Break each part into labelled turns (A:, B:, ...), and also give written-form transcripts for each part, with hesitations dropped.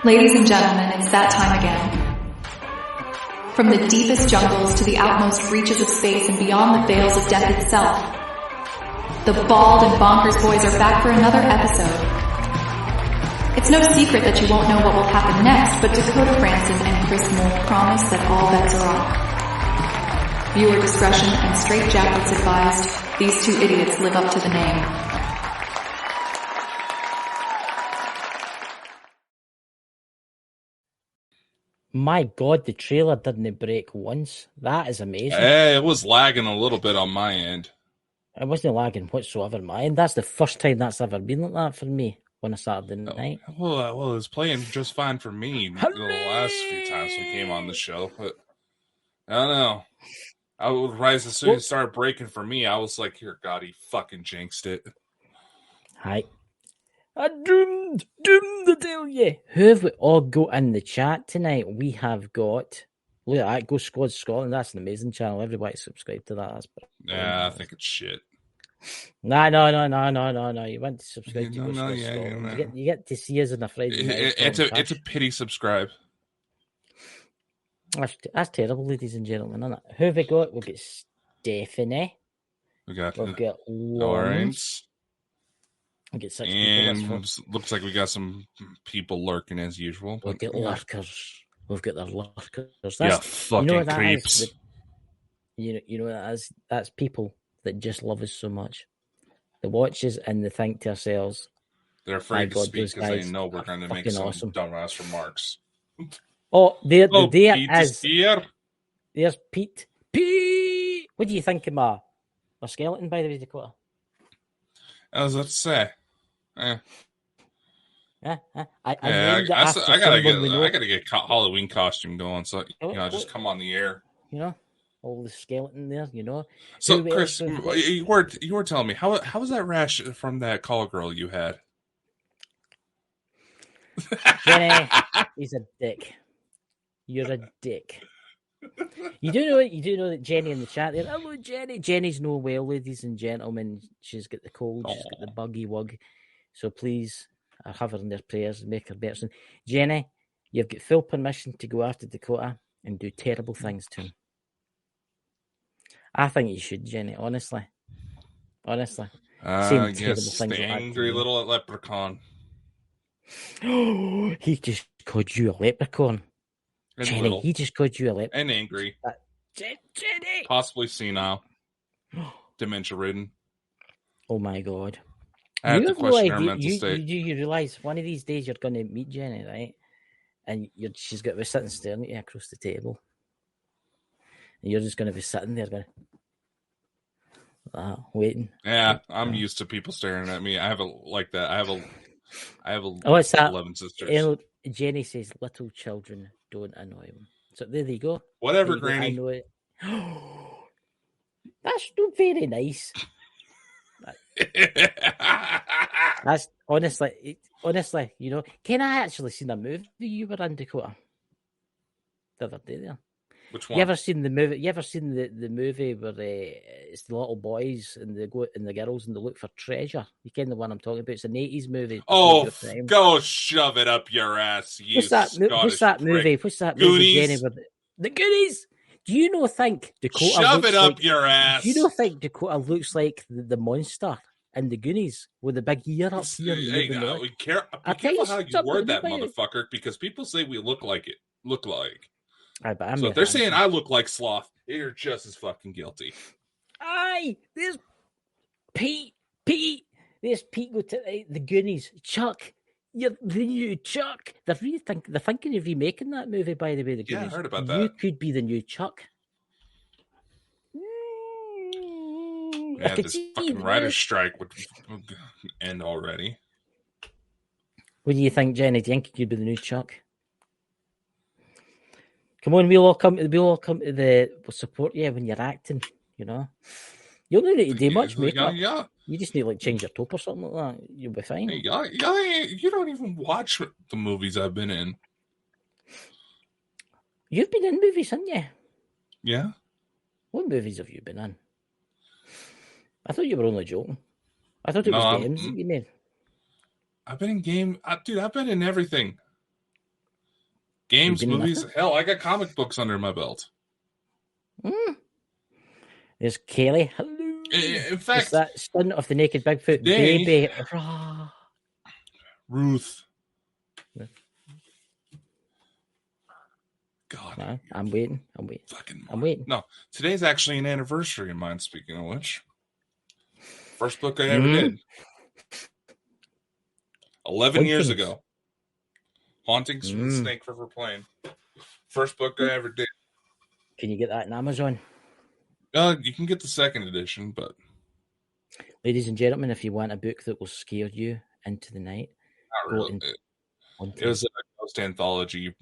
A: Ladies and gentlemen, it's that time again. From the deepest jungles to the outmost reaches of space and beyond the veils of death itself, the Bald and Bonkers boys are back for another episode. It's no secret that you won't know what will happen next, but Dakota Franson and Chris promise that all bets are off. Viewer discretion and straitjackets advised. These two idiots live up to the name.
B: My God, the trailer didn't break once. That is amazing.
C: It was lagging a little bit on my end.
B: It wasn't lagging whatsoever on my end. That's the first time that's ever been like that for me on a Saturday night.
C: Well, it was playing just fine for me the last few times we came on the show, but I don't know. I was right as soon as it started breaking for me, I was like, "Here, God, he fucking jinxed it."
B: Hi. I doomed to tell you. Who have we all got in the chat tonight? We have got, look at that, Go Squad Scotland. That's an amazing channel. Everybody subscribe to that. That's
C: I think it's shit.
B: No. You want to subscribe to Go Squad Scotland. You get to see us on a Friday night.
C: It's a pity subscribe.
B: That's terrible, ladies and gentlemen, isn't it? Who have we got? We've got Stephanie.
C: We've got
B: Lawrence. We get 6
C: and
B: people.
C: Looks like we got some people lurking as usual.
B: We've got lurkers. We've got their lurkers.
C: Fucking creeps.
B: You know what that is? That's people that just love us so much. They watch us and they think to ourselves,
C: they're afraid to speak because they know we're going to make some dumbass remarks.
B: Oh, there
C: Pete
B: is.
C: Here.
B: There's Pete. Pete! What do you think of my skeleton, by the way, Dakota?
C: I was about to say.
B: I
C: gotta get Halloween costume going, so just come on the air.
B: You know, all the skeleton there. You know.
C: So, Chris, you were telling me how was that rash from that call girl you had?
B: Jenny, he's a dick. You're a dick. You do know that Jenny in the chat there. Hello, Jenny. Jenny's no well, ladies and gentlemen. She's got the cold. She's got the buggy wug. So please, have her in their prayers and make her better. Jenny, you've got full permission to go after Dakota and do terrible things to him. I think you should, Jenny. Honestly. Saying terrible things
C: the angry little leprechaun.
B: He just called you a leprechaun.
C: And
B: Jenny,
C: little.
B: He just called you a leprechaun.
C: And angry.
B: Jenny!
C: Possibly senile. Dementia-ridden.
B: Oh my God.
C: I have to question her mental state.
B: You realise one of these days you're going to meet Jenny, right? And she's going to be sitting staring at you across the table. And you're just going to be sitting there going, waiting.
C: Yeah, I'm used to people staring at me. I have that. I have 11 sisters.
B: Jenny says, little children don't annoy him. So there you go.
C: Whatever, Granny.
B: I know it. That's not very nice. That's honestly, you know. Can I actually seen a movie you were in, Dakota? The other day there.
C: Which one?
B: You ever seen the movie? You ever seen the movie where it's the little boys and they go and the girls and they look for treasure? You kind of the one I'm talking about. It's an 80s movie.
C: Oh, go shove it up your ass, you
B: What's that movie? What's that movie, Jenny? The Goonies. Do you not think Dakota
C: shove it up
B: like,
C: your ass?
B: Do you not think Dakota looks like the monster in the Goonies with the big ear up here?
C: Hey, be careful how you word that, motherfucker, because people say we look like. So if they're saying I look like Sloth, you're just as fucking guilty.
B: Aye, there's Pete. There's Pete go to the Goonies. Chuck, you're the new Chuck. They're thinking of remaking that movie, by the way. The Goonies.
C: Yeah, I heard about that.
B: You could be the new Chuck.
C: Yeah, this fucking writer's strike would end already.
B: What do you think, Jenny? Do you think you'd be the new Chuck? Come on, we'll all come to the support you when you're acting, you know. You don't need to do much makeup.
C: Yeah.
B: You just need to change your top or something like that. You'll be fine.
C: Hey, you don't even watch the movies I've been in.
B: You've been in movies, haven't you?
C: Yeah.
B: What movies have you been in? I thought you were only joking. I thought it was games that you made.
C: I've been in game. Dude, I've been in everything. Games,
B: been in
C: movies.
B: nothing?
C: Hell, I got comic books under my belt.
B: There's Kelly. Hello.
C: In
B: It's
C: fact,
B: that stunt of the naked Bigfoot
C: today-
B: baby.
C: Ruth. God.
B: No, I'm waiting.
C: Fucking
B: I'm waiting.
C: No, today's actually an anniversary of mine, speaking of which. First book I ever did. 11 years ago. Hauntings from the Snake River Plain. First book I ever did.
B: Can you get that on Amazon?
C: You can get the second edition, but...
B: Ladies and gentlemen, if you want a book that will scare you into the night,
C: Not really. It was a ghost anthology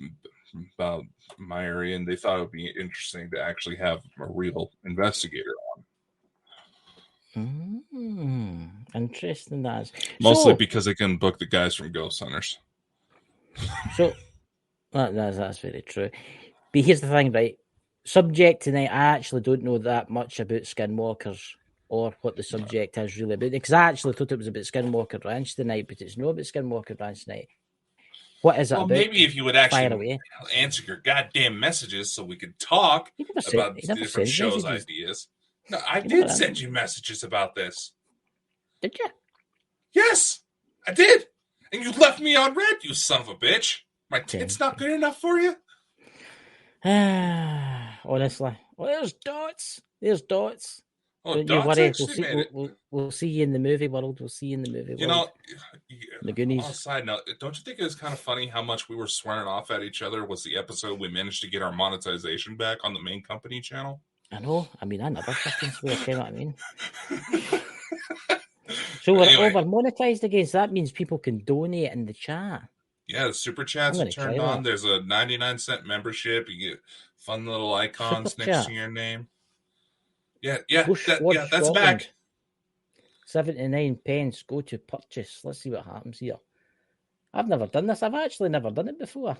C: about my area, and they thought it would be interesting to actually have a real investigator on.
B: Interesting, that is.
C: Mostly because they can book the guys from Ghost Hunters.
B: So, that's very true. But here's the thing, right? Subject tonight, I actually don't know that much about skinwalkers or what the subject is really about. Because I actually thought it was about Skinwalker Ranch tonight, but it's not about Skinwalker Ranch tonight. What is it about?
C: Maybe if you would actually answer your goddamn messages so we could talk about different shows ideas. No, I did send you messages about this.
B: Did you?
C: Yes, I did. And you left me on red, you son of a bitch. My tit's not good enough for you?
B: Honestly. Well, there's dots. There's dots.
C: Oh,
B: don't
C: dots
B: you worry. We'll see you in the movie world. We'll see you in the movie world.
C: You know,
B: the Goonies.
C: On a side note, don't you think it was kind of funny how much we were swearing off at each other was the episode we managed to get our monetization back on the main company channel?
B: I know. I mean, I never fucking swear, you know what I mean? So we're over monetized again, so that means people can donate in the chat.
C: Yeah, the super chats are turned on. There's a 99-cent membership. You get fun little icons next to your name. Yeah, that's back.
B: 79 pence. Go to purchase. Let's see what happens here. I've never done this. I've actually never done it before.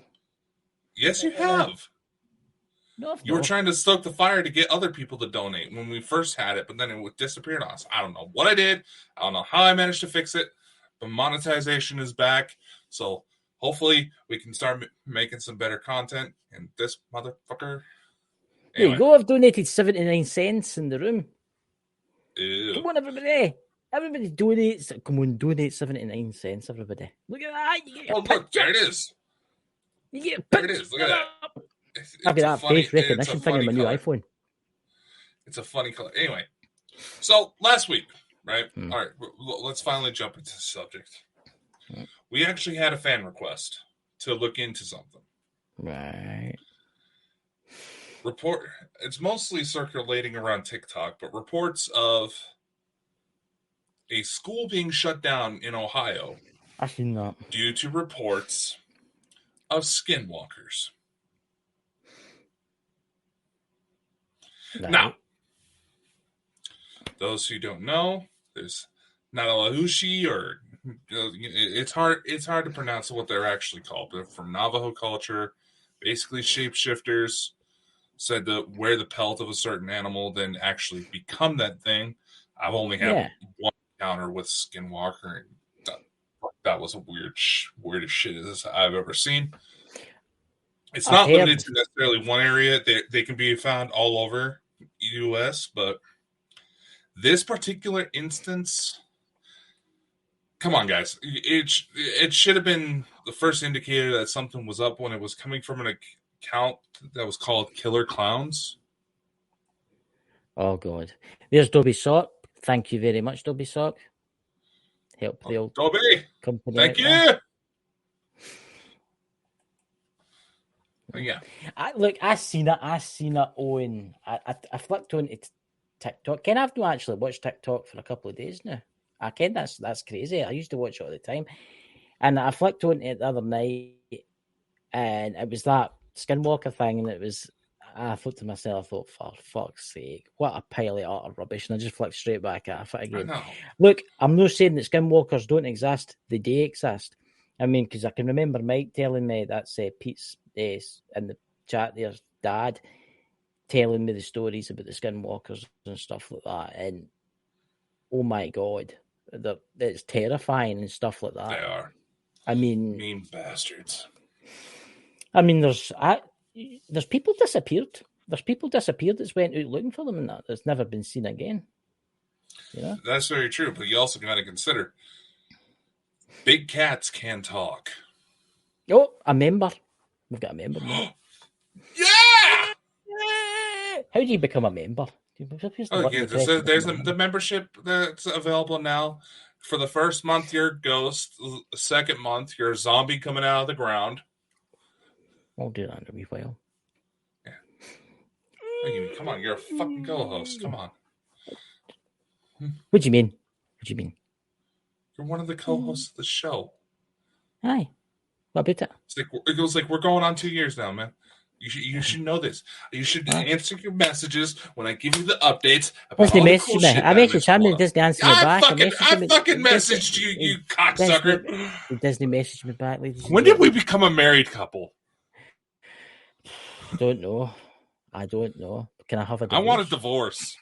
C: Yes, you have.
B: No,
C: you were trying to stoke the fire to get other people to donate when we first had it, but then it disappeared on us. I don't know what I did. I don't know how I managed to fix it, but monetization is back. So hopefully we can start making some better content. And this motherfucker.
B: Anyway. There you go. I've donated 79 cents in the room.
C: Ew.
B: Come on, everybody. Everybody donates. Come on, donate 79 cents, everybody. Look at that. You get
C: look, there it is.
B: You get
C: there it is. Look at that.
B: I've got that face recognition thing on my new iPhone.
C: It's a funny color. Anyway, so last week, right? All right, let's finally jump into the subject. We actually had a fan request to look into something.
B: Right.
C: It's mostly circulating around TikTok, but reports of a school being shut down in Ohio.
B: I've seen that.
C: Due to reports of skinwalkers.
B: Right.
C: Now, those who don't know, there's Nalahushi, or it's hard to pronounce what they're actually called, but from Navajo culture, basically shapeshifters said to wear the pelt of a certain animal, then actually become that thing. I've only had one encounter with Skinwalker, and that was a weirdest shit as I've ever seen. It's not limited to necessarily one area. They can be found all over U.S., but this particular instance, come on, guys. It should have been the first indicator that something was up when it was coming from an account that was called Killer Clowns.
B: Oh, God. There's Dobby Sock. Thank you very much, Dobby Sock. Help the old
C: Dobby.
B: Company.
C: Thank you. Yeah.
B: I seen it on. I flicked on to TikTok. Ken, I've not actually watched TikTok for a couple of days now. I Ken, that's crazy. I used to watch it all the time, and I flicked on it the other night, and it was that Skinwalker thing, and it was. I thought to myself, for fuck's sake, what a pile of utter rubbish, and I just flicked straight back at it again. Look, I'm not saying that Skinwalkers don't exist. They do exist. I mean, because I can remember Mike telling me that's Pete's in the chat there's dad telling me the stories about the Skinwalkers and stuff like that. And oh my God, it's terrifying and stuff like that.
C: They are.
B: I mean,
C: mean bastards.
B: I mean, there's people disappeared. There's people disappeared that's went out looking for them and that's never been seen again. You know?
C: That's very true, but you also got to consider big cats can talk.
B: Oh, a member. We've got a member now.
C: Yeah!
B: How do you become a member?
C: There's the membership that's available now. For the first month, you're a ghost. The second month, you're a zombie coming out of the ground.
B: I'll do that in a wee while.
C: Yeah. Come on, you're a fucking co-host. Come on.
B: What do you mean? What do you mean?
C: You're one of the co-hosts of the show.
B: Aye. What about it?
C: It goes like we're going on 2 years now, man. You should know this. You should answer your messages when I give you the updates about all the cool shit.
B: I messaged him and he doesn't answer me back.
C: I fucking messaged you, you cocksucker.
B: He doesn't message me back.
C: When did we become a married couple?
B: Don't know. I don't know. Can I have a divorce?
C: I want a divorce.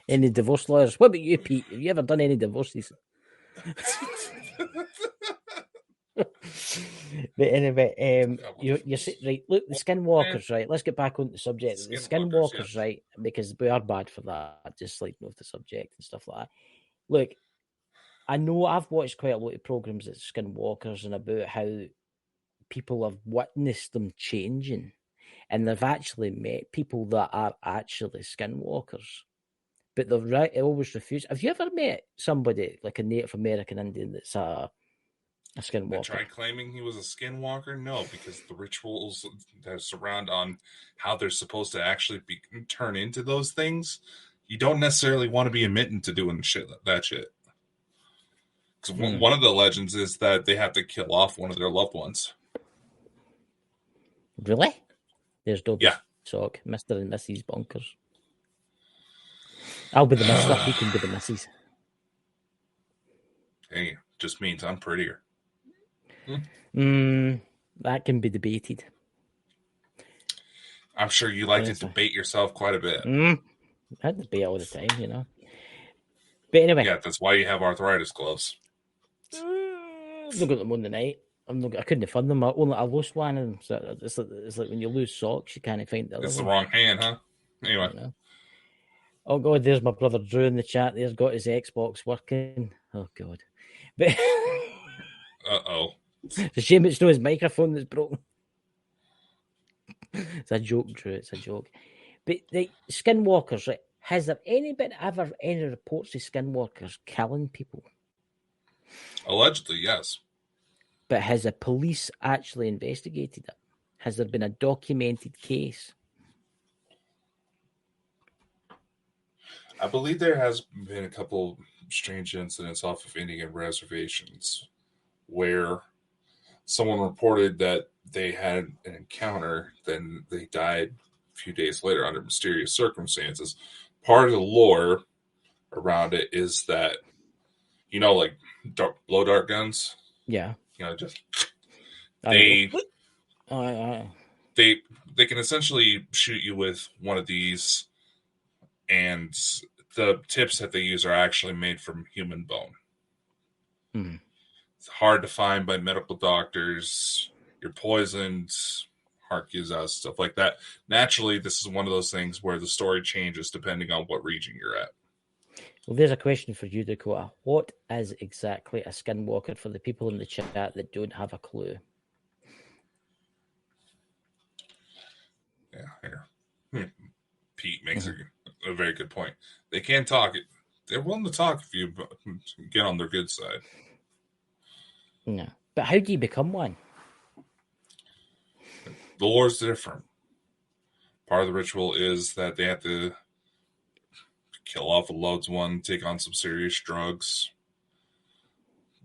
B: Any divorce lawyers? What about you, Pete? Have you ever done any divorces? But anyway, you're right. Look, the skinwalkers, right? Let's get back on the subject. The skinwalkers, yeah. Right? Because we are bad for that. Just like with the subject and stuff like that. Look, I know I've watched quite a lot of programs at skinwalkers and about how people have witnessed them changing, and they've actually met people that are actually skinwalkers. But they always refuse. Have you ever met somebody like a Native American Indian that's a skinwalker?
C: They tried claiming he was a skinwalker? No, because the rituals that surround on how they're supposed to actually turn into those things, you don't necessarily want to be admitting to doing that shit. Because one of the legends is that they have to kill off one of their loved ones.
B: Really? There's Dobby Sock, Mr. and Mrs. Bonkers. I'll be the mister, he can be the missus.
C: Hey, just means I'm prettier.
B: That can be debated.
C: I'm sure you like to debate yourself quite a bit.
B: I debate all the time, you know. But anyway.
C: Yeah, that's why you have arthritis gloves.
B: I've not got them on the night. I couldn't find them. I lost one of them. So it's like when you lose socks, you can't find the other.
C: It's the wrong hand, huh? Anyway.
B: You know? Oh, God, there's my brother Drew in the chat. There's got his Xbox working. Oh, God. But
C: uh-oh.
B: It's a shame it's not his microphone that's broken. It's a joke, Drew. It's a joke. But the skinwalkers, right? Has there been ever any reports of skinwalkers killing people?
C: Allegedly, yes.
B: But has the police actually investigated it? Has there been a documented case?
C: I believe there has been a couple strange incidents off of Indian reservations where someone reported that they had an encounter, then they died a few days later under mysterious circumstances. Part of the lore around it is that, like blow dart guns?
B: Yeah.
C: Just they can essentially shoot you with one of these, and the tips that they use are actually made from human bone.
B: Mm.
C: It's hard to find by medical doctors. You're poisoned, heart gives out, stuff like that. Naturally, this is one of those things where the story changes depending on what region you're at.
B: Well, there's a question for you, Dakota. What is exactly a skinwalker for the people in the chat that don't have a clue?
C: Yeah, here. Pete makes a very good point. They can't talk. They're willing to talk if you get on their good side.
B: No. But how do you become one?
C: The lore's different. Part of the ritual is that they have to kill off a loved one, take on some serious drugs.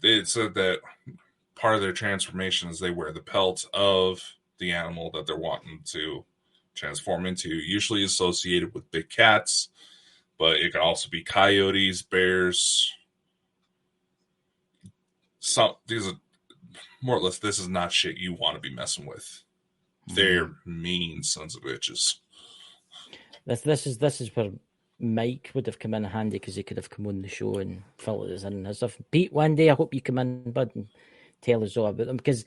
C: They said that part of their transformation is they wear the pelt of the animal that they're wanting to transform into, usually associated with big cats, but it can also be coyotes, bears. These are more or less, this is not shit you want to be messing with. They're mean sons of bitches.
B: This is where Mike would have come in handy, because he could have come on the show and filled us in and stuff. Pete, one day I hope you come in, bud, and tell us all about them, because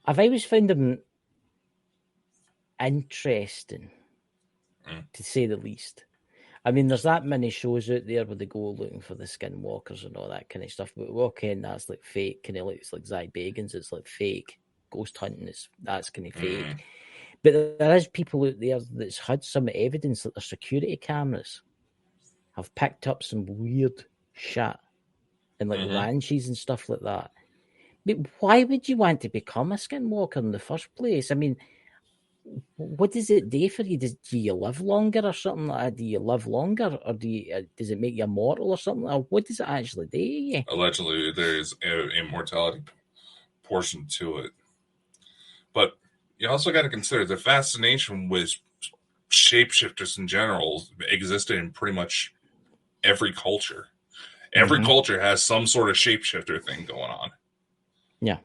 B: I've always found them interesting, to say the least. I mean, there's that many shows out there where they go looking for the skinwalkers and all that kind of stuff. But okay, that's like fake, kind of like it's like Zach Bagans. It's like fake ghost hunting. That's kind of fake. But there is people out there that's had some evidence that their security cameras have picked up some weird shit and like ranches and stuff like that. But why would you want to become a skinwalker in the first place? I mean, what does it do for you? Do you live longer or something like that? Do you live longer, or does it make you immortal or something? Or what does it actually do to you?
C: Allegedly, there is an immortality portion to it. But you also got to consider the fascination with shapeshifters in general existed in pretty much every culture. Every culture has some sort of shapeshifter thing going on.
B: Yeah.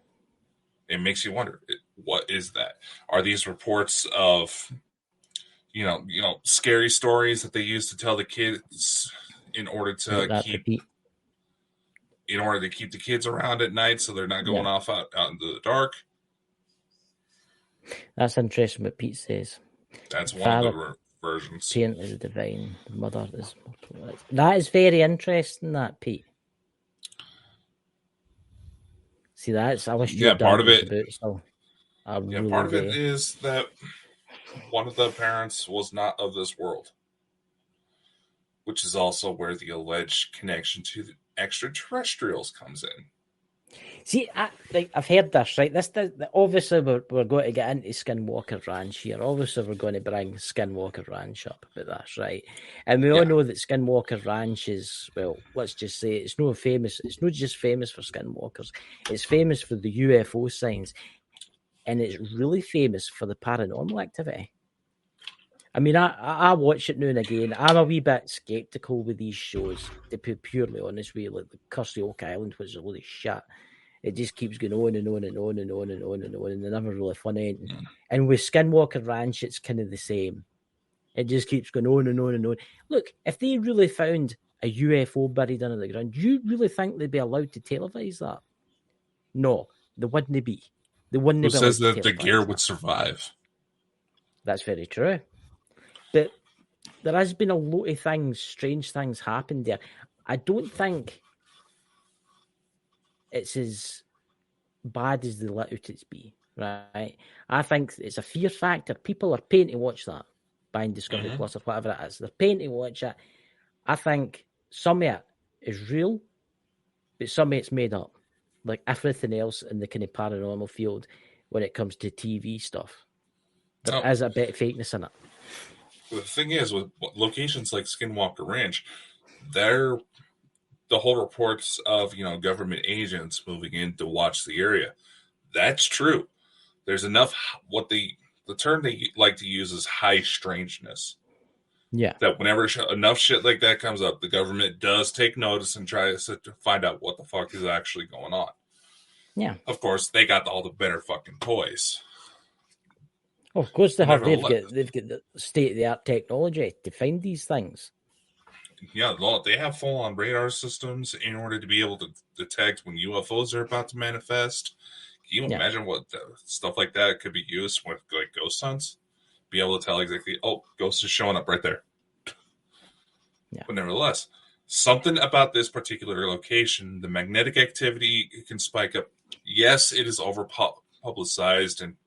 C: It makes you wonder, what is that? Are these reports of, scary stories that they use to tell the kids in order to keep the kids around at night so they're not going off out into the dark?
B: That's interesting what Pete says.
C: That's one of the versions.
B: Parent is divine, the mother is mortal. That is very interesting, that, Pete. See, that's, I wish you
C: Yeah, part of it.
B: Part
C: of it is that one of the parents was not of this world, which is also where the alleged connection to the extraterrestrials comes in.
B: See, I've heard this, right? Obviously, we're going to get into Skinwalker Ranch here. Obviously, we're going to bring Skinwalker Ranch up about this, right? And we all know that Skinwalker Ranch is, well, let's just say it's not famous. It's not just famous for skinwalkers. It's famous for the UFO signs, and it's really famous for the paranormal activity. I mean, I watch it now and again. I'm a wee bit skeptical with these shows, to be purely honest with you, like the Cursey Oak Island, which is a load of shit. It just keeps going on and on and on and on and on and on, and they're never really fun ending. And with Skinwalker Ranch, it's kind of the same. It just keeps going on and on and on. Look, if they really found a UFO buried under the ground, do you really think they'd be allowed to televise that? No, they wouldn't be. They wouldn't be. Who
C: says that the gear would survive?
B: That's very true. But there has been a lot of things, strange things happened there. I don't think it's as bad as they let out it be, right? I think it's a fear factor. People are paying to watch that, buying Discovery Plus or whatever it is. They're paying to watch it. I think some of it is real, but some of it's made up. Like everything else in the kind of paranormal field when it comes to TV stuff. There is a bit of fakeness in it.
C: The thing is, with locations like Skinwalker Ranch, the whole reports of government agents moving in to watch the area. That's true. There's enough. What the term they like to use is high strangeness.
B: Yeah.
C: That whenever enough shit like that comes up, the government does take notice and try to find out what the fuck is actually going on.
B: Yeah.
C: Of course, they got all the better fucking toys.
B: Oh, of course they have. They've got the state of the art technology to find these things.
C: Yeah, they have full on radar systems in order to be able to detect when UFOs are about to manifest. Can you imagine what stuff like that could be used with like ghost hunts? Be able to tell exactly, ghost is showing up right there.
B: Yeah.
C: But nevertheless, something about this particular location, the magnetic activity can spike up. Yes, it is over publicized, and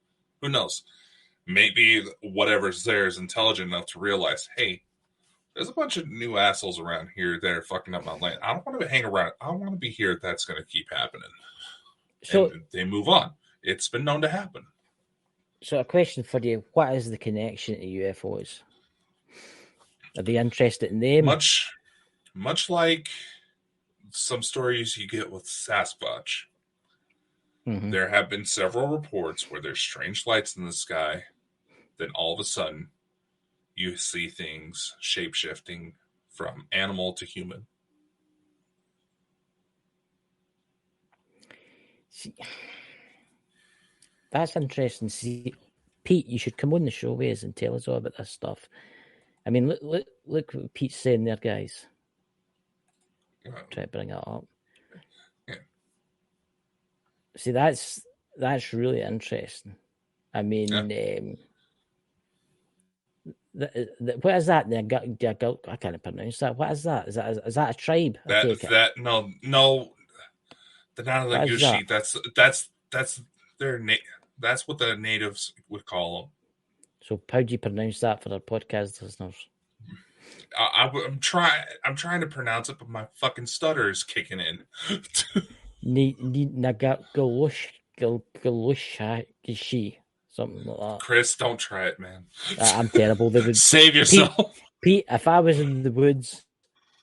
C: who knows? Maybe whatever's there is intelligent enough to realize, hey, there's a bunch of new assholes around here that are fucking up my land. I don't want to hang around. I don't want to be here. That's going to keep happening. So and they move on. It's been known to happen.
B: So a question for you. What is the connection to UFOs? Are they interested in them?
C: Much like some stories you get with Sasquatch. Mm-hmm. There have been several reports where there's strange lights in the sky. Then all of a sudden, you see things shape-shifting from animal to human.
B: See, that's interesting. See, Pete, you should come on the show with us and tell us all about this stuff. I mean, look what Pete's saying there, guys. Try to bring it up.
C: Yeah.
B: See, that's That's really interesting. I mean, what is that? I can't pronounce that. What is that? Is that a tribe? I take it.
C: No, the
B: What is that?
C: That's their that's what the natives would call them.
B: So how do you pronounce that for our podcast listeners?
C: I'm trying to pronounce it, but my fucking stutter is kicking in.
B: Something like that.
C: Chris, don't try it, man.
B: I'm terrible.
C: Save yourself.
B: Pete, if I was in the woods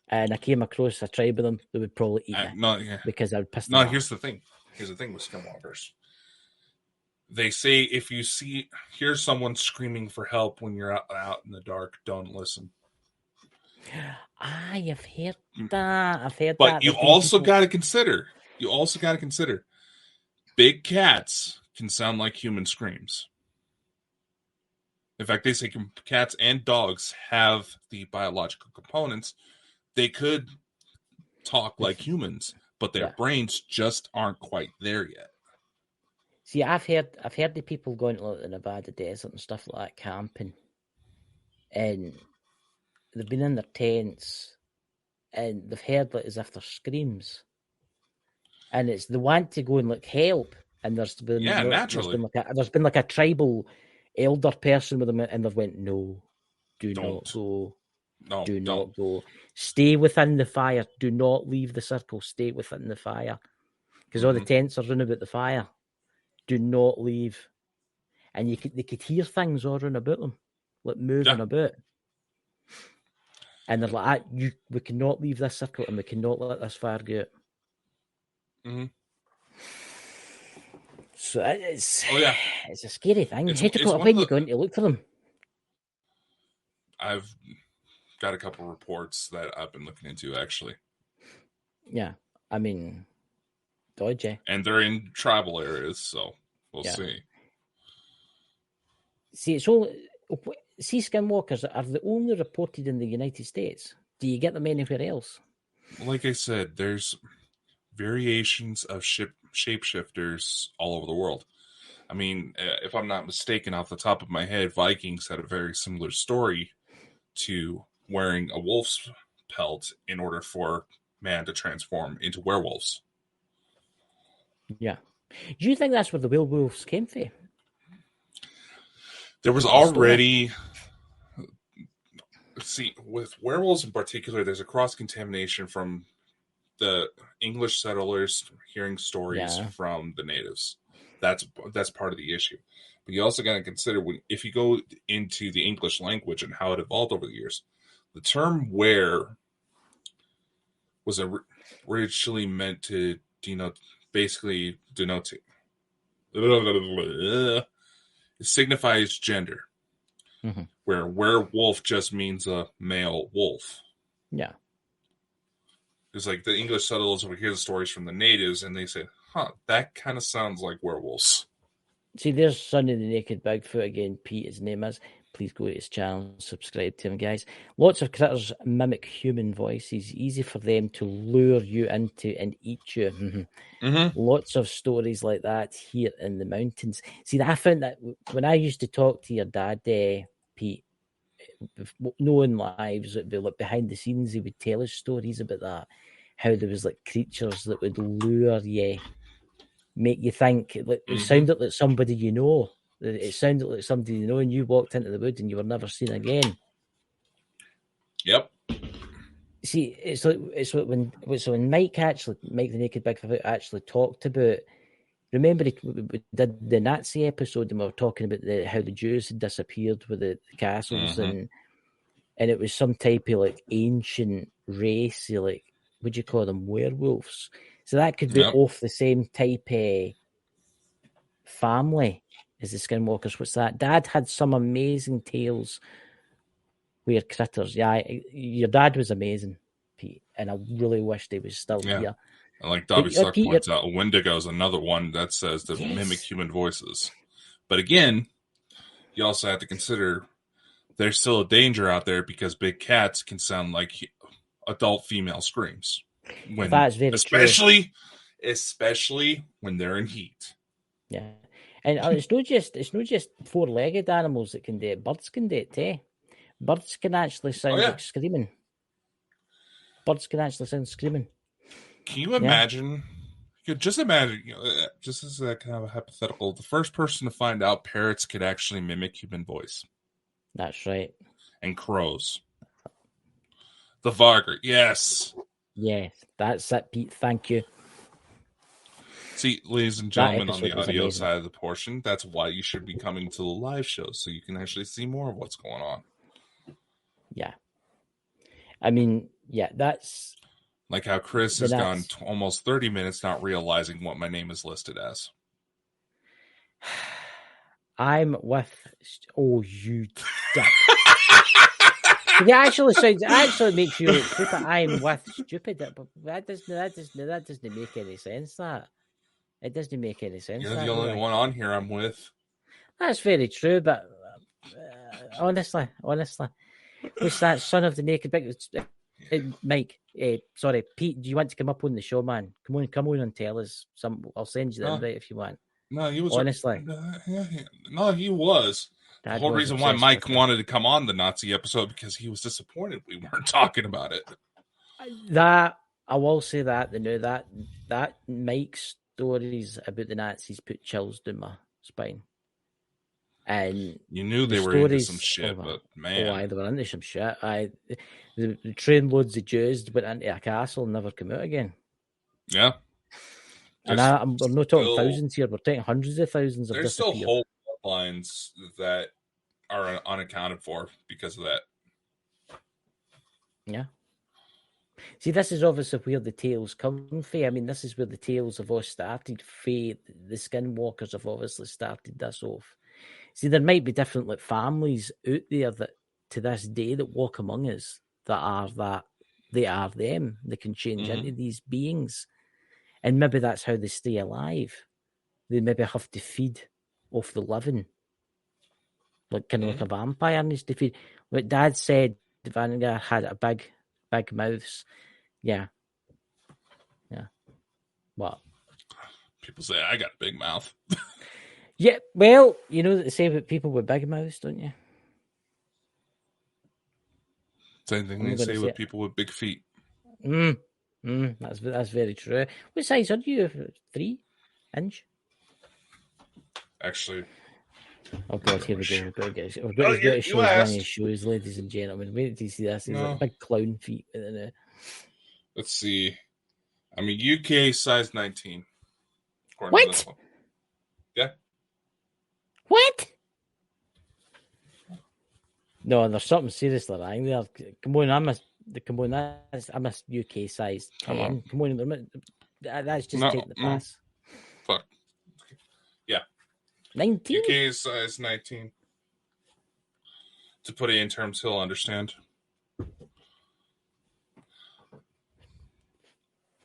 B: and I came across a tribe of them, they would probably eat me because I would piss them off.
C: Here's the thing with skinwalkers. They say if you hear someone screaming for help when you're out in the dark, don't listen.
B: You've heard that. I've heard that.
C: But you also got to consider. Big cats can sound like human screams. In fact, they say cats and dogs have the biological components. They could talk like humans, but their brains just aren't quite there yet.
B: See, I've heard the people going to the Nevada desert and stuff like that camping, and they've been in their tents, and they've heard as if there's screams, and it's they want to go and help, and there's been there's been like a tribal elder person with them, and they've went, no, do not go.
C: No,
B: do not go. Stay within the fire. Do not leave the circle. Stay within the fire, because all the tents are running about the fire. Do not leave. And they could hear things all around about them, like moving about. And they're like, we cannot leave this circle, and we cannot let this fire go out.
C: Mm-hmm.
B: So it's a scary thing. When you go in to look for them.
C: I've got a couple reports that I've been looking into, actually.
B: Yeah, I mean, dodgy.
C: And they're in tribal areas, so we'll see.
B: See, skinwalkers are the only reported in the United States. Do you get them anywhere else?
C: Like I said, there's variations of shapeshifters all over the world. I mean, if I'm not mistaken, off the top of my head, Vikings had a very similar story to wearing a wolf's pelt in order for man to transform into werewolves.
B: Yeah. Do you think that's where the werewolves came from?
C: There was already... See, with werewolves in particular, there's a cross-contamination from the English settlers hearing stories from the natives. That's part of the issue. But you also got to consider, if you go into the English language and how it evolved over the years, the term "were" was originally meant to denote it signifies gender, where werewolf just means a male wolf.
B: Yeah.
C: It's like the English settlers would hear the stories from the natives and they say, that kind of sounds like werewolves.
B: See, there's Sonny the Naked Bigfoot again. Pete, his name is. Please go to his channel and subscribe to him, guys. Lots of critters mimic human voices. Easy for them to lure you into and eat you. Lots of stories like that here in the mountains. See, I found that when I used to talk to your dad, Pete, knowing lives, it'd be like behind the scenes, he would tell us stories about that. How there was like creatures that would lure you, make you think. It sounded like somebody you know. It sounded like somebody you know, and you walked into the wood and you were never seen again.
C: Yep.
B: See, it's like when Mike the Naked Bigfoot actually talked about. Remember, we did the Nazi episode, and we were talking about how the Jews had disappeared with the castles, and it was some type of like ancient race, like what do you call them, werewolves? So that could be off the same type of family as the Skinwalkers. What's that? Dad had some amazing tales where critters. Yeah, your dad was amazing, Pete, and I really wished he was still here.
C: And like Dobby Suck points out, a Wendigo is another one that says to mimic human voices. But again, you also have to consider there's still a danger out there because big cats can sound like adult female screams.
B: That's very true.
C: Especially when they're in heat.
B: Yeah, and it's not just four-legged animals that can do it. Birds can do it too. Birds can actually sound like screaming. Birds can actually sound screaming.
C: Can you imagine? You could just imagine, just as a kind of a hypothetical, the first person to find out parrots could actually mimic human voice.
B: That's right.
C: And crows. The Varger, yes.
B: Yes, that's it, Pete. Thank you.
C: See, ladies and gentlemen, on the
B: episode was
C: audio
B: amazing.
C: side of the portion, that's why you should be coming to the live show so you can actually see more of what's going on.
B: Yeah. I mean, yeah, that's
C: like how Chris has gone almost 30 minutes not realizing what my name is listed as.
B: I'm with. Oh, you dick. It actually makes you look stupid. I'm with stupid, but that doesn't make any sense. It doesn't make any sense.
C: You're the only one on here I'm with.
B: That's very true, but honestly, what's that son of the naked big? Mike, sorry, Pete. Do you want to come up on the show, man? Come on and tell us some. I'll send you the invite if you want.
C: No, he was
B: honestly.
C: No, he was.
B: Dad
C: the whole reason why Mike wanted to come on the Nazi episode because he was disappointed we weren't talking about it.
B: That I will say that that Mike's stories about the Nazis put chills down my spine. And
C: you knew they were into some shit, but man,
B: they were into some shit. The train loads of Jews went into a castle and never come out again.
C: Yeah.
B: And we're not talking thousands here, we're talking hundreds of thousands of
C: there's still whole lines that are unaccounted for because of that.
B: Yeah. See, this is obviously where the tales come from. I mean, this is where the tales have all started. The skinwalkers have obviously started this off. See, there might be different like families out there that to this day that walk among us that they are them. They can change into these beings. And maybe that's how they stay alive. They maybe have to feed off the living. Like kind of like a vampire needs to feed. What Dad said, Vanguard had a big mouths. Yeah. What?
C: People say I got a big mouth.
B: Yeah, well, you know what they say about people with big mouths, don't you?
C: Same thing they say with people with big feet.
B: That's very true. What size are you? 3 inch?
C: Actually.
B: Oh God, here we go. We've got to show one of his shoes, ladies and gentlemen. Wait till you see this. He's like big clown feet.
C: Let's see. I'm a UK size 19.
B: What?
C: Yeah.
B: What? No, there's something seriously wrong there. Come on, I'm a UK size 10. Come on, that's just taking the pass.
C: Fuck. Yeah.
B: 19?
C: UK size 19. To put it in terms he'll understand.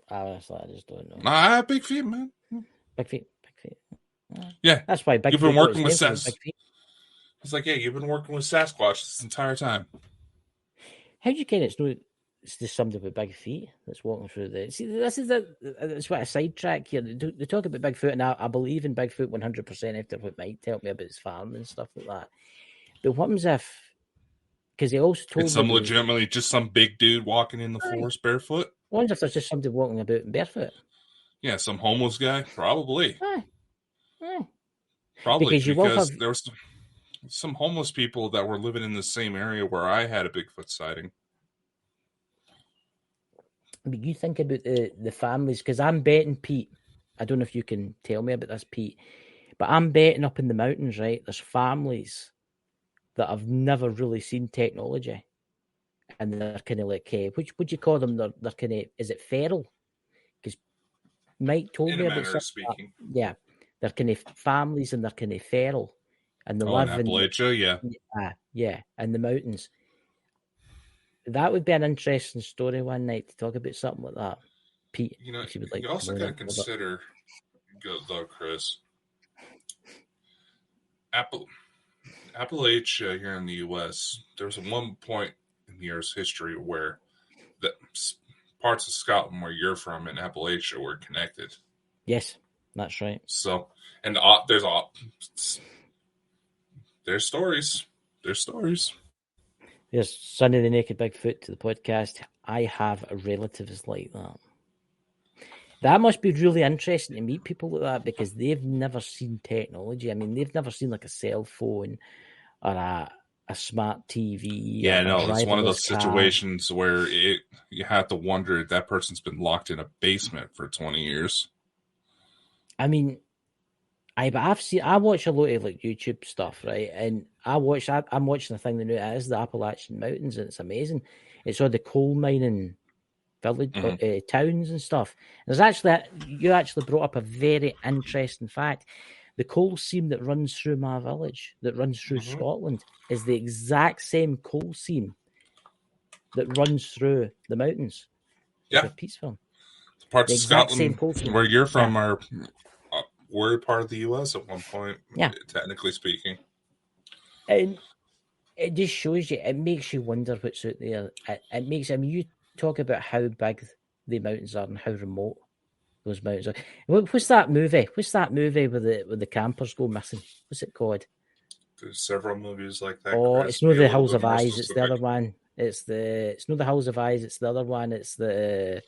B: Honestly, I just don't know.
C: I have big feet, man.
B: Big feet.
C: Yeah.
B: That's why big
C: You've been working with Sasquatch.
B: It's
C: like, yeah, you've been working with Sasquatch this entire time.
B: How do you get it's just somebody with big feet that's walking through the... See, that's what a sidetrack here. They talk about Bigfoot, and I believe in Bigfoot 100% after what Mike told me about his farm and stuff like that. But what happens if... Because he also told
C: me... legitimately just some big dude walking in the forest barefoot?
B: What happens if there's just somebody walking about in barefoot?
C: Yeah, some homeless guy? Probably.
B: Aye.
C: Probably, because there was some homeless people that were living in the same area where I had a Bigfoot sighting.
B: But you think about the families, because I'm betting, Pete, I don't know if you can tell me about this, Pete, but I'm betting up in the mountains, right, there's families that have never really seen technology. And they're kind of like, what would you call them? They're kind of, is it feral? Because Mike told me about something. Yeah, they're kind of families and they're kind of feral. And they live in
C: Appalachia,
B: yeah, in the mountains. That would be an interesting story one night to talk about something like that. Pete,
C: you also got to consider, though, Chris, Appalachia here in the U.S., there was one point in the Earth's history where the parts of Scotland where you're from and Appalachia were connected.
B: Yes. That's right.
C: So, and there's stories. There's stories.
B: There's Sonny the Naked Bigfoot to the podcast. I have relatives like that. That must be really interesting to meet people like that because they've never seen technology. I mean, they've never seen like a cell phone or a smart TV.
C: Yeah,
B: or
C: no, it's one of those
B: driverless car.
C: situations where you have to wonder if that person's been locked in a basement for 20 years.
B: I mean, I watch a lot of like YouTube stuff, right? And I'm watching the thing that it is the Appalachian Mountains, and it's amazing. It's all the coal mining village towns and stuff. There's you actually brought up a very interesting fact. The coal seam that runs through my village, that runs through Scotland, is the exact same coal seam that runs through the mountains.
C: Yeah,
B: Pete's film.
C: Parts of Scotland where you're from are were part of the U.S. at one point.
B: Yeah,
C: technically speaking.
B: And it just shows you. It makes you wonder what's out there. It makes. I mean, you talk about how big the mountains are and how remote those mountains are. What's that movie? What's that movie where the campers go missing? What's it called?
C: There's several movies like that.
B: Oh,
C: Chris.
B: it's not the Hills of Eyes. It's the other one. It's not the Hills of Eyes. It's the other one. It's the.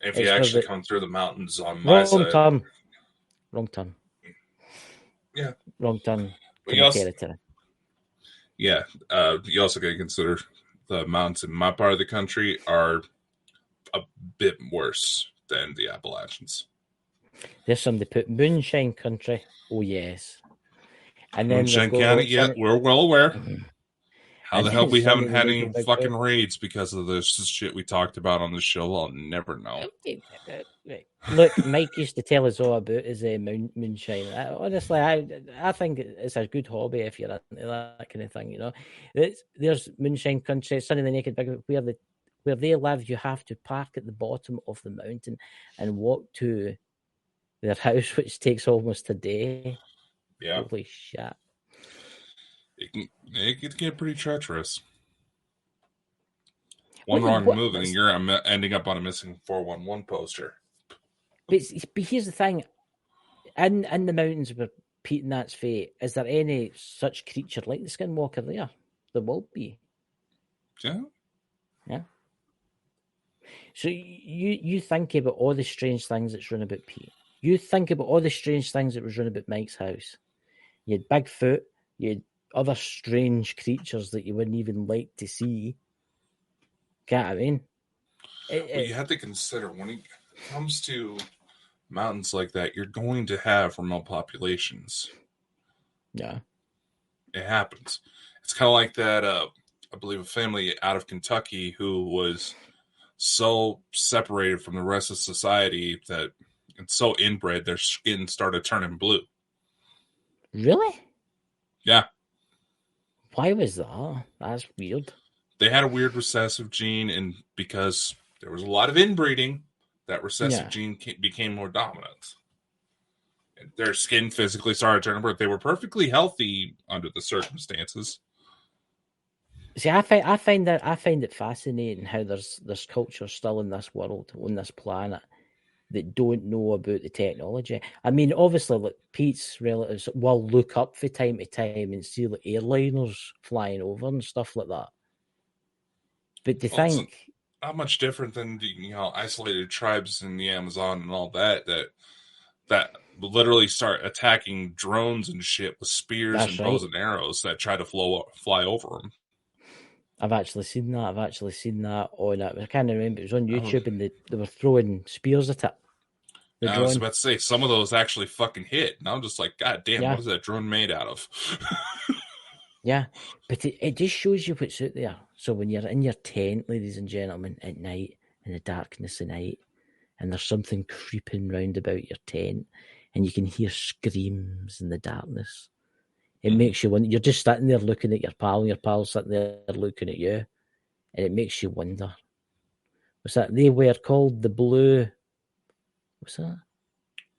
C: If you actually come through the mountains on my side.
B: Wrong turn.
C: Yeah.
B: Wrong turn.
C: You also got to consider the mountains in my part of the country are a bit worse than the Appalachians.
B: There's somebody put Moonshine Country. Oh, yes. And then
C: Moonshine County, we're well aware. How the hell we haven't had any fucking raids because of this shit we talked about on the show? I'll never know.
B: Look, Mike used to tell us all about his moonshine. Honestly, I think it's a good hobby if you're into that kind of thing. You know, there's Moonshine Country, Sonny the Naked Bigfoot, where they live. You have to park at the bottom of the mountain and walk to their house, which takes almost a day.
C: Yeah,
B: holy shit.
C: It can get pretty treacherous. One wrong move and you're ending up on a missing 411 poster.
B: But here's the thing. In the mountains where Pete and that's fate, is there any such creature like the Skinwalker there? There will be.
C: Yeah.
B: Yeah. So you think about all the strange things that's run about Pete. You think about all the strange things that was run about Mike's house. You had Bigfoot, you had other strange creatures that you wouldn't even like to see. Get what I mean?
C: You have to consider when it comes to mountains like that, you're going to have remote populations.
B: Yeah.
C: It happens. It's kind of like that, I believe, a family out of Kentucky who was so separated from the rest of society that it's so inbred, their skin started turning blue.
B: Really?
C: Yeah.
B: Why was that? That's weird.
C: They had a weird recessive gene, and because there was a lot of inbreeding, that recessive gene became more dominant. And their skin physically started turning blue. They were perfectly healthy under the circumstances.
B: See, I find it fascinating how there's culture still in this world, on this planet, that don't know about the technology. I mean, obviously, like Pete's relatives will look up from time to time and see like airliners flying over and stuff like that. But to think,
C: not much different than isolated tribes in the Amazon and all that literally start attacking drones and shit with spears and bows and arrows that try to fly over them.
B: I've actually seen that. On it. I can't remember. It was on YouTube, and they were throwing spears at it.
C: I was about to say, some of those actually fucking hit. And I'm just like, God damn, what is that drone made out of?
B: Yeah, but it just shows you what's out there. So when you're in your tent, ladies and gentlemen, at night, in the darkness of night, and there's something creeping round about your tent, and you can hear screams in the darkness, it makes you wonder. You're just sitting there looking at your pal, and your pal's sitting there looking at you, and it makes you wonder. What's that? They were called the Blue... What's that?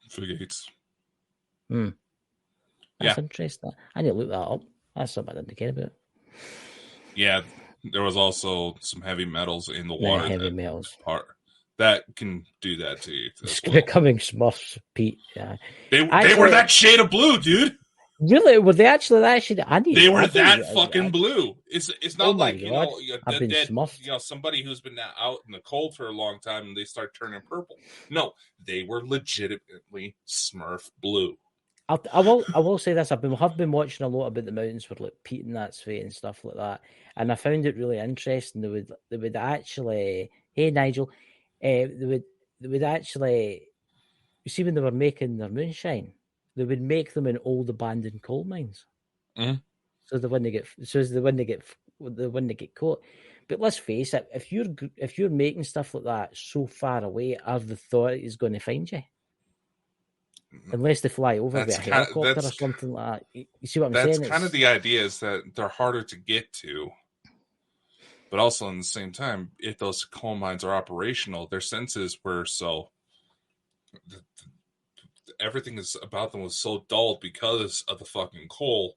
C: Frigates.
B: That's interesting. I need to look that up. That's something I didn't care about.
C: Yeah, there was also some heavy metals in the water.
B: Heavy metals.
C: that can do that to you.
B: It's becoming Smurfs, Pete. Yeah.
C: They were that shade of blue, dude.
B: Really? Were they actually that shade?
C: They were that fucking blue. It's not like
B: I've been
C: dead,
B: Smurfed.
C: somebody who's been out in the cold for a long time and they start turning purple. No, they were legitimately Smurf blue.
B: I will say this. I've been watching a lot about the mountains for like Pete and that's way and stuff like that, and I found it really interesting. They would actually, hey Nigel, they would actually, you see when they were making their moonshine, they would make them in old abandoned coal mines.
C: Mm-hmm.
B: So when they get caught. But let's face it, if you're making stuff like that so far away, are the authorities going to find you? Unless they fly over with a helicopter or something like that. You see what I'm saying?
C: That's kind of the idea, is that they're harder to get to. But also, in the same time, if those coal mines are operational, their senses were so... everything is about them was so dulled because of the fucking coal.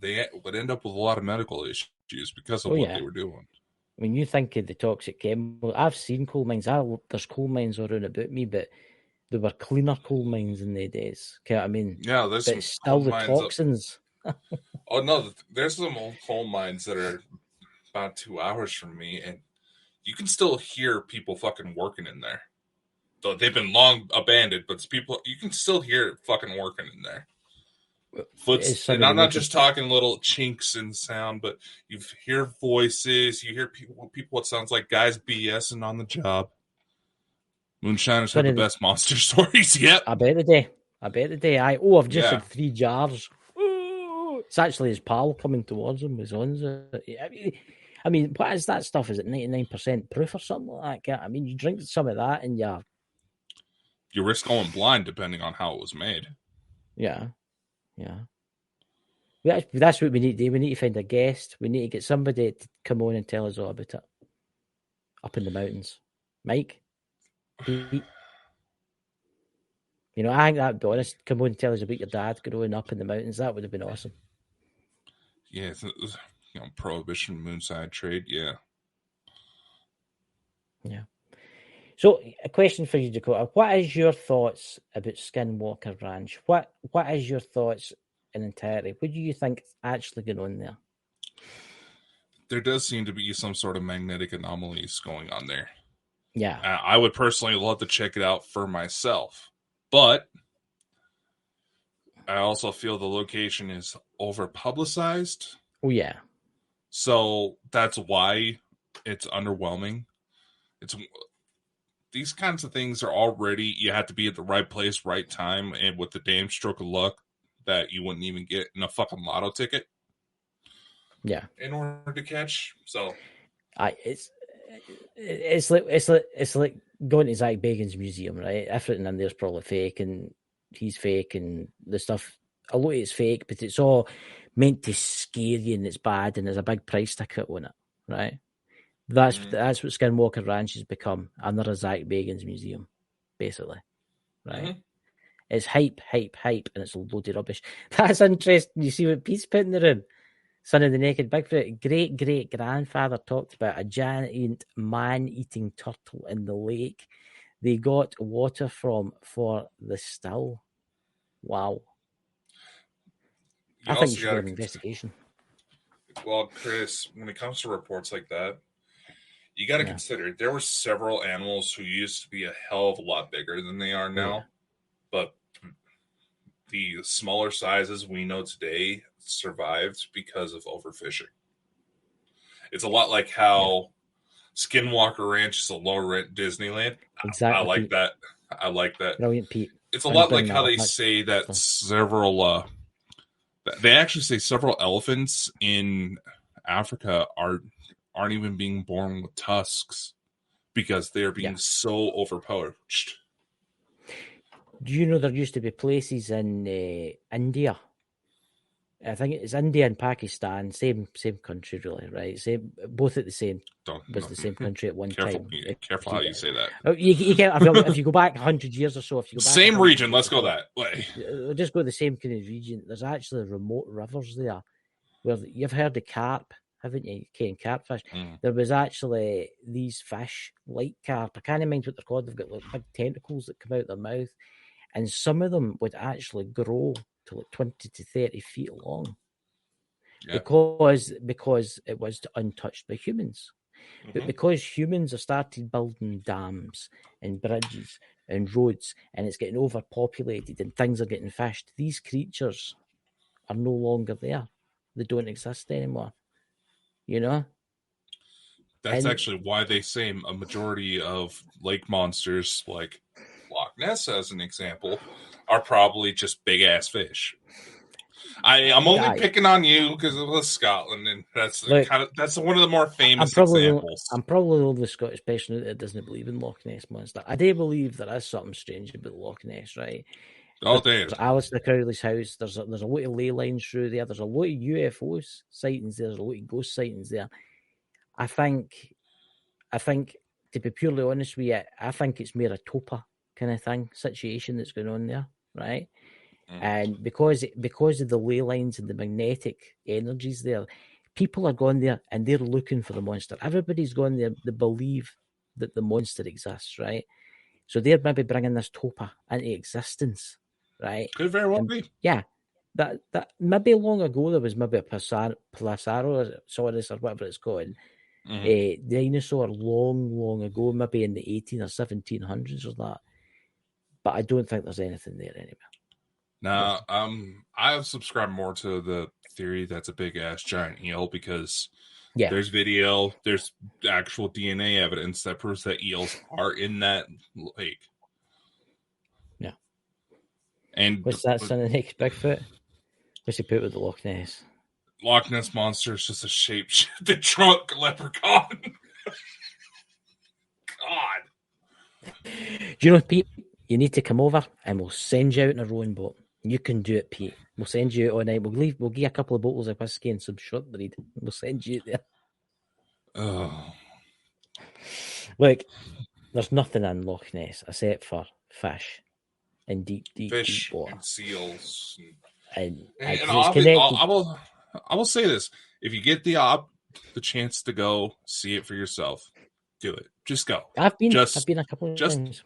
C: They would end up with a lot of medical issues because of what they were doing.
B: When you think of the toxic chemicals, I've seen coal mines. There's coal mines around about me, but there were cleaner coal mines in the days. You know what I mean?
C: Yeah, there's
B: but still the toxins.
C: Oh no, there's some old coal mines that are about 2 hours from me, and you can still hear people fucking working in there. Though they've been long abandoned, but you can still hear fucking working in there. And I'm not just talking little chinks in sound, but you hear voices, you hear people. It sounds like guys BSing on the job. Moonshiners have the best monster stories yet.
B: I bet the day. I've just had 3 jars. Ooh, it's actually his pal coming towards him. His owns it. I mean, what is that stuff? Is it 99% proof or something like that? I mean, you drink some of that and
C: you risk going blind depending on how it was made.
B: Yeah. That's what we need to do. We need to find a guest. We need to get somebody to come on and tell us all about it. Up in the mountains. Mike? Pete? You know, I think that'd be honest. Come on and tell us about your dad growing up in the mountains. That would have been awesome.
C: Yeah, prohibition, moonside trade, yeah.
B: Yeah. So, a question for you, Dakota. What is your thoughts about Skinwalker Ranch? What is your thoughts in entirety? What do you think is actually going on there?
C: There does seem to be some sort of magnetic anomalies going on there.
B: Yeah.
C: I would personally love to check it out for myself. But I also feel the location is over-publicized.
B: Oh, yeah.
C: So that's why it's underwhelming. These kinds of things are already, you have to be at the right place, right time, and with the damn stroke of luck that you wouldn't even get in a fucking lotto ticket.
B: Yeah.
C: In order to catch. So
B: it's like going to Zach Bagan's museum, right? Everything in there's probably fake, and he's fake, and the stuff, a lot of it's fake, but it's all meant to scare you, and it's bad, and there's a big price ticket on it, right? That's what Skinwalker Ranch has become, another Zach Bagan's museum, basically, right? Mm-hmm. It's hype, and it's a load of rubbish. That's interesting. You see what Pete's put in the room? Son of the Naked Bigfoot. Great-great-grandfather talked about a giant man-eating turtle in the lake they got water from for the still. Wow. I think you should do an investigation.
C: Well, Chris, when it comes to reports like that, you got to consider there were several animals who used to be a hell of a lot bigger than they are now. But the smaller sizes we know today survived because of overfishing. It's a lot like how Skinwalker Ranch is a lower rent Disneyland.
B: Exactly.
C: I like that.
B: Brilliant, Pete.
C: It's a lot like how they say that several elephants in Africa aren't even being born with tusks because they're being so overpoached.
B: Do you know there used to be places in India? I think it's India and Pakistan, same country, really, right? Both at the same country at one time.
C: Careful how you say that.
B: If you go back 100 years or so,
C: same region, let's go that way.
B: Just go the same kind of region. There's actually remote rivers there where you've heard of carp. haven't you? Ken carpfish.
C: Mm.
B: There was actually these fish, like carp. I can't mind what they're called. They've got like big tentacles that come out their mouth, and some of them would actually grow to like 20 to 30 feet long.
C: Yeah.
B: Because it was untouched by humans. But
C: Mhm.
B: because humans have started building dams and bridges and roads, and it's getting overpopulated and things are getting fished, these creatures are no longer there. They don't exist anymore. You know?
C: That's
B: And
C: actually why they say a majority of lake monsters, like Loch Ness as an example, are probably just big ass fish. I'm only picking on you because it was Scotland, and that's one of the more famous examples.
B: I'm probably the only Scottish person that doesn't believe in Loch Ness monster. I do believe there is something strange about Loch Ness, right?
C: Oh,
B: There's Alistair Crowley's house. There's a lot of ley lines through there. There's a lot of UFO sightings there. There's a lot of ghost sightings there. I think, to be purely honest with you, I think it's more a topa kind of thing situation that's going on there, right? And because of the ley lines and the magnetic energies there, people are going there and they're looking for the monster. Everybody's gone there. They believe that the monster exists, right? So they're maybe bringing this topa into existence, right?
C: Could very well be.
B: Yeah, that maybe long ago there was maybe a Plasasaurus or whatever it's called. A dinosaur long ago, maybe in the 18 or 1700s or that. But I don't think there's anything there anymore.
C: Now, I subscribe more to the theory that's a big ass giant eel because there's video, there's actual DNA evidence that proves that eels are in that lake.
B: Yeah.
C: And
B: what's that son of Nick's Bigfoot? What's he put with the Loch Ness?
C: Loch Ness monster is just a shape-shifted drunk leprechaun. God.
B: Do you know, Pete? You need to come over and we'll send you out in a rowing boat. You can do it, Pete. We'll send you out all night. We'll give you a couple of bottles of whiskey and some short bread. We'll send you there.
C: Oh.
B: Look, there's nothing in Loch Ness except for fish and deep water.
C: And seals.
B: And
C: I will say this: if you get the chance to go see it for yourself, do it. Just go.
B: I've been a couple of times.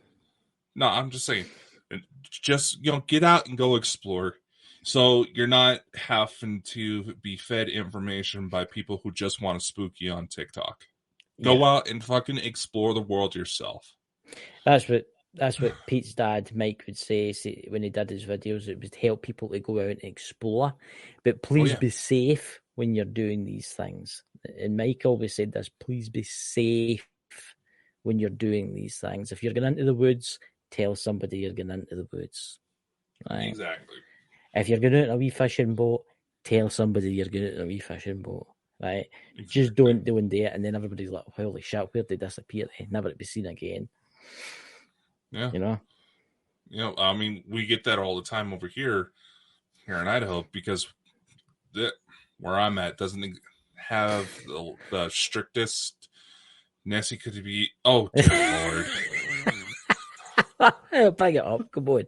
C: No, I'm just saying. Just get out and go explore. So you're not having to be fed information by people who just want to spook you on TikTok. Go out and fucking explore the world yourself.
B: That's what Pete's dad, Mike, would say when he did his videos. It would help people to go out and explore. But please be safe when you're doing these things. And Mike always said this, please be safe when you're doing these things. If you're going into the woods, tell somebody you're going into the woods. Right?
C: Exactly.
B: If you're going out in a wee fishing boat, tell somebody you're going out in a wee fishing boat. Right? Exactly. Just don't do it, and then everybody's like, holy shit, where'd they disappear? Never to be seen again.
C: Yeah.
B: You know,
C: I mean, we get that all the time over here in Idaho because where I'm at doesn't have the strictest Nessie could be. Oh, dear
B: Lord. Bring it up. Come on.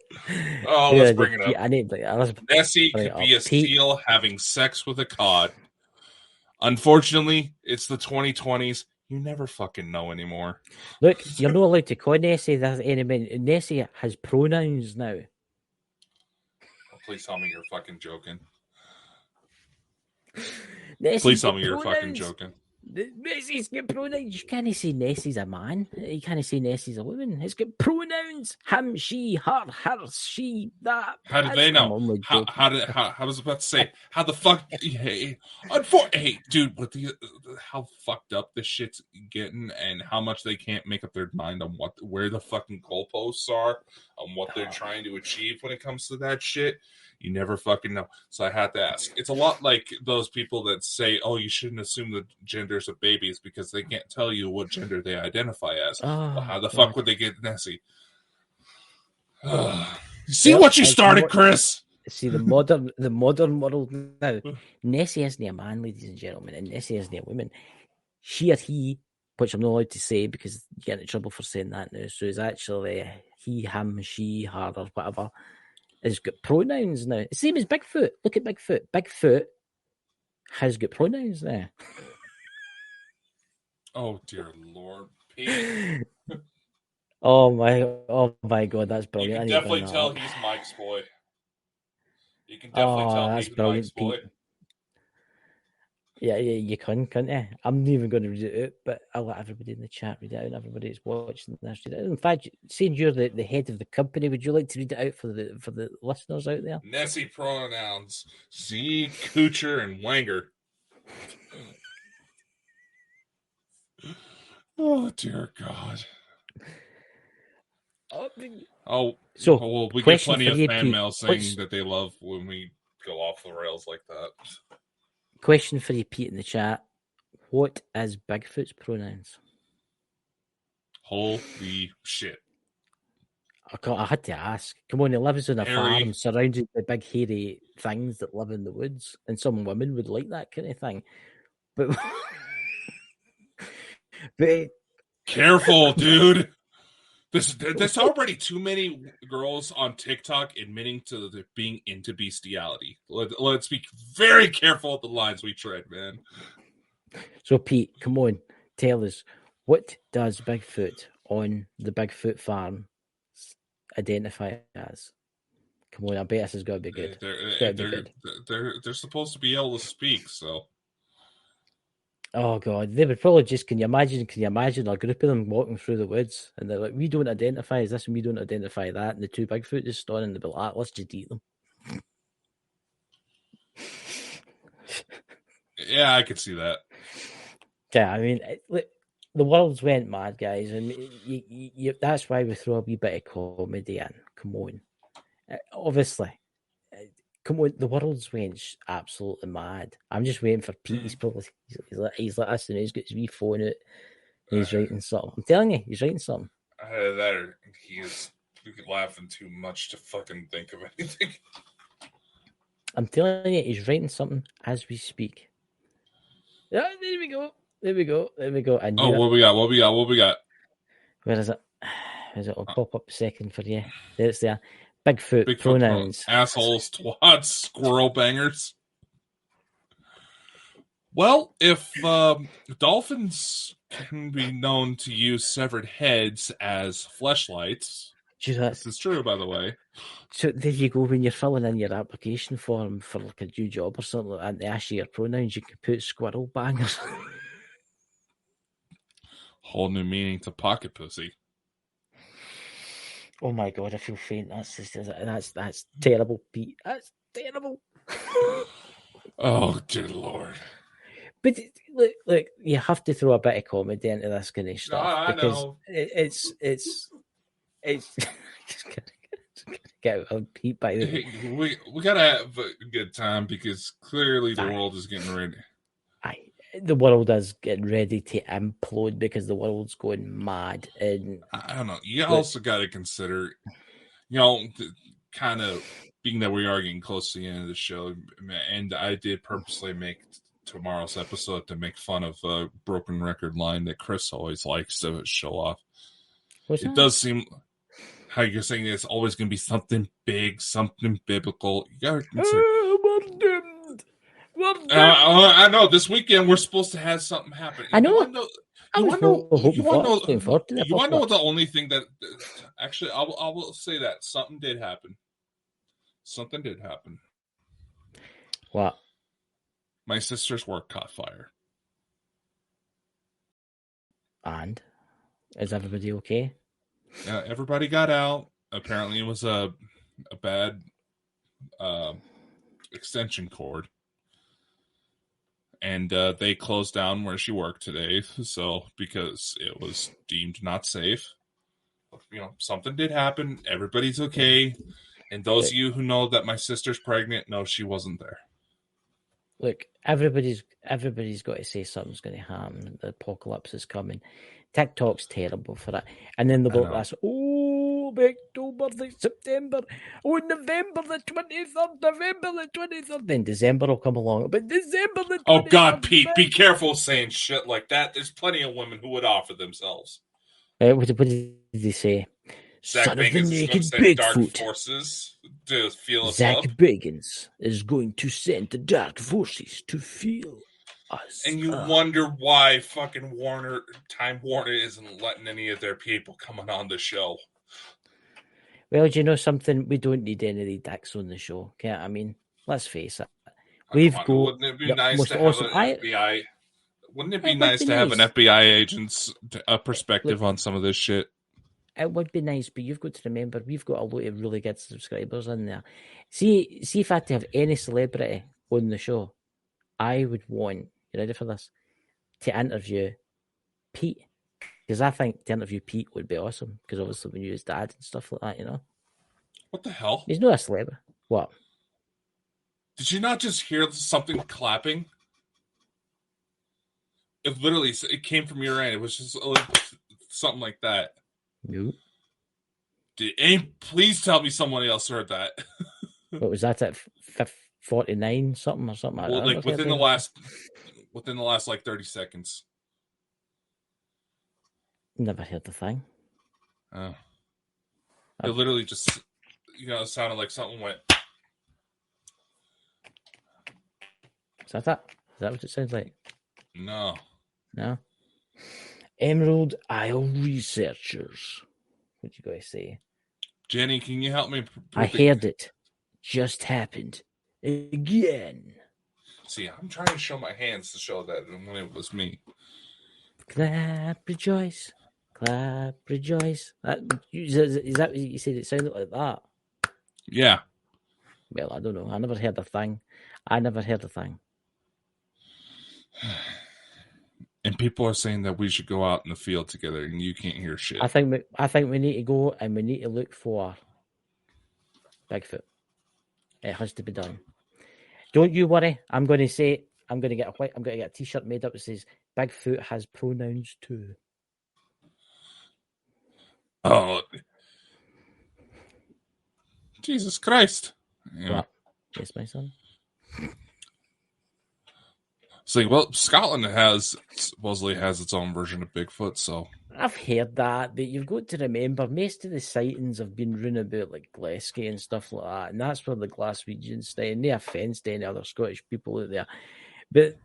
C: Oh, let's bring it up.
B: I need
C: Nessie could be a seal having sex with a cod. Unfortunately, it's the 2020s. You never fucking know anymore.
B: Look, you're not allowed to call Nessie that anymore. Nessie has pronouns now.
C: Oh, please tell me you're fucking joking.
B: Please
C: tell me you're fucking joking.
B: Nessie's got pronouns. You can't say Nessie's a man. You can't say Nessie's a woman. It's got pronouns. Him, she, her, she, that.
C: How do they know? I was about to say, how the fuck? Hey, dude, with how fucked up this shit's getting, and how much they can't make up their mind on where the fucking goalposts are, on what they're trying to achieve when it comes to that shit. You never fucking know. So I had to ask. It's a lot like those people that say, oh, you shouldn't assume the genders of babies because they can't tell you what gender they identify as. Well, how the fuck would they get Nessie? See what you started, Chris?
B: See, the modern world now. Nessie isn't a man, ladies and gentlemen, and Nessie isn't a woman. She or he, which I'm not allowed to say because you get in trouble for saying that now. So it's actually he, him, she, her, or whatever. Has got pronouns now. Same as Bigfoot. Look at Bigfoot. Bigfoot has got pronouns now.
C: Oh dear Lord, Pete.
B: Oh my God, that's
C: You
B: brilliant. I
C: can
B: need to bring
C: definitely
B: that
C: tell
B: up.
C: he's Mike's boy. You can definitely
B: Oh,
C: tell
B: that's
C: he's Mike's
B: brilliant,
C: boy.
B: Pete. Yeah, you can't you? I'm not even going to read it out, but I'll let everybody in the chat read it out, and everybody that's watching this read it out. In fact, seeing you're the head of the company, would you like to read it out for the listeners out there?
C: Nessie pronouns: Z, Coocher, and Wanger. Oh dear God.
B: Oh,
C: so well, we get
B: question
C: plenty
B: for
C: of
B: you,
C: fan
B: Pete.
C: mail saying that they love when we go off the rails like that.
B: Question for you, Pete, in the chat. What is Bigfoot's pronouns?
C: Holy shit.
B: I had to ask. Come on, he lives on a
C: Harry.
B: farm surrounded by big hairy things that live in the woods, and some women would like that kind of thing. But, but
C: careful, dude. There's already too many girls on TikTok admitting to being into bestiality. Let's be very careful with the lines we tread, man.
B: So, Pete, come on, tell us, what does Bigfoot on the Bigfoot farm identify as? Come on, I bet this has got to be good.
C: They're supposed to be able to speak, so.
B: Oh God, they would probably just. Can you imagine a group of them walking through the woods and they're like, "We don't identify as this, and we don't identify that," and the two Bigfoot just stood and they'd be like, "Let's just eat them."
C: Yeah, I could see that.
B: Yeah, I mean, the world's went mad, guys, and that's why we throw a wee bit of comedy in. Come on, obviously, come on, the world's went absolutely mad. I'm just waiting for Pete. He's probably he's like us, and he's got his wee phone out. And he's writing something. I'm telling you, he's writing something.
C: That or he is laughing too much to fucking think of anything.
B: I'm telling you, he's writing something as we speak. Yeah, there we go. There we go.
C: What we got?
B: Where is it? It'll pop up a second for you. There it's there. Bigfoot pronouns.
C: Assholes, twats, squirrel bangers. Well, if dolphins can be known to use severed heads as fleshlights, this is true, by the way.
B: So there you go. When you're filling in your application form for like a new job or something like that, and they ask you your pronouns, you can put squirrel bangers.
C: Whole new meaning to pocket pussy.
B: Oh my God, I feel faint. That's terrible, Pete. That's terrible.
C: Oh dear Lord.
B: But look, you have to throw a bit of comedy into this kind of stuff because
C: know.
B: it's just get out of Pete by the way.
C: We gotta have a good time because clearly the world is getting ready.
B: The world is getting ready to implode because the world's going mad. And
C: I don't know. You also got to consider, kind of being that we are getting close to the end of the show, and I did purposely make tomorrow's episode to make fun of a broken record line that Chris always likes to show off. It does seem how you're saying it's always going to be something big, something biblical. You got to consider. I know this weekend we're supposed to have something happen.
B: I know.
C: You want to know what the only thing that actually I will say that something did happen. Something did happen.
B: What?
C: My sister's work caught fire.
B: And is everybody okay?
C: Everybody got out. Apparently, it was a bad extension cord. And they closed down where she worked today, so because it was deemed not safe. Something did happen. Everybody's okay. And those of you who know that my sister's pregnant, no, she wasn't there.
B: Look, everybody's got to say something's going to happen. The apocalypse is coming. TikTok's terrible for it. And then they'll go, October, September, November the 23rd. Then December will come along. But December the 23rd.
C: Oh, God, Pete, be careful saying shit like that. There's plenty of women who would offer themselves.
B: What did they say?
C: Zach Bagans is going to send dark forces to feel us
B: Zach
C: up.
B: Bagans is going to send the dark forces to feel us.
C: And you wonder why fucking Time Warner isn't letting any of their people coming on the show.
B: Well, do you know something? We don't need any of the dicks on the show. Okay, I mean, let's face it.
C: Wouldn't it be nice to have an FBI? Wouldn't it be nice to have an FBI agent's perspective on some of this shit?
B: It would be nice, but you've got to remember we've got a lot of really good subscribers in there. See if I had to have any celebrity on the show, I would want, you ready for this, to interview Pete. Because I think to interview Pete would be awesome. Because obviously we knew his dad and stuff like that, you know.
C: What the hell?
B: He's not a celebrity. What?
C: Did you not just hear something clapping? It came from your end. It was just something like that.
B: No.
C: Please tell me someone else heard that.
B: What was that at 49 something or something?
C: Well, like within the last like 30 seconds.
B: Never heard the thing.
C: Oh. It literally just, it sounded like something went.
B: Is that it? Is that what it sounds like?
C: No.
B: No? Emerald Isle researchers. What you guys say?
C: Jenny, can you help me?
B: I heard it. Just happened. Again.
C: See, I'm trying to show my hands to show that when it was me.
B: Clap, rejoice. Clap, rejoice. Is that what you said? It sounded like that.
C: Yeah.
B: Well, I don't know. I never heard a thing.
C: And people are saying that we should go out in the field together, and you can't hear shit.
B: I think we need to go and we need to look for Bigfoot. It has to be done. Don't you worry. I'm going to get a T-shirt made up that says Bigfoot has pronouns too.
C: Oh, Jesus Christ!
B: Yeah. What? Yes, my son.
C: It's like, well, Scotland supposedly has its own version of Bigfoot, so
B: I've heard that, but you've got to remember most of the sightings have been run about like Glasgow and stuff like that, and that's where the Glaswegians stay. And no offence to any other Scottish people out there, but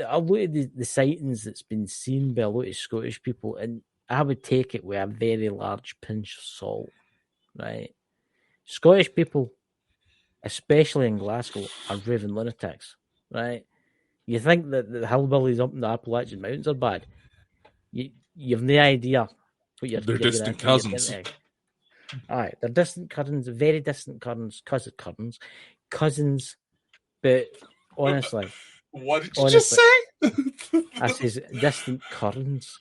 B: a lot of the sightings that's been seen by a lot of Scottish people, and I would take it with a very large pinch of salt, right? Scottish people, especially in Glasgow, are raving lunatics, right? You think that the hillbillies up in the Appalachian Mountains are bad? You've no idea what you're.
C: They're distant cousins.
B: All right, they're distant cousins, very distant cousins. But honestly,
C: what did you just say?
B: I says distant cousins.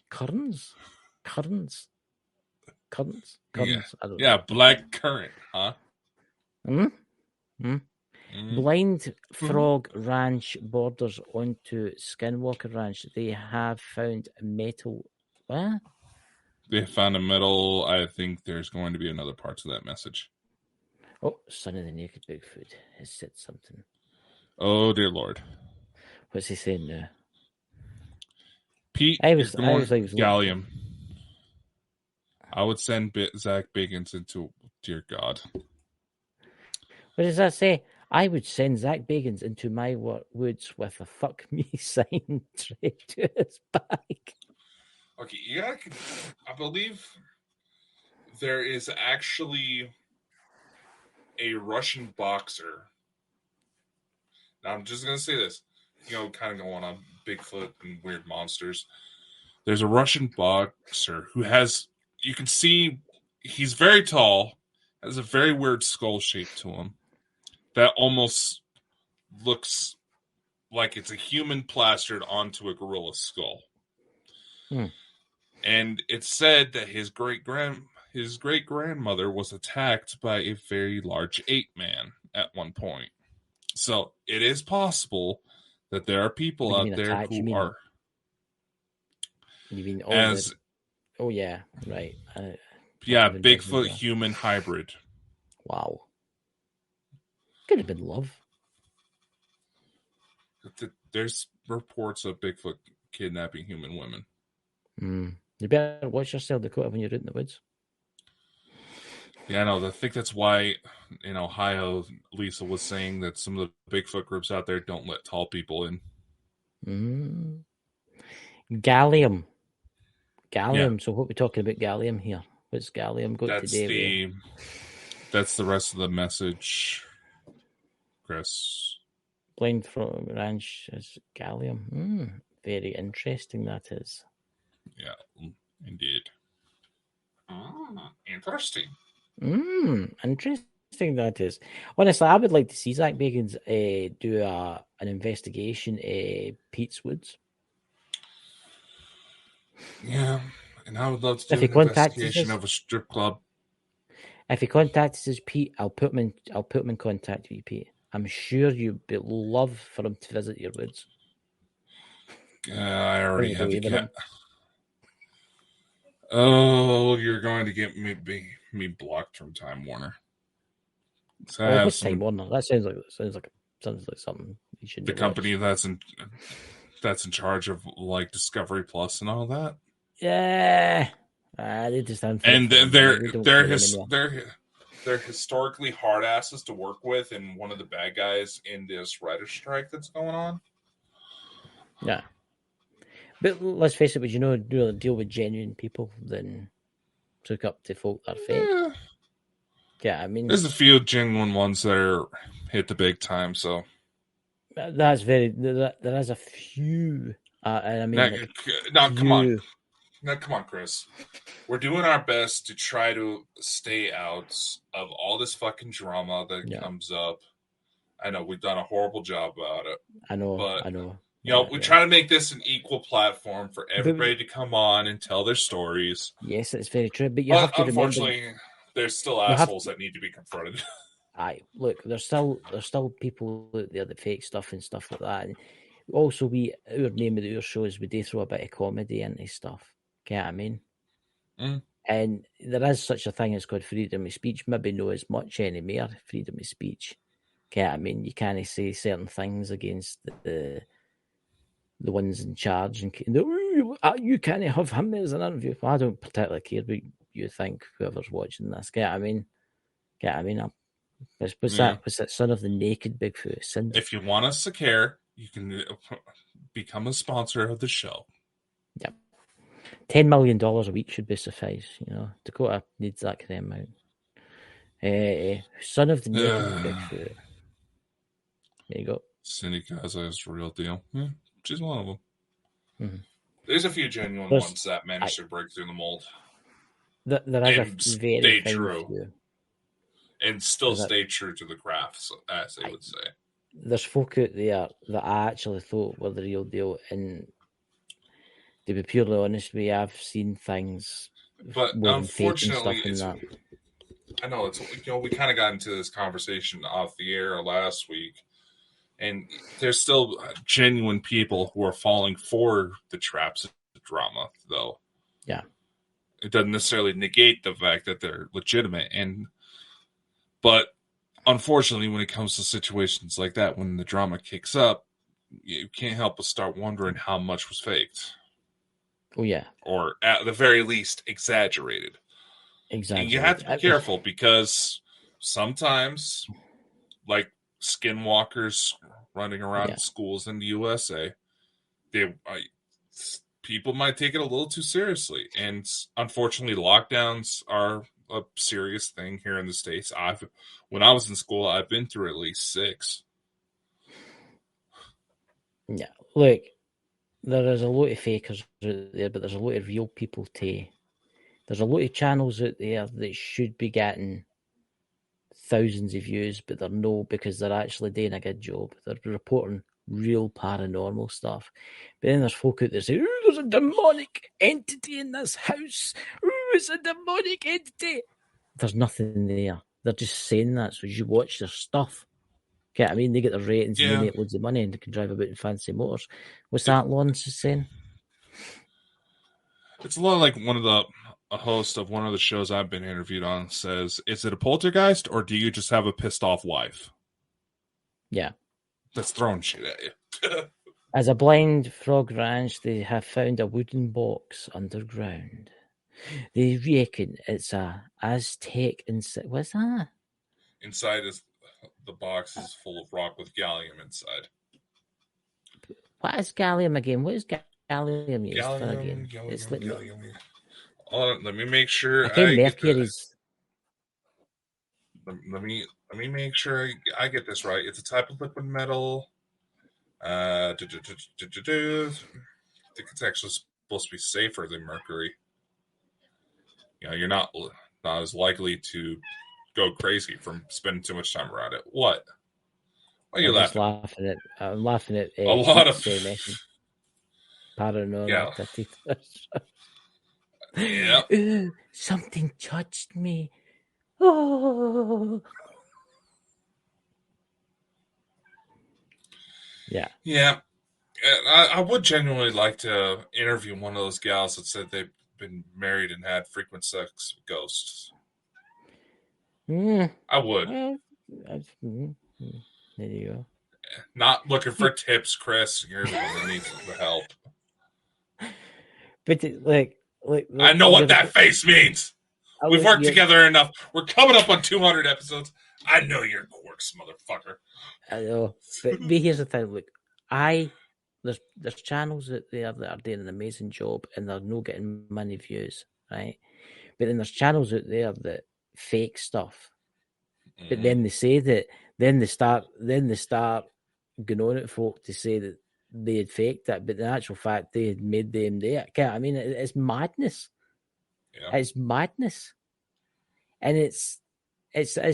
C: Yeah, I don't know. Black currant, huh?
B: Blind Frog Ranch borders onto Skinwalker Ranch. They have found metal. What?
C: They found a metal. I think there's going to be another part to that message.
B: Oh, Son of the Naked Bigfoot has said something.
C: Oh, dear Lord.
B: What's he saying now?
C: Pete, I was gallium. I would send Zach Bagans into, dear God.
B: What does that say? I would send Zach Bagans into my woods with a fuck me sign straight to his back.
C: Okay, yeah, I believe there is actually a Russian boxer. Now, I'm just going to say this, kind of going on Bigfoot and weird monsters. There's a Russian boxer who you can see he's very tall, has a very weird skull shape to him that almost looks like it's a human plastered onto a gorilla skull. And it's said that his great grandmother was attacked by a very large ape man at one point. So it is possible that there are people out there who are.
B: You mean oh yeah, right.
C: Bigfoot human hybrid.
B: Wow. Could have been love.
C: There's reports of Bigfoot kidnapping human women.
B: You better watch yourself, Dakota, when you're out in the woods.
C: Yeah, I know. I think that's why in Ohio, Lisa was saying that some of the Bigfoot groups out there don't let tall people in.
B: Gallium.
C: Yeah.
B: So what are we talking about gallium here? What's gallium got
C: That's
B: today?
C: the rest of the message, Chris.
B: Blind from ranch is gallium. Very interesting that is.
C: Yeah, indeed. Interesting.
B: Interesting that is. Honestly, I would like to see Zach Bagans do an investigation Pete's Woods.
C: Yeah, and I would love to
B: If
C: do
B: he
C: an
B: contacts
C: investigation
B: us,
C: of a strip club.
B: if he contacts us, Pete, I'll put him in contact with you, Pete. I'm sure you'd love for him to visit your woods.
C: I already have the
B: Believe in him.
C: Oh, you're going to get me blocked from Time Warner. So I
B: Oh,
C: have
B: what's
C: some
B: Time Warner? That sounds like something you should.
C: the company that's in charge of like Discovery Plus and all that.
B: Yeah, they just stand for
C: And
B: it.
C: they're historically hard asses to work with, and one of the bad guys in this writer strike that's going on.
B: Yeah, but let's face it, would you know deal with genuine people than took up to folk that are fake? Yeah, I mean,
C: There's a few genuine ones that are hit the big time. So
B: that's very. There is a few, and I mean,
C: now come on. Now, come on, Chris. We're doing our best to try to stay out of all this fucking drama that comes up. I know we've done a horrible job about it.
B: I know.
C: You know, we try to make this an equal platform for everybody to come on and tell their stories.
B: Yes, it's very true. But you have to
C: unfortunately,
B: remember,
C: there's still assholes that need to be confronted.
B: Aye, look, there's still people out there that fake stuff and stuff like that. And also, our name of our show is we do throw a bit of comedy into stuff. Get what I mean? And there is such a thing as called freedom of speech. Maybe not as much anymore. Freedom of speech. Get what I mean? You can't say certain things against the ones in charge, and you can't have him as an interview. Well, I don't particularly care what you think. Whoever's watching this, get what I mean? Get what I mean? What's that? Son of the Naked Bigfoot.
C: If you want us to care, you can become a sponsor of the show.
B: Yep. $10 million a week should be suffice. You know, Dakota needs that kind of amount. Son of the Naked Bigfoot. There you go.
C: Cindy Gaza is the real deal. Yeah, she's one of them.
B: Mm-hmm.
C: There's a few genuine ones that managed to break through the mold.
B: There is a very true.
C: And still stay true to the craft, as they would say.
B: There's folk out there that I actually thought were the real deal, and to be purely honest with you, I've seen things,
C: but unfortunately,
B: and stuff
C: I know we kind of got into this conversation off the air last week, and there's still genuine people who are falling for the traps of the drama, though.
B: Yeah,
C: it doesn't necessarily negate the fact that they're legitimate, but unfortunately, when it comes to situations like that, when the drama kicks up, you can't help but start wondering how much was faked.
B: Oh, yeah.
C: Or at the very least, exaggerated. And you have to be careful because sometimes, like skinwalkers running around schools in the USA, people might take it a little too seriously. And unfortunately, lockdowns are a serious thing here in the States. When I was in school, I've been through at least 6.
B: Yeah, look, there is a lot of fakers out there, but there's a lot of real people too. There's a lot of channels out there that should be getting thousands of views, but they're no, because they're actually doing a good job. They're reporting real paranormal stuff. But then there's folk out there saying, "Oh, there's a demonic entity in this house. Oh, it's a demonic entity." There's nothing there. They're just saying that so you watch their stuff. Okay, I mean, they get their ratings and they make loads of money and they can drive about in fancy motors. What's that Lawrence is saying?
C: It's a lot like a host of one of the shows I've been interviewed on says, is it a poltergeist or do you just have a pissed off wife?
B: Yeah.
C: That's throwing shit at you.
B: As a blind frog ranch, they have found a wooden box underground. They reckon it's a Aztec inside. What's that?
C: Inside the box is full of rock with gallium inside.
B: What is gallium again? What is gallium used for again?
C: Gallium. Let me make sure
B: Okay, mercury's.
C: Let me make sure I get this right. It's a type of liquid metal. I think it's actually supposed to be safer than mercury. You're not as likely to go crazy from spending too much time around it. What? Why are you laughing?
B: I'm laughing at
C: a lot of
B: paranormal activity.
C: Yeah.
B: Ooh, something touched me. Oh. Yeah.
C: Yeah. I would genuinely like to interview one of those gals that said they've been married and had frequent sex with ghosts. I would.
B: Well, there you go.
C: Not looking for tips, Chris. You're the one that needs the help.
B: But
C: I know what that face means. We've worked together enough. We're coming up on 200 episodes. I know your quirks, motherfucker.
B: I know, but here's the thing. Look, there's channels out there that are doing an amazing job and they're not getting many views, right? But then there's channels out there that fake stuff. Mm-hmm. But then they say that, then they start going on at folk to say that they had faked it, but in actual fact they had made them do it. I mean, it's madness. Yeah. It's madness, and it's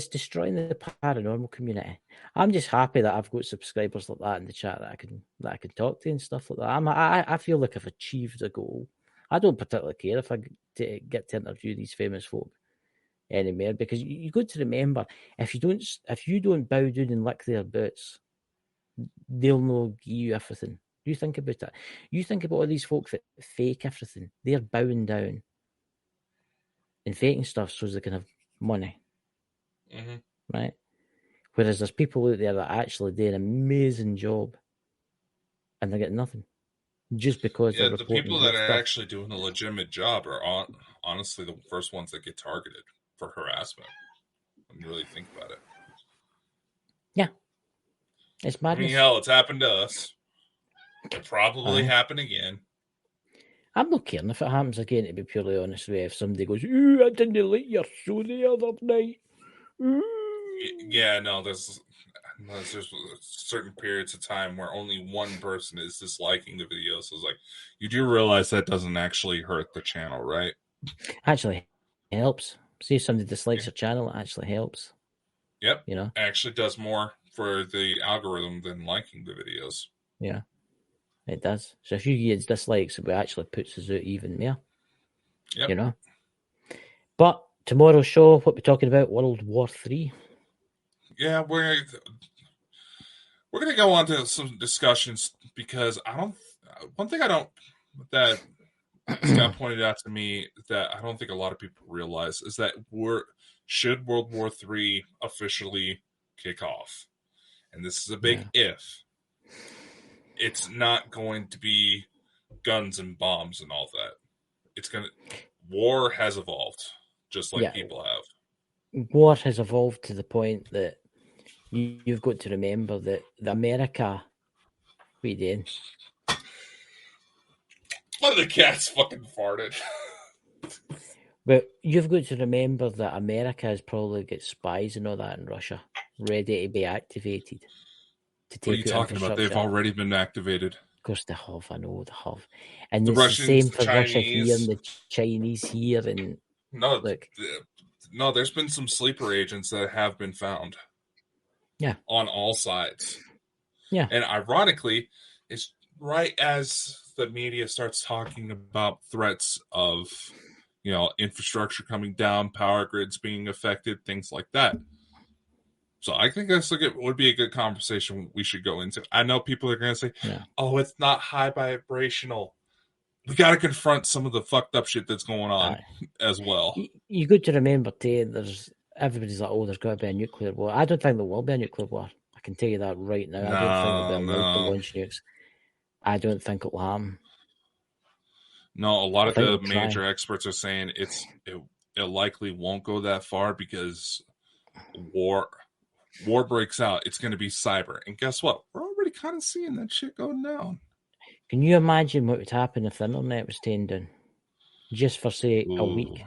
B: destroying the paranormal community. I'm just happy that I've got subscribers like that in the chat that I can talk to and stuff like that. I feel like I've achieved a goal. I don't particularly care if I get to interview these famous folk anymore, because you got to remember, if you don't bow down and lick their boots, they'll not give you everything. You think about that. You think about all these folks that fake everything. They're bowing down and faking stuff so they can have money. Mm-hmm. Right? Whereas there's people out there that actually do an amazing job and they get nothing. Just because
C: the people that are actually doing a legitimate job are honestly the first ones that get targeted for harassment. When you really think about it.
B: Yeah. It's madness.
C: I mean, hell, it's happened to us. It'll probably happen again.
B: I'm not caring if it happens again, to be purely honest with you. If somebody goes, "Ooh, I didn't like your show the other night." Ooh.
C: Yeah, no, there's certain periods of time where only one person is disliking the video. So it's like, you do realize that doesn't actually hurt the channel, right?
B: Actually helps. See if somebody dislikes your channel, it actually helps.
C: Yep. It actually does more for the algorithm than liking the videos.
B: Yeah. It does. So if you get dislikes, it actually puts us out even more. Yep. But tomorrow's show, what we're talking about, World War III.
C: Yeah, we're gonna go on to some discussions because one thing that Scott pointed out to me that I don't think a lot of people realize is that should World War III officially kick off, and this is a big if. It's not going to be guns and bombs and all that. War has evolved, just like people have.
B: War has evolved to the point that you've got to remember that America, what are you doing?
C: One of the cats fucking farted.
B: But you've got to remember that America has probably got spies and all that in Russia ready to be activated.
C: What are you talking about? They've already been activated.
B: Of course they have, I know they have. And it's the same for Russia here and the Chinese here. And
C: no, there's been some sleeper agents that have been found.
B: Yeah.
C: On all sides.
B: Yeah.
C: And ironically, it's right as the media starts talking about threats of, infrastructure coming down, power grids being affected, things like that. So I think would be a good conversation we should go into. I know people are going to say, oh, it's not high vibrational. We got to confront some of the fucked up shit that's going on as well.
B: You got to remember, too, everybody's like, oh, there's got to be a nuclear war. I don't think there will be a nuclear war. I can tell you that right now. I don't think there'll be allowed to launch nukes. I don't think it'll happen.
C: No, a lot of the major experts are saying it likely won't go that far because war breaks out. It's going to be cyber. And guess what? We're already kind of seeing that shit going down.
B: Can you imagine what would happen if the internet was taken down? Just for, say, a week.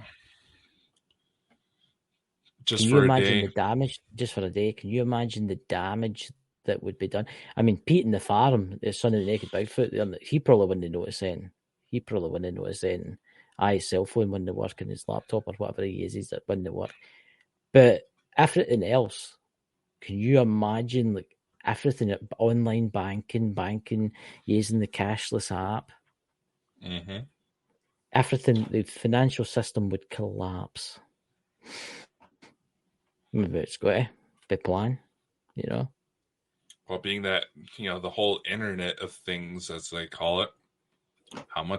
C: Just
B: Can
C: for
B: you
C: a
B: imagine
C: day.
B: the damage? Just for a day. Can you imagine the damage that would be done? I mean, Pete in the farm, the son of the naked Bigfoot, he probably wouldn't notice then. He probably wouldn't notice then. His cell phone wouldn't work and his laptop or whatever he uses that wouldn't work. But everything else, can you imagine like everything, online banking, using the cashless app?
C: Mm-hmm.
B: Everything, the financial system would collapse. Maybe it's got to be planned, you know.
C: Well, being that, the whole Internet of Things, as they call it, I'm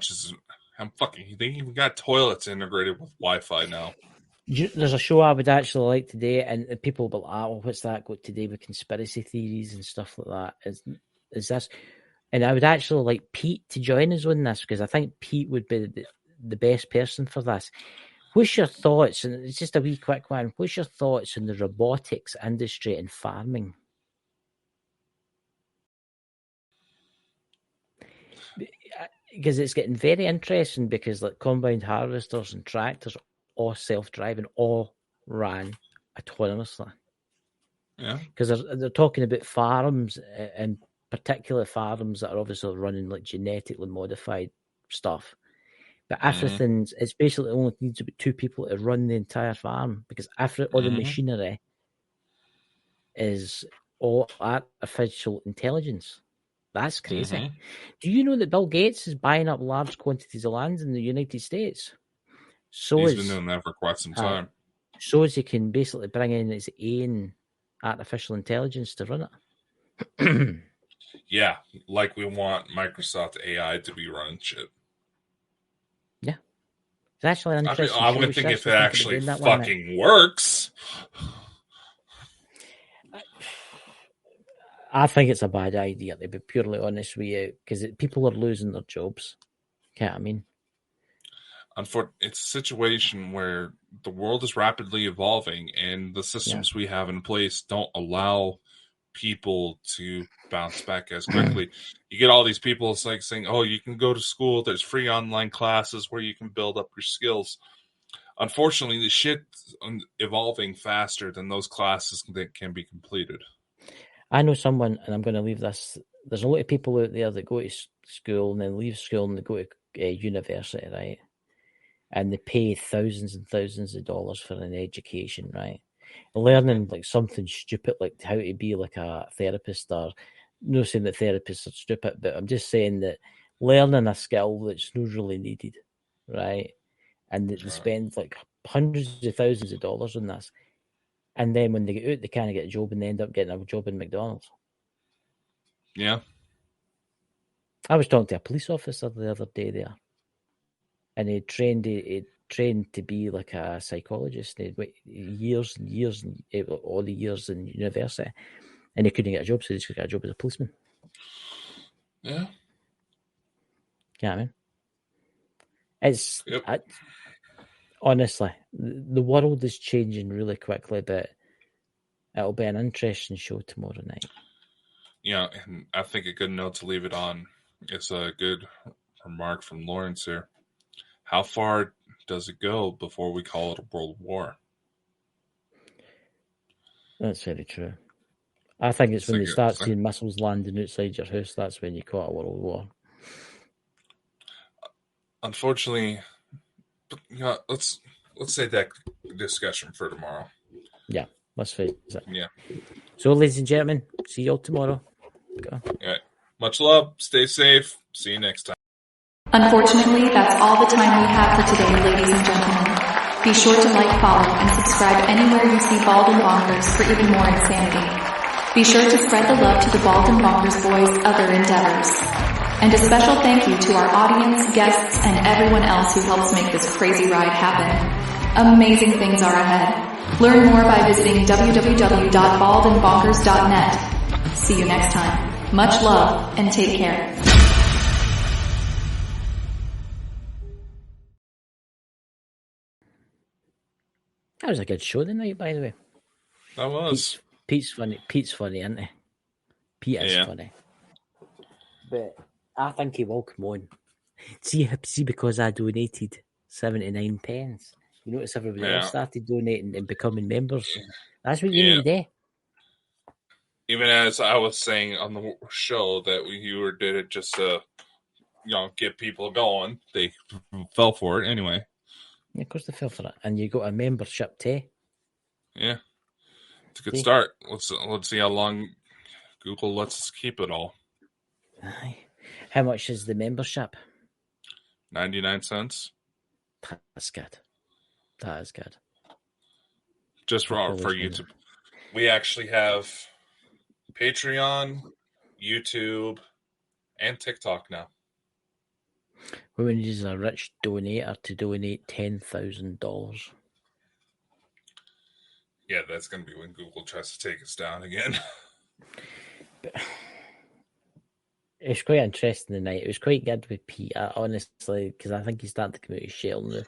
C: they even got toilets integrated with Wi-Fi now.
B: There's a show I would actually like today, and people will be like, oh, what's that got today with conspiracy theories and stuff like that? Is this? And I would actually like Pete to join us on this, because I think Pete would be the best person for this. What's your thoughts? And it's just a wee quick one. What's your thoughts on the robotics industry and farming? Because it's getting very interesting, because like combined harvesters and tractors, all self-driving, all ran autonomously.
C: Yeah.
B: Because they're talking about farms, and particular farms that are obviously running like genetically modified stuff. But everything's, it's basically only needs about 2 people to run the entire farm, because all the machinery is all artificial intelligence. That's crazy. Do you know that Bill Gates is buying up large quantities of land in the United States?
C: He's been doing that for quite some time.
B: So as he can basically bring in his own artificial intelligence to run it.
C: Yeah, like we want Microsoft AI to be running shit.
B: Yeah. It's actually an interesting
C: I
B: show.
C: would think if it actually fucking works.
B: I think it's a bad idea, to be purely honest with you, because people are losing their jobs. Can't I mean?
C: It's a situation where the world is rapidly evolving, and the systems we have in place don't allow people to bounce back as quickly. You get all these people, it's like saying, oh, you can go to school, there's free online classes where you can build up your skills. Unfortunately, the shit's evolving faster than those classes that can be completed.
B: I know someone, and I'm going to leave this. There's a lot of people out there that go to school and then leave school and they go to university, right? And they pay thousands and thousands of dollars for an education, right? Learning like something stupid, like how to be like a therapist, or not saying that therapists are stupid, but I'm just saying that learning a skill that's not really needed, right? And they spend like hundreds of thousands of dollars on this. And then when they get out, they can't get a job, and they end up getting a job in McDonald's.
C: Yeah.
B: I was talking to a police officer the other day there, and he trained to be like a psychologist. He'd wait years and years, and all the years in university, and he couldn't get a job, so he just got a job as a policeman.
C: Yeah.
B: Yeah, I mean, it's honestly, the world is changing really quickly, but it'll be an interesting show tomorrow night.
C: Yeah, and I think a good note to leave it on is a good remark from Lawrence here. How far does it go before we call it a world war?
B: That's very true. I think it's when they start seeing missiles landing outside your house, that's when you call it a world war.
C: Unfortunately, let's save that discussion for tomorrow.
B: Yeah, let's face it.
C: Yeah.
B: So, ladies and gentlemen, see you all tomorrow. Go.
C: Yeah. Much love. Stay safe. See you next time.
A: Unfortunately, that's all the time we have for today, ladies and gentlemen. Be sure to like, follow, and subscribe anywhere you see Bald and Bonkers for even more insanity. Be sure to spread the love to the Bald and Bonkers boys' other endeavors. And a special thank you to our audience, guests, and everyone else who helps make this crazy ride happen. Amazing things are ahead. Learn more by visiting www.baldandbonkers.net. See you next time. Much love, and take care.
B: That was a good show tonight, by the way.
C: That was.
B: Pete's funny. Pete's funny, isn't he? Pete is funny. But I think he will come on. See, because I donated 79 pence. You notice everybody else started donating and becoming members. That's what you need to do.
C: Even as I was saying on the show that you did it just to, get people going, they fell for it anyway.
B: Yeah, of course they fell for it. And you got a membership too.
C: Yeah. It's a good start. Let's see how long Google lets us keep it all.
B: Aye. How much is the membership?
C: 99 cents.
B: That's good. That is good.
C: Just for YouTube. We actually have Patreon, YouTube, and TikTok now.
B: We need a rich donator to donate $10,000.
C: Yeah, that's going to be when Google tries to take us down again.
B: But it's quite interesting tonight. It was quite good with Peter, honestly, because I think he's starting to come out of his shell now.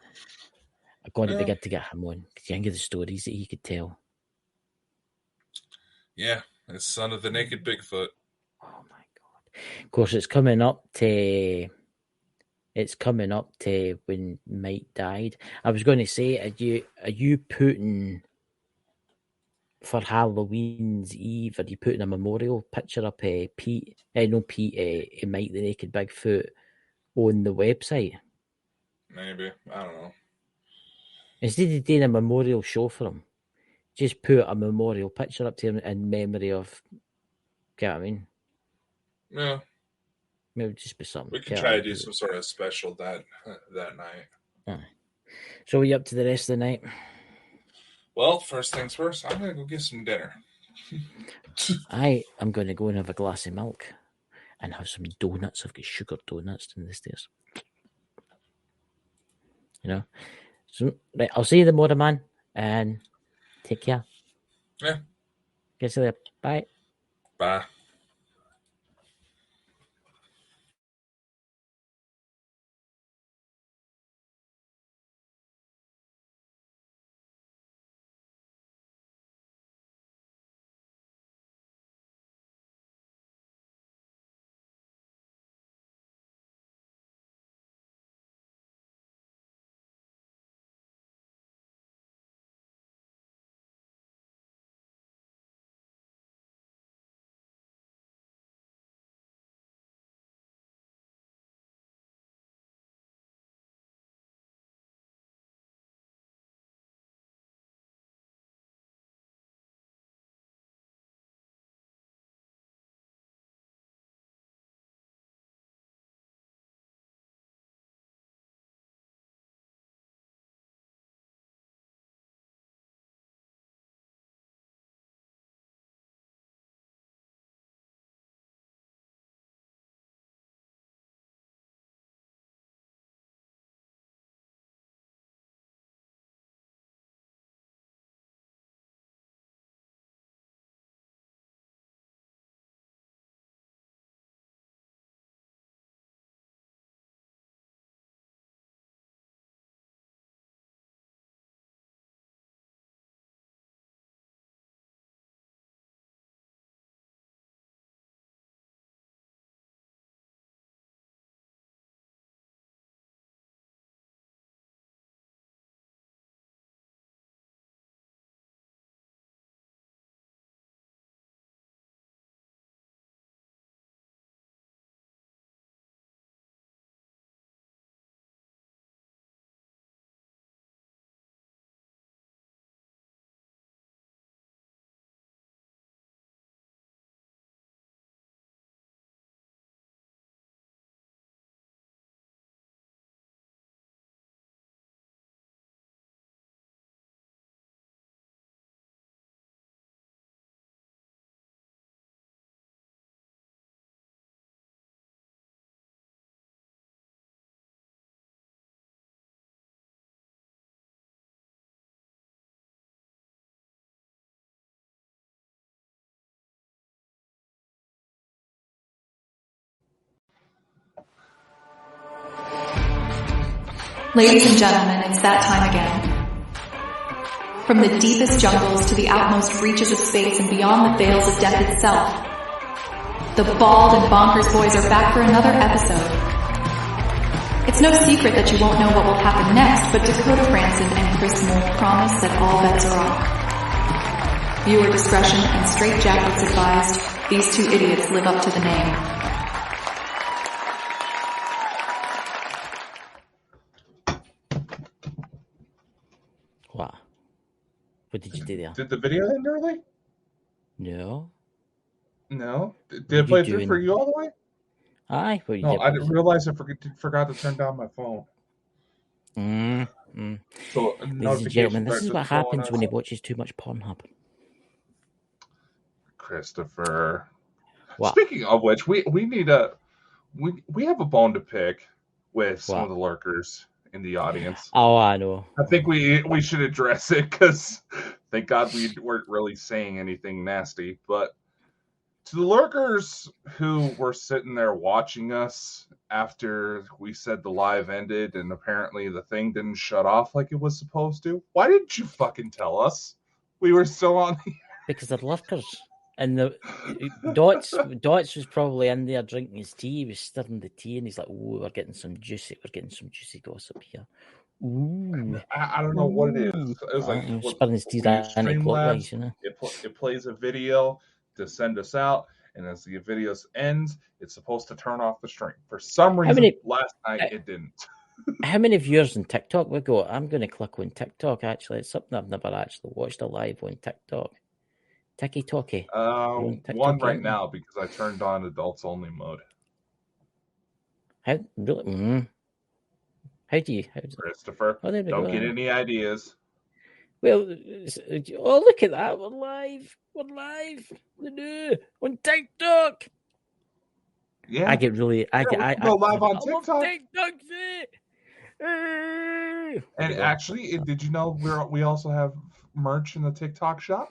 B: I'm going to be good to get him on, because you think of the stories that he could tell.
C: Yeah, the son of the naked Bigfoot.
B: Oh my God. Of course, it's coming up to when Mike died. I was going to say, are you putting for Halloween's Eve, are you putting a memorial picture up Mike the Naked Bigfoot on the website?
C: Maybe. I don't know.
B: Instead of doing a memorial show for him, just put a memorial picture up to him in memory of, get what I mean?
C: Yeah.
B: Maybe just be something.
C: We can try to do some sort of special that night.
B: Aye. So are you up to the rest of the night?
C: Well, first things first, I'm going to go get some dinner.
B: I am going to go and have a glass of milk and have some donuts. I've got sugar donuts downstairs. So, right, I'll see you tomorrow, man, and take care.
C: Yeah.
B: Get you there. Bye.
C: Bye.
A: Ladies and gentlemen, it's that time again. From the deepest jungles to the outmost reaches of space and beyond the veils of death itself, The Bald and Bonkers boys are back for another episode. It's no secret that you won't know what will happen next, but Dakota Franson and Chris Mould promise that all bets are off. Viewer discretion and straitjackets advised. These two idiots live up to the name.
B: What? What did you do there?
C: Did the video end early?
B: No.
C: No. Did it play through for you all the way?
B: Aye. Well,
C: No, I didn't realize I forgot to turn down my phone. So,
B: ladies and gentlemen, this is what happens when he watches too much Pornhub.
C: Christopher.
B: What?
C: Speaking of which, we have a bone to pick with some of the lurkers in the audience.
B: Oh, I know.
C: I think we should address it because thank God we weren't really saying anything nasty. But to the lurkers who were sitting there watching us after we said the live ended and apparently the thing didn't shut off like it was supposed to, why didn't you fucking tell us? We were still on the
B: Because they're lurkers. And the Dots was probably in there drinking his tea. He was stirring the tea, and he's like, "Oh, we're getting some juicy gossip here." Ooh,
C: I don't know what it is. It was like
B: spilling his tea anti-clockwise, you know.
C: It plays a video to send us out, and as the video ends, it's supposed to turn off the stream. For some reason, last night it didn't.
B: How many viewers on TikTok we got? I'm going to click on TikTok. Actually, it's something I've never actually watched a live on TikTok. Tiki-talkie.
C: One right now because I turned on adults only mode.
B: How really? How do you,
C: Christopher? Don't get any ideas.
B: Well, look at that! We're live. We're live. On TikTok.
C: Yeah,
B: I get really. I
C: go live on TikTok.
B: TikTok.
C: And actually, did you know we also have merch in the TikTok shop?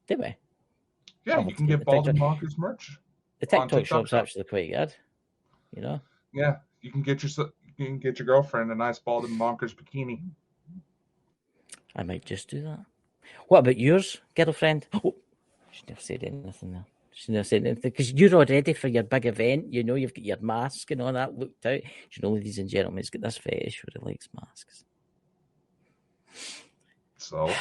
B: Did we?
C: Yeah, you can get Bald and Bonkers merch.
B: The TikTok shop's actually quite good. You know.
C: Yeah, you can get your girlfriend a nice Bald and Bonkers bikini.
B: I might just do that. What about yours, girlfriend? Oh, she never said anything there. She never said anything because you're all ready for your big event. You know, you've got your mask and all that looked out. You know, ladies and gentlemen, he's got this fetish where he likes masks.
C: So.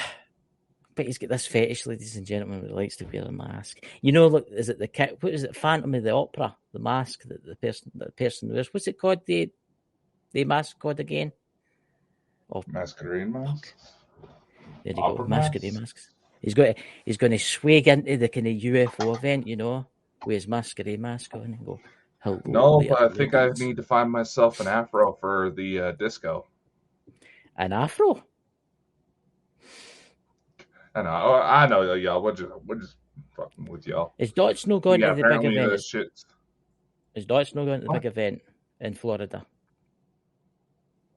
B: But he's got this fetish, ladies and gentlemen, where he likes to wear a mask. You know, look, is it what is it? Phantom of the Opera, the mask that the person wears. What's it called? The mask called again?
C: Oh, masquerade mask.
B: There you go, masquerade masks. He's going to swag into the kind of UFO event, you know, with his masquerade mask on and go, hello.
C: No, but I think I need to find myself an afro for the disco.
B: An afro?
C: I know, y'all. We're just fucking with y'all.
B: Is Dots no going to the big event? Is Dots no going to the big event in Florida?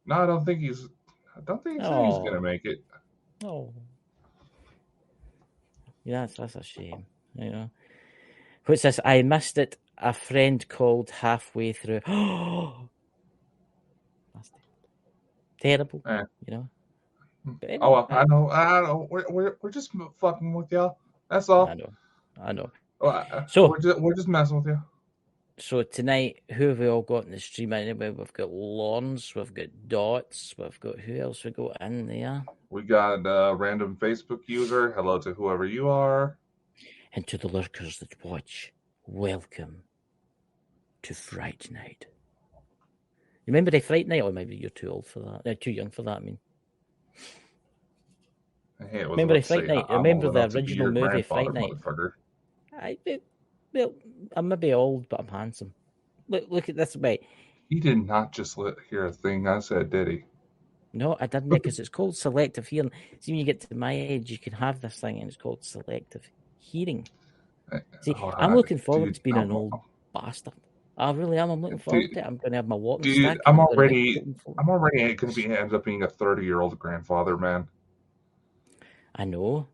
C: No, I don't think he's gonna make it.
B: Oh, yeah, that's a shame. You know, what's this? I missed it. A friend called halfway through. That's terrible. You know.
C: Anyway, I know. We're just fucking with y'all. That's all.
B: I know.
C: So we're just messing with you.
B: So tonight, who have we all got in the stream anyway? We've got Lawrence, we've got Dots, we've got who else we got in there?
C: We got a random Facebook user. Hello to whoever you are.
B: And to the lurkers that watch, welcome to Fright Night. Remember the Fright Night? Or maybe you're too old for that. Too young for that, I mean.
C: Hey,
B: remember Fright Night? Remember the original movie Fright Night? I'm maybe old, but I'm handsome. Look at this way.
C: He did not just hear a thing I said, did he?
B: No, I didn't, because it's called selective hearing. See, when you get to my age, you can have this thing, and it's called selective hearing. See, I'm looking forward to being an old bastard. I really am. I'm looking forward to it. I'm going to have my walking stick.
C: I'm already going to end up being a 30-year-old grandfather, man.
B: I know.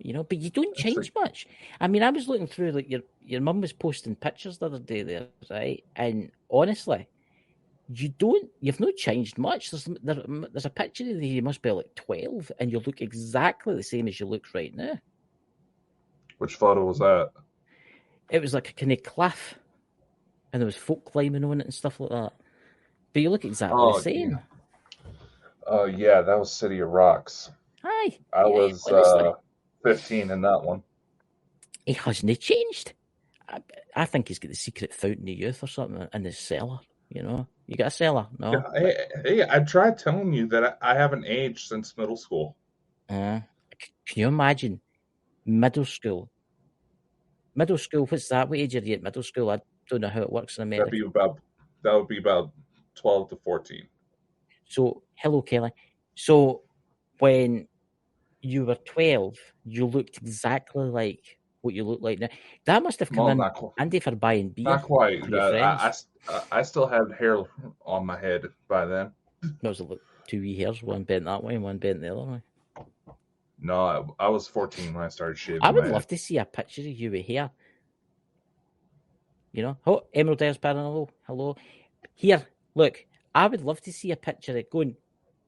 B: You know, but you don't change much. I mean, I was looking through, like, your mum was posting pictures the other day there, right? And honestly, you've not changed much. There's a picture of you must be like 12, and you look exactly the same as you look right now.
C: Which photo was that?
B: It was like a kind of cliff, and there was folk climbing on it and stuff like that. But you look exactly the same.
C: Yeah, that was City of Rocks.
B: Aye.
C: I
B: Yeah,
C: was
B: honestly.
C: 15 in that one.
B: He hasn't changed. I think he's got the secret fountain of youth or something in his cellar. You know, you got a cellar, no?
C: Hey, I tried telling you that I haven't aged since middle school.
B: Can you imagine middle school? Middle school, what's that? What age are you at middle school? I don't know how it works in America.
C: That would be about 12 to 14.
B: So, hello, Kelly. So, when you were 12, you looked exactly like what you look like now. That must have come in handy for buying beer.
C: Not quite.
B: For your friends.
C: I still had hair on my head by then.
B: That was like 2 wee hairs, one bent that way and one bent the other way.
C: No, I was 14 when I started shaving.
B: I would love to see a picture of you with hair. You know, oh, Emerald Airs Paranormal, hello. Here, look, I would love to see a picture of going.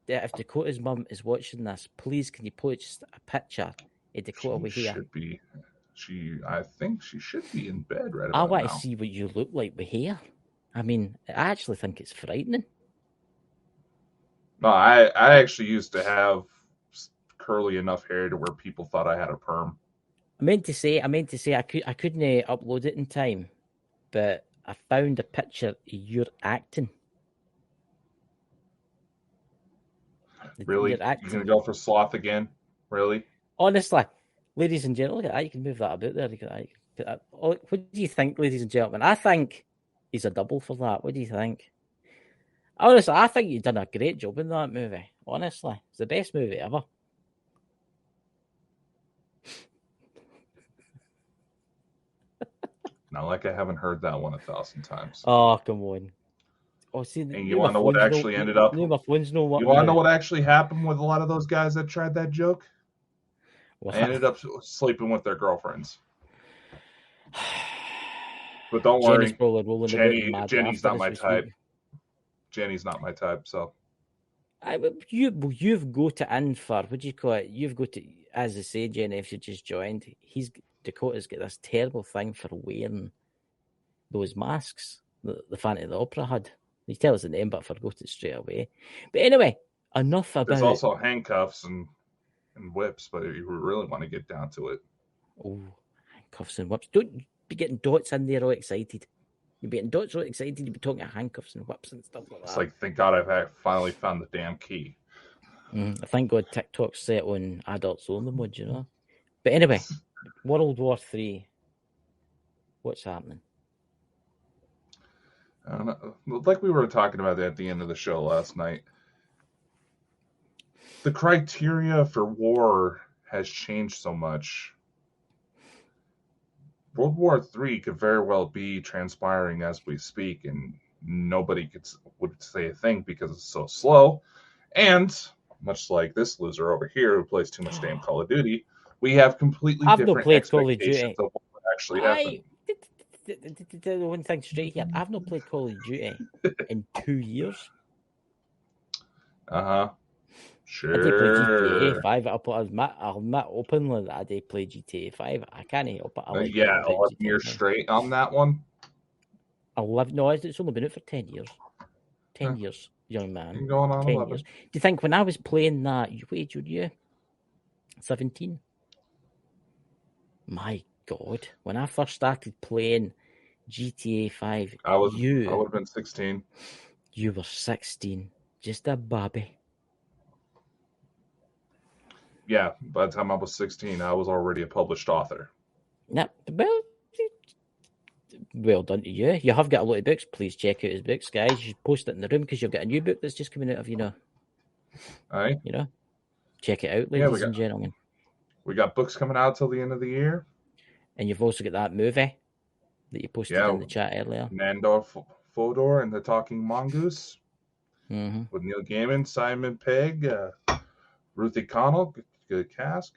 B: If Dakota's mum is watching this, please can you post a picture of Dakota with hair?
C: I think she should be in bed right about
B: now. I want
C: to
B: see what you look like with hair. I mean, I actually think it's frightening.
C: No, I actually used to have curly enough hair to where people thought I had a perm.
B: I meant to say I couldn't upload it in time, but I found a picture of your acting.
C: Really? You're gonna go for sloth again? Really?
B: Honestly, ladies and gentlemen, look at that. You can move that about there. What do you think, ladies and gentlemen? I think he's a double for that. What do you think? Honestly, I think you've done a great job in that movie. Honestly, it's the best movie ever.
C: Not like I haven't heard that one 1,000 times.
B: Oh, come on. Oh, see,
C: and you want to know what actually ended up? You want to know what actually happened with a lot of those guys that tried that joke? What? I ended up sleeping with their girlfriends. But don't worry, Jenny's not my type. Jenny's not my type, so.
B: You've got to in for, what do you call it? You've got to, as I say, Jenny, if you just joined, Dakota's got this terrible thing for wearing those masks that the Phantom of the Opera had. You tell us the name, but I forgot it straight away. But anyway, enough about.
C: There's also handcuffs and whips, but if you really want to get down to it.
B: Oh, handcuffs and whips. Don't be getting dots in there all excited. You'll be getting dots all excited, you'll be talking about handcuffs and whips and stuff like that.
C: It's like, thank God I've finally found the damn key.
B: Thank God TikTok's set on adults only mode, you know. But anyway, World War III. What's happening?
C: Like we were talking about at the end of the show last night, the criteria for war has changed so much. World War III could very well be transpiring as we speak, and nobody would say a thing because it's so slow. And much like this loser over here who plays too much damn Call of Duty, we have completely different expectations of what would actually happen.
B: The one thing straight here, I've not played Call of Duty in 2 years.
C: Sure.
B: I did play GTA 5. I'll admit openly that I did play GTA 5. I can't help it.
C: 11 years straight on that one.
B: 11? No, it's only been out for 10 years. 10 years, young man.
C: Been going on
B: 10
C: 11.
B: years. Do you think when I was playing that, what age were you? 17? My God, when I first started playing GTA 5,
C: I would have been 16.
B: You were 16, just a baby.
C: Yeah, by the time I was 16, I was already a published author.
B: No, well done to you. You have got a lot of books. Please check out his books, guys. You should post it in the room because you've got a new book that's just coming out of,
C: Aye.
B: Check it out, ladies and gentlemen.
C: We got books coming out till the end of the year.
B: And you've also got that movie that you posted in the chat earlier.
C: Nandor Fodor and the Talking Mongoose. With Neil Gaiman, Simon Pegg, Ruthie Connell. Good cast.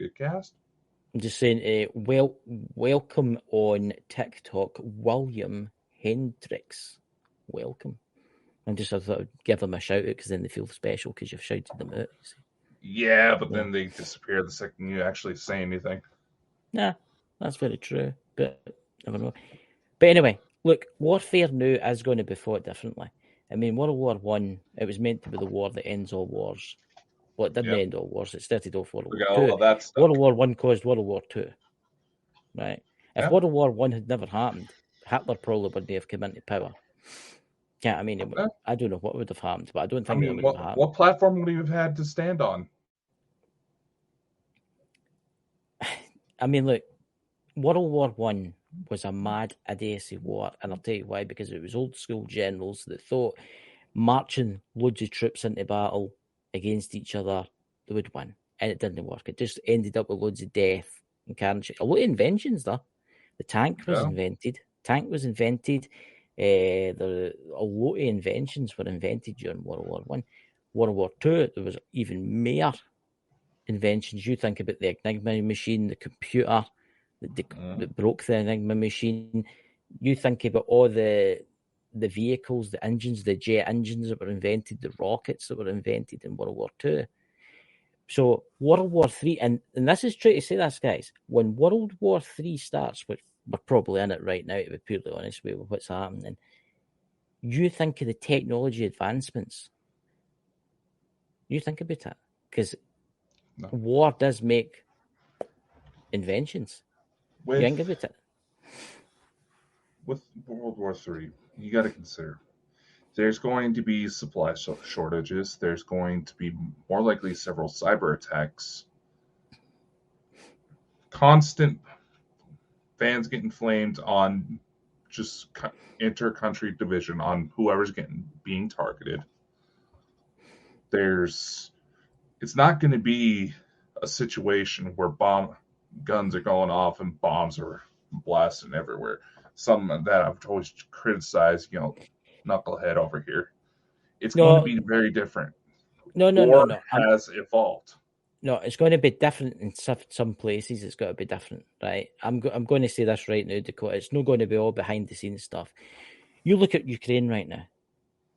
B: I'm just saying, welcome on TikTok, William Hendricks. Welcome. I thought I'd give them a shout out because then they feel special because you've shouted them out.
C: Yeah, but then they disappear the second you actually say anything.
B: Nah, That's very true. But never know. But anyway, look, warfare now is going to be fought differently. I mean, World War One, it was meant to be the war that ends all wars. Well, it didn't end all wars. It started off World
D: We
B: War
D: got
B: Two.
D: all that stuff.
B: World War One caused World War Two. Right? If
D: Yeah.
B: World War One had never happened, Hitler probably wouldn't have come into power. Yeah, I mean, I don't know what would have happened, but I don't think that would have happened.
D: What platform would he have had to stand on?
B: I mean, look, World War One was a mad, idiocy war, and I'll tell you why. Because it was old school generals that thought marching loads of troops into battle against each other, they would win, and it didn't work. It just ended up with loads of death and carnage. A lot of inventions, though. The tank was invented. Tank was invented. A lot of inventions were invented during World War One. World War Two, there was even more inventions. You think about the Enigma machine, the computer that broke the Enigma machine. You think about all the vehicles, the engines, the jet engines that were invented, the rockets that were invented in World War Two. So World War Three, and this is true to say this, guys, when World War Three starts, which we're probably in it right now, to be purely honest with what's happening, you think of the technology advancements. You think about it, because war does make inventions. You think about it.
D: With World War III, you got to consider there's going to be supply shortages. There's going to be more likely several cyber attacks. Constant fans getting flamed on just inter-country division on whoever's being targeted. It's not going to be a situation where guns are going off and bombs are blasting everywhere. Something that I've always criticized, knucklehead over here. It's going to be very different.
B: No.
D: Has evolved.
B: No, it's going to be different in some places. It's got to be different, right? I'm going to say this right now, Dakota. It's not going to be all behind the scenes stuff. You look at Ukraine right now.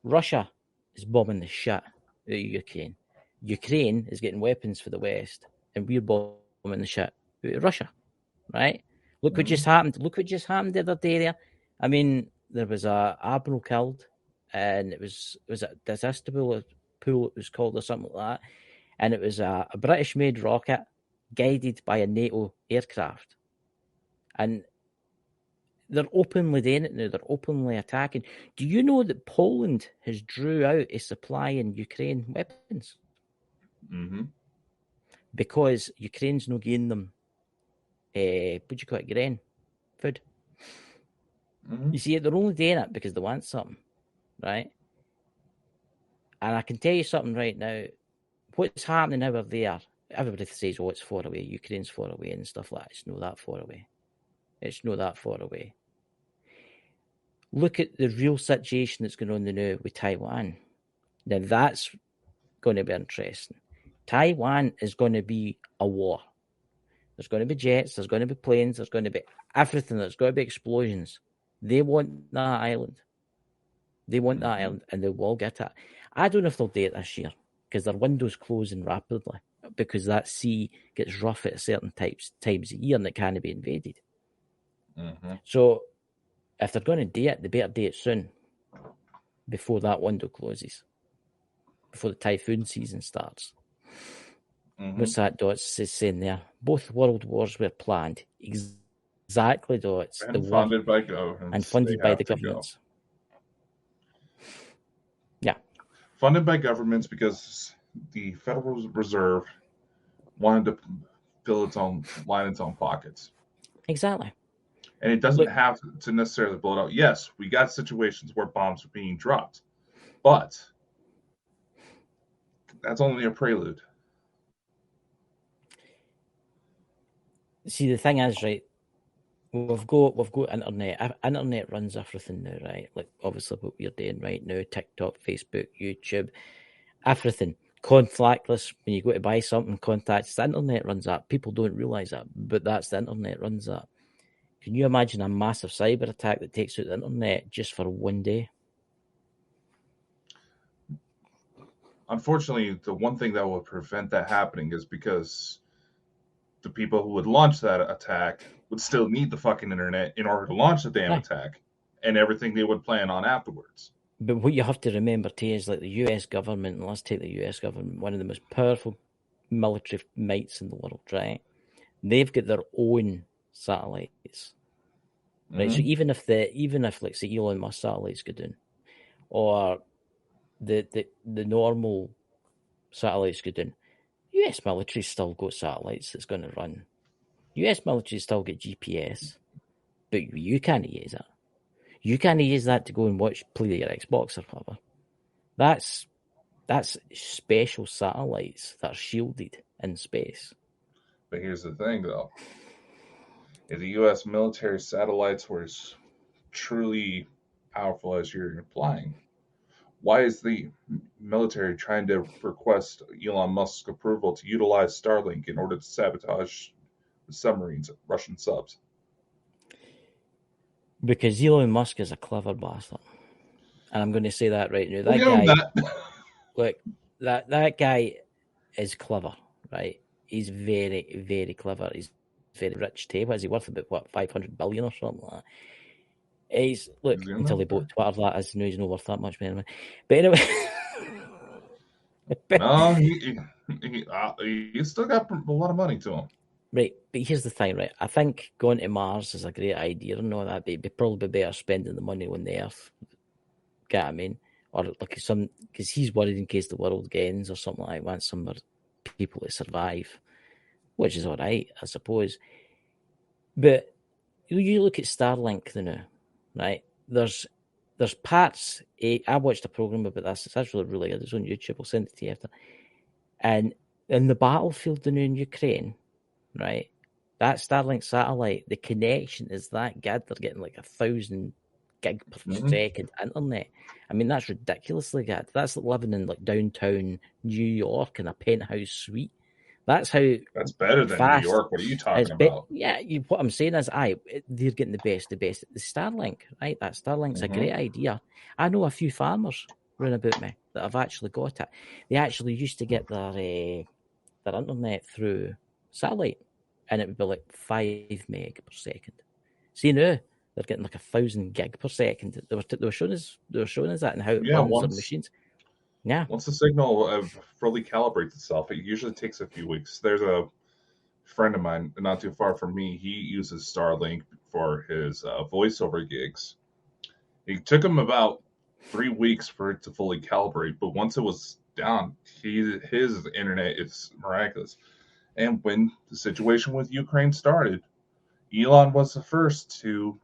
B: Russia is bombing the shit out of Ukraine. Ukraine is getting weapons for the West, and we're bombing the shit out of Russia, right? Look what just happened. Look what just happened the other day there. I mean, there was a admiral killed, and it was a digestible pool, it was called, or something like that. And it was a British-made rocket guided by a NATO aircraft. And they're openly doing it now. They're openly attacking. Do you know that Poland has drew out a supply in Ukraine weapons?
D: Mm-hmm.
B: Because Ukraine's not giving them, grain, food.
D: Mm-hmm.
B: You see, they're only doing it because they want something, right? And I can tell you something right now. What's happening over there, everybody says, oh, it's far away. Ukraine's far away and stuff like that. It's not that far away. It's not that far away. Look at the real situation that's going on now with Taiwan. Now, that's going to be interesting. Taiwan is going to be a war. There's going to be jets. There's going to be planes. There's going to be everything. There's going to be explosions. They want that island. They want that island, and they will get it. I don't know if they'll do it this year, because their window's closing rapidly, because that sea gets rough at certain times of year and it can't be invaded.
D: Mm-hmm.
B: So if they're going to do it, they better do it soon, before that window closes, before the typhoon season starts.
D: Mm-hmm.
B: What's that, Dots saying there? Both world wars were planned. Exactly, Dots.
D: And funded by governments.
B: And funded by the governments. Yeah.
D: Funded by governments because the Federal Reserve wanted to line its own pockets.
B: Exactly.
D: And it doesn't have to necessarily blow it out. Yes, we got situations where bombs are being dropped, but that's only a prelude.
B: See, the thing is, right, we've got internet. Internet runs everything now, right? Like, obviously what we're doing right now, TikTok, Facebook, YouTube, everything. Contactless, when you go to buy something, contacts, the internet runs that. People don't realise that, but that's the internet runs that. Can you imagine a massive cyber attack that takes out the internet just for one day?
D: Unfortunately, the one thing that will prevent that happening is because the people who would launch that attack would still need the fucking internet in order to launch the damn attack and everything they would plan on afterwards.
B: But what you have to remember too is like the US government, and let's take the US government, one of the most powerful military mights in the world, right? They've got their own satellites. Right. So even if like say Elon Musk satellites go down, or the normal satellites go down, US military still got satellites that's going to run. US military still get GPS, but you can't use that. You can't use that to go and play your Xbox or whatever. That's special satellites that are shielded in space.
D: But here's the thing, though. If the U.S. military satellites were as truly powerful as you're implying, why is the military trying to request Elon Musk's approval to utilize Starlink in order to sabotage the submarines, Russian subs?
B: Because Elon Musk is a clever bastard. And I'm going to say that right now. That guy, look, that guy is clever, right? He's very, very clever. He's very rich too. What is he worth? About 500 billion or something like that. He's until they bought Twitter. That is, no, he's not worth that much money. But anyway,
D: no, he still got a lot of money to him.
B: Right, but here's the thing, right? I think going to Mars is a great idea and all that, but it'd probably be better spending the money on the Earth. Get what I mean? Or like because he's worried in case the world ends or something like that. He wants some people to survive, which is all right, I suppose. But you look at Starlink now, right? There's parts. I watched a program about this. It's actually really good. It's on YouTube. I'll send it to you after. And in the battlefield in Ukraine, right, that Starlink satellite, the connection is that good. They're getting like 1,000 gig per second internet. I mean, that's ridiculously good. That's like living in like downtown New York in a penthouse suite. That's
D: that's better than New York. What are you talking about?
B: Yeah, what I'm saying is, they're getting the best. The Starlink, right? That Starlink's a great idea. I know a few farmers round about me that have actually got it. They actually used to get their internet through satellite, and it would be like 5 meg per second. See now they're getting like 1,000 gig per second. They were showing us that and how it runs their machines. Yeah.
D: Once the signal fully calibrates itself, it usually takes a few weeks. There's a friend of mine not too far from me. He uses Starlink for his voiceover gigs. It took him about 3 weeks for it to fully calibrate, but once it was down, his internet is miraculous. And when the situation with Ukraine started, Elon was the first to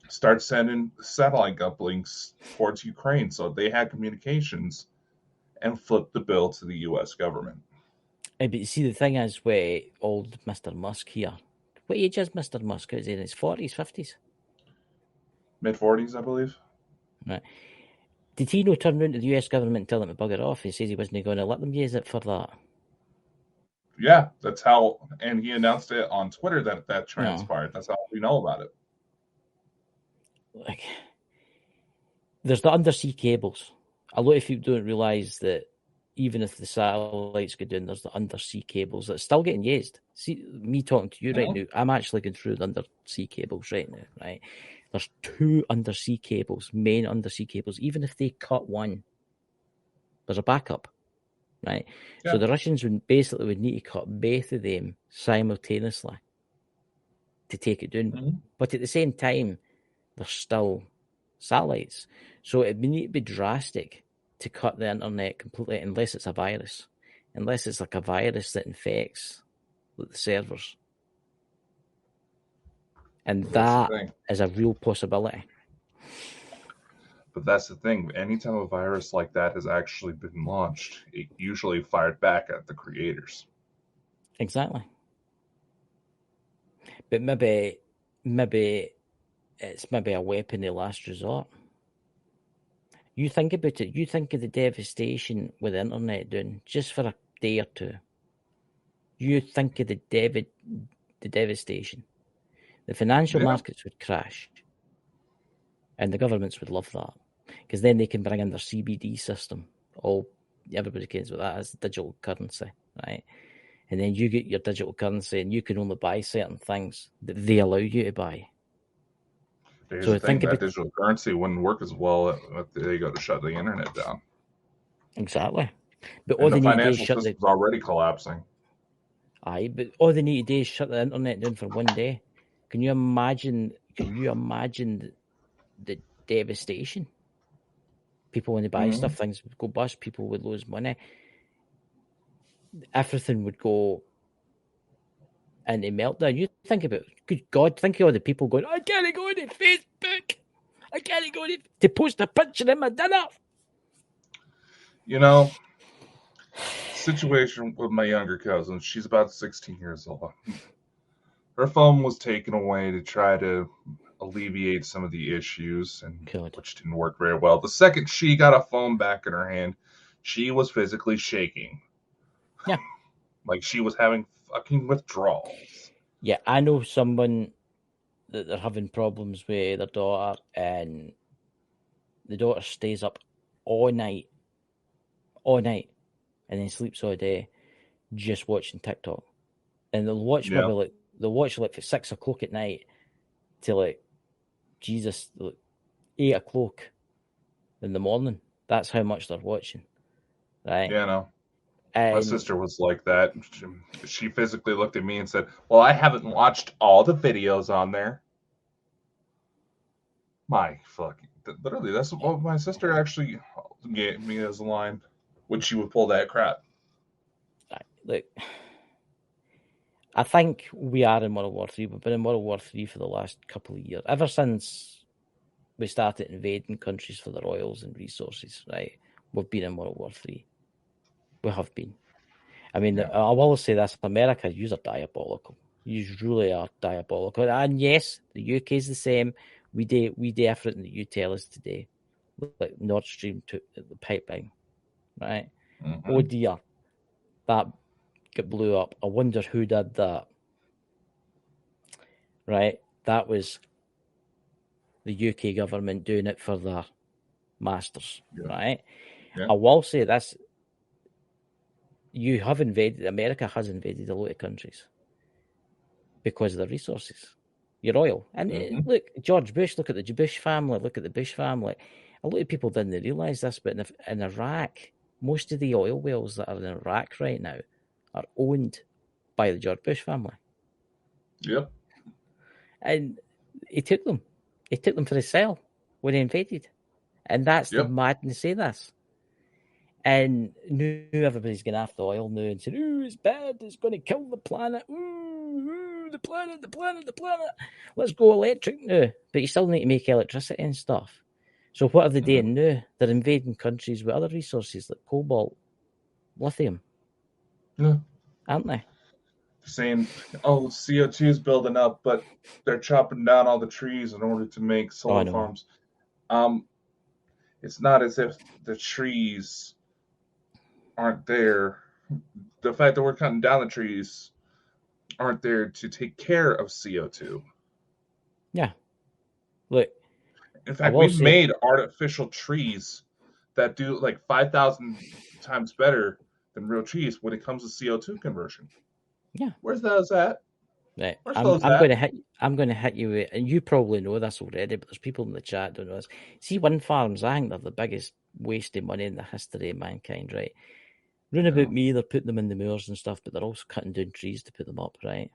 D: start sending satellite uplinks towards Ukraine, so they had communications and flipped the bill to the U.S. government.
B: But you see, the thing is, with old Mr. Musk here, what age is Mr. Musk? Is he in his 40s, 50s?
D: Mid-40s, I believe.
B: Right. Did he not turn around to the US government and tell them to bugger off? He says he wasn't going to let them use it for that.
D: Yeah, that's how, and he announced it on Twitter that transpired. No. That's how we know about it.
B: Like, there's the undersea cables. A lot of people don't realise that even if the satellites go down, there's the undersea cables that's still getting used. See, me talking to you right now, I'm actually going through the undersea cables right now, right? There's 2 undersea cables, main undersea cables. Even if they cut one, there's a backup, right? Yeah. So the Russians would need to cut both of them simultaneously to take it down. Mm-hmm. But at the same time, there's still satellites. So it would need to be drastic to cut the internet completely, unless it's a virus. Unless it's like a virus that infects the servers. And that is a real possibility.
D: But that's the thing. Anytime a virus like that has actually been launched, it usually fired back at the creators.
B: Exactly. But maybe it's a weapon of last resort. You think about it. You think of the devastation with the internet doing just for a day or two. You think of the devastation. The financial markets would crash, and the governments would love that, because then they can bring in their CBD system. Everybody cares what that is, digital currency, right? and then you get your digital currency, and you can only buy certain things that they allow you to buy.
D: Here's
B: So
D: the thing,
B: think
D: that
B: about
D: digital currency wouldn't work as well if they go to shut the internet down.
B: exactly, but all
D: And the
B: they need to do is
D: financial
B: shut the
D: system's already collapsing.
B: but all they need to do is shut the internet down for one day. Can you imagine? The devastation? People when they buy stuff, things would go bust. People would lose money. Everything would go into meltdown. You think about, good God, think of all the people going, I can't go to Facebook. I can't go to post a picture of my dinner.
D: You know, situation with my younger cousin. She's about 16 years old. Her phone was taken away to try to alleviate some of the issues, and
B: God.
D: which didn't work very well. The second she got a phone back in her hand, she was physically shaking.
B: Yeah.
D: Like she was having fucking withdrawals.
B: Yeah, I know someone that they're having problems with their daughter, and the daughter stays up all night, and then sleeps all day, just watching TikTok. And they'll watch
D: Yeah.
B: maybe like for 6 o'clock at night till like 8 o'clock in the morning. That's how much they're watching, right?
D: Yeah, no.
B: And
D: My sister was like that. She physically looked at me and said, "Well, I haven't watched all the videos on there." My fucking, literally, that's what my sister actually gave me as a line when she would pull that crap.
B: look, I think we are in World War III. We've been in World War III for the last couple of years. Ever since we started invading countries for their oils and resources, right? We've been in World War III. We have been. I mean,
D: Yeah.
B: I will say this: America, you are diabolical. You really are diabolical. And yes, the UK is the same. We do everything that you tell us today, like Nord Stream to the pipeline, right?
D: Mm-hmm.
B: Oh dear, that got blew up. I wonder who did that. Right, that was the UK government doing it for their masters.
D: Yeah.
B: Right.
D: Yeah.
B: I will say this: you have invaded. America has invaded a lot of countries because of the resources, your oil. And look, George Bush, look at the Bush family, look at the Bush family. A lot of people didn't realise this, but in Iraq, most of the oil wells that are in Iraq right now are owned by the George Bush family.
D: Yep.
B: And he took them. He took them for the sale when he invaded. And that's the madness of this. And now everybody's going after oil now and saying, "Ooh, it's bad, it's going to kill the planet. Ooh, the planet. Let's go electric now." But you still need to make electricity and stuff. So what are they doing now? They're invading countries with other resources like cobalt, lithium.
D: Yeah.
B: Aren't they?
D: Saying, "Oh, CO2 is building up, but they're chopping down all the trees in order to make solar farms." It's not as if the trees aren't there. The fact that we're cutting down the trees aren't there to take care of CO2.
B: Yeah. Look.
D: In fact, we've made artificial trees that do like 5,000 times better than real trees when it comes to CO2 conversion.
B: Yeah.
D: Where's those at?
B: Right. I'm going to hit you with, and you probably know this already, but there's people in the chat don't know this. See, wind farms, I think they're the biggest waste of money in the history of mankind, right? Round about me, they're putting them in the moors and stuff, but they're also cutting down trees to put them up, right?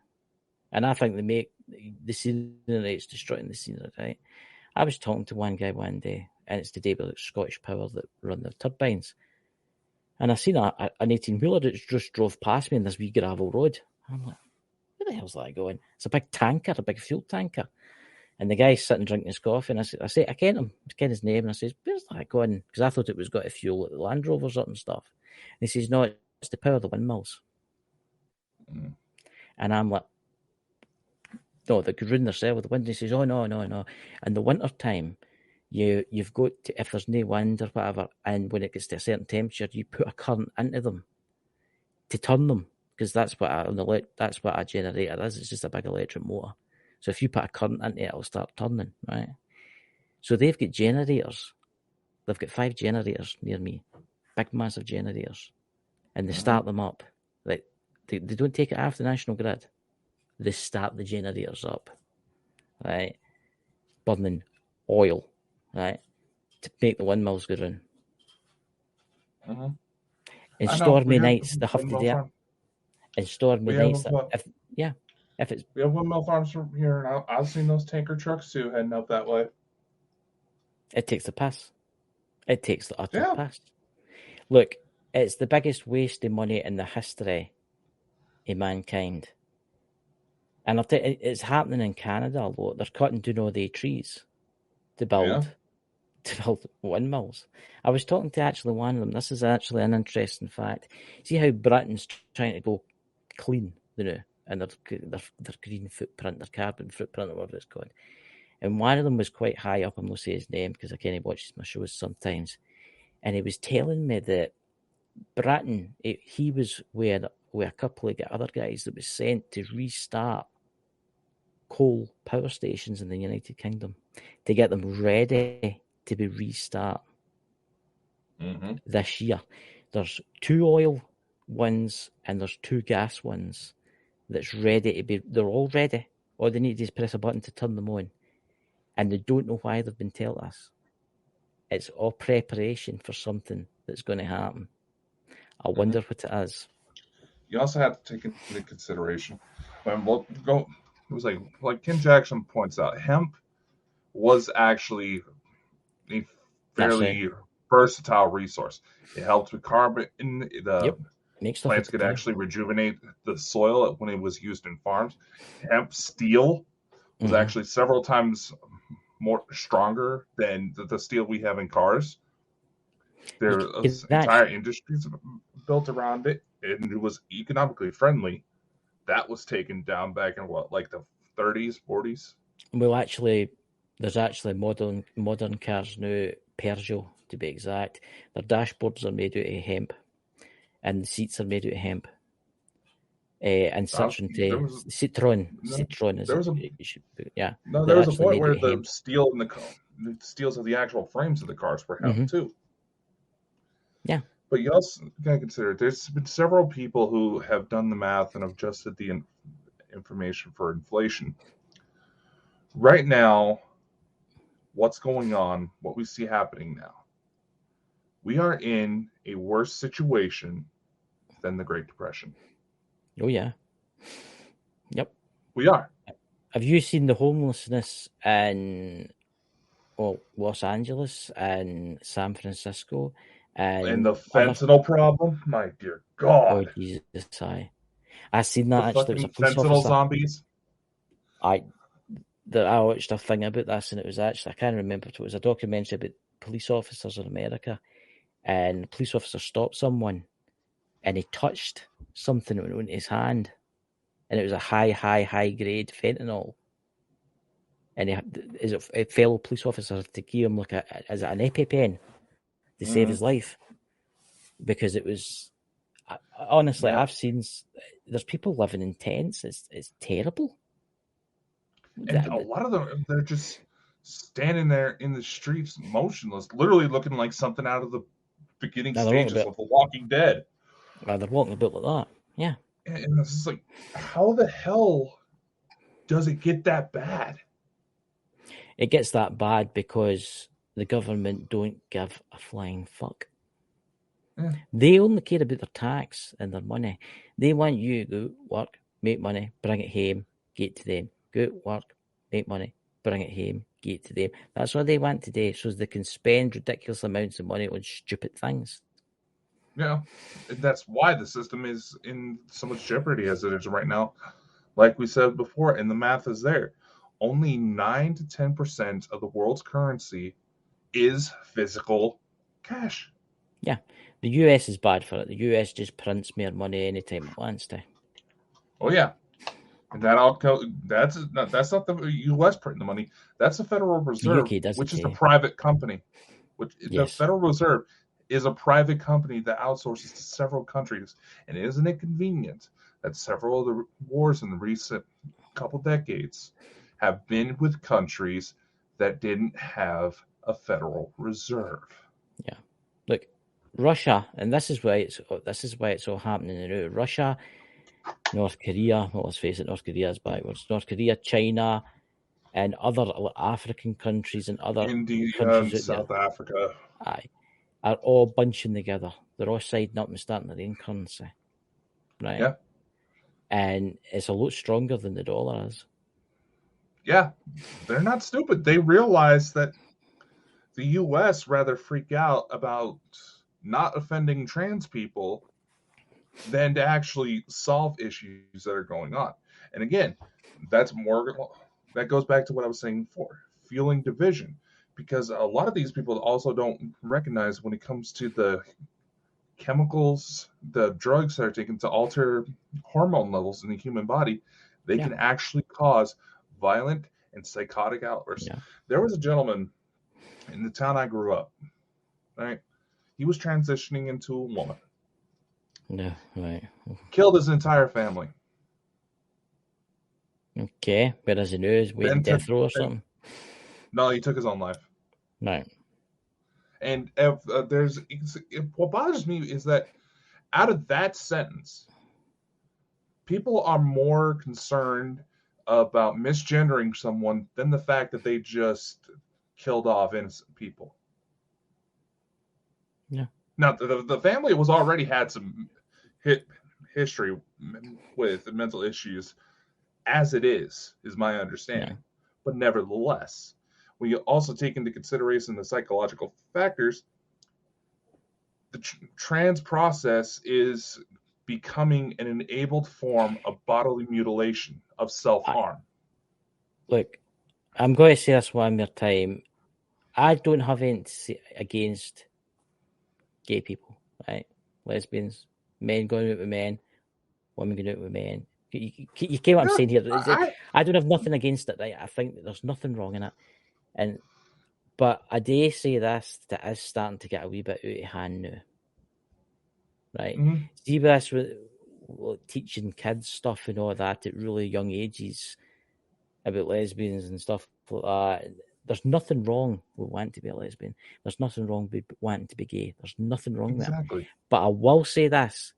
B: And I think they make the scenery, it's destroying the scenery, right? I was talking to one guy one day, and it's today with Scottish Power that run their turbines. And I seen an 18-wheeler that just drove past me in this wee gravel road. I'm like, where the hell's that going? It's a big tanker, a big fuel tanker. And the guy's sitting drinking his coffee, and I say, I ken him, I ken his name, and I says, where's that going? Because I thought it was got to fuel at the Land Rovers up and stuff. And he says, no, it's to power the windmills. And I'm like, no, they could ruin themselves with the wind. And he says, oh, no. In the winter time, you've got to, if there's no wind or whatever, and when it gets to a certain temperature, you put a current into them to turn them, because that's what a generator is. It's just a big electric motor. So if you put a current into it, it'll start turning, right? So they've got generators. They've got 5 generators near me, big massive generators, and they start them up like They don't take it off the national grid. They start the generators up, right? Burning oil, right? To make the windmills go round.
D: Mm-hmm.
B: In
D: I know.
B: stormy
D: We have
B: nights, they have to
D: windmill
B: do it.
D: farm.
B: In stormy
D: We
B: nights,
D: have
B: if it's
D: we have windmill farms from here, and I've seen those tanker trucks too heading up that way.
B: it takes the piss. It takes the utter
D: Yeah.
B: piss. Look, it's the biggest waste of money in the history of mankind. And I'll tell you, it's happening in Canada a lot. They're cutting down all the trees to build windmills. I was talking to actually one of them. This is actually an interesting fact. See how Britain's trying to go clean, and their green footprint, their carbon footprint, or whatever it's called. And one of them was quite high up. I'm not saying his name because I can't watch my shows sometimes. And he was telling me that Britain, he was with a couple of other guys that was sent to restart coal power stations in the United Kingdom to get them ready to be restart this year. There's 2 oil ones and there's 2 gas ones that's ready to be. They're all ready. All they need is press a button to turn them on, and they don't know why they've been told us. It's all preparation for something that's going to happen. I wonder what it is.
D: You also have to take into consideration when it was like Ken Jackson points out, hemp was actually a fairly versatile resource. It helped with carbon. Plants could actually rejuvenate the soil when it was used in farms. Hemp steel was actually several times more stronger than the steel we have in cars. There's entire industries built around it, and it was economically friendly. That was taken down back in like the 30s, 40s.
B: Well, actually, there's actually modern cars now, Peugeot to be exact. Their dashboards are made out of hemp, and the seats are made out of hemp. And Citroen is
D: there was
B: there
D: was a point where the steel and the steels of the actual frames of the cars were hemp too.
B: Yeah.
D: But you also got to consider there's been several people who have done the math and adjusted the information for inflation. Right now, what's going on, what we see happening now, we are in a worse situation than the Great Depression.
B: Oh, yeah. Yep.
D: We are.
B: Have you seen the homelessness in Los Angeles and San Francisco?
D: And the fentanyl problem? My dear God.
B: Oh, Jesus. I seen that
D: the
B: actually. It was a police
D: fentanyl
B: officer.
D: Zombies?
B: I watched a thing about this, and it was actually, I can't remember, it was a documentary about police officers in America, and the police officer stopped someone, and he touched something that went into his hand, and it was a high grade fentanyl. And a fellow police officer had to give him an EpiPen to save his life, because it was honestly, I've seen there's people living in tents. It's terrible.
D: And a lot of them, they're just standing there in the streets, motionless, literally looking like something out of the beginning stages of The Walking Dead.
B: They're walking about like that. Yeah.
D: And it's just like, how the hell does it get that bad?
B: It gets that bad because the government don't give a flying fuck.
D: Yeah.
B: They only care about their tax and their money. They want you to go work, make money, bring it home, get it to them. Go work, make money, bring it home, get it to them. That's what they want today, so they can spend ridiculous amounts of money on stupid things.
D: Yeah, and that's why the system is in so much jeopardy as it is right now. Like we said before, and the math is there. Only 9 to 10% of the world's currency is physical cash.
B: Yeah, the US is bad for it. The US just prints more money anytime it wants to.
D: Oh yeah, and that's not the US printing the money. That's the Federal Reserve, which is a private company. The Federal Reserve is a private company that outsources to several countries. And isn't it convenient that several of the wars in the recent couple decades have been with countries that didn't have a Federal Reserve?
B: Yeah. Look, Russia, and this is why it's all happening now. Russia North Korea. Well, let's face it, North Korea is backwards. North Korea, China, and other African countries and other
D: India
B: countries
D: and
B: out there,
D: South Africa.
B: are all bunching together. They're all siding up and starting their own currency, right?
D: Yeah.
B: And it's a lot stronger than the dollar is.
D: Yeah, they're not stupid. They realize that the U.S. rather freak out about not offending trans people than to actually solve issues that are going on. And again, that goes back to what I was saying before, fueling division, because a lot of these people also don't recognize when it comes to the chemicals, the drugs that are taken to alter hormone levels in the human body, they can actually cause violent and psychotic outbursts.
B: Yeah.
D: There was a gentleman in the town I grew up, right? He was transitioning into a woman.
B: No, right.
D: Killed his entire family.
B: Okay, whereas the news waiting death row or something.
D: No, he took his own life.
B: Right.
D: And what bothers me is that out of that sentence, people are more concerned about misgendering someone than the fact that they just killed off innocent people.
B: Yeah.
D: Now, the family was already had some history with mental issues, as it is my understanding.
B: Yeah.
D: But nevertheless, when you also take into consideration the psychological factors, the trans process is becoming an enabled form of bodily mutilation, of self-harm.
B: Look, I'm going to say this one more time. I don't have anything against gay people, right? Lesbians, men going out with men, women going out with men. You get what I'm saying here? I don't have nothing against it, right? I think that there's nothing wrong in it. But I do say this, that is starting to get a wee bit out of hand now. Right?
D: Mm-hmm.
B: See this with teaching kids stuff and all that at really young ages about lesbians and stuff like that. There's nothing wrong with wanting to be a lesbian. There's nothing wrong with wanting to be gay. There's nothing wrong with it. But I will say this.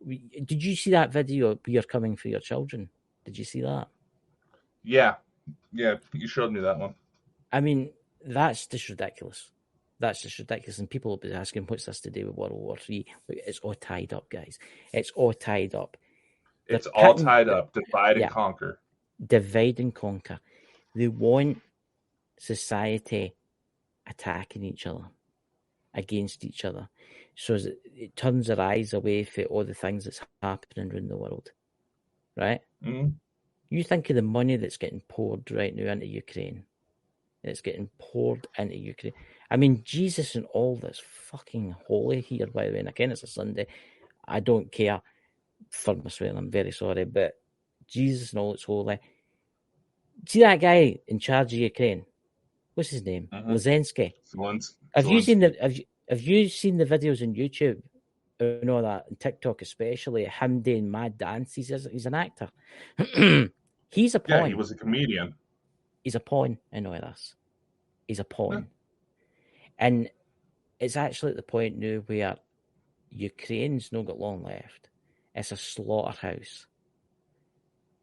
B: Did you see that video, We Are Coming for Your Children? Did you see that?
D: Yeah. Yeah, you showed me that one.
B: I mean, that's just ridiculous. That's just ridiculous. And people will be asking, what's this to do with World War III? It's all tied up, guys. It's all tied up.
D: It's all tied up. Divide and conquer.
B: Divide and conquer. They want society attacking each other, against each other. So it turns their eyes away from all the things that's happening around the world. Right?
D: Mm-hmm.
B: You think of the money that's getting poured right now into Ukraine. It's getting poured into Ukraine. I mean, Jesus and all that's fucking holy here, by the way. And again, it's a Sunday. I don't care for my swearing. I'm very sorry. But Jesus and all that's holy. See that guy in charge of Ukraine? What's his name? Zelensky. Have you seen the videos on YouTube and all that, and TikTok especially, him doing mad dances? He's an actor. He's a pawn.
D: Yeah, he was a comedian.
B: He's a pawn in all this. He's a pawn. Yeah. And it's actually at the point now where Ukraine's not got long left. It's a slaughterhouse.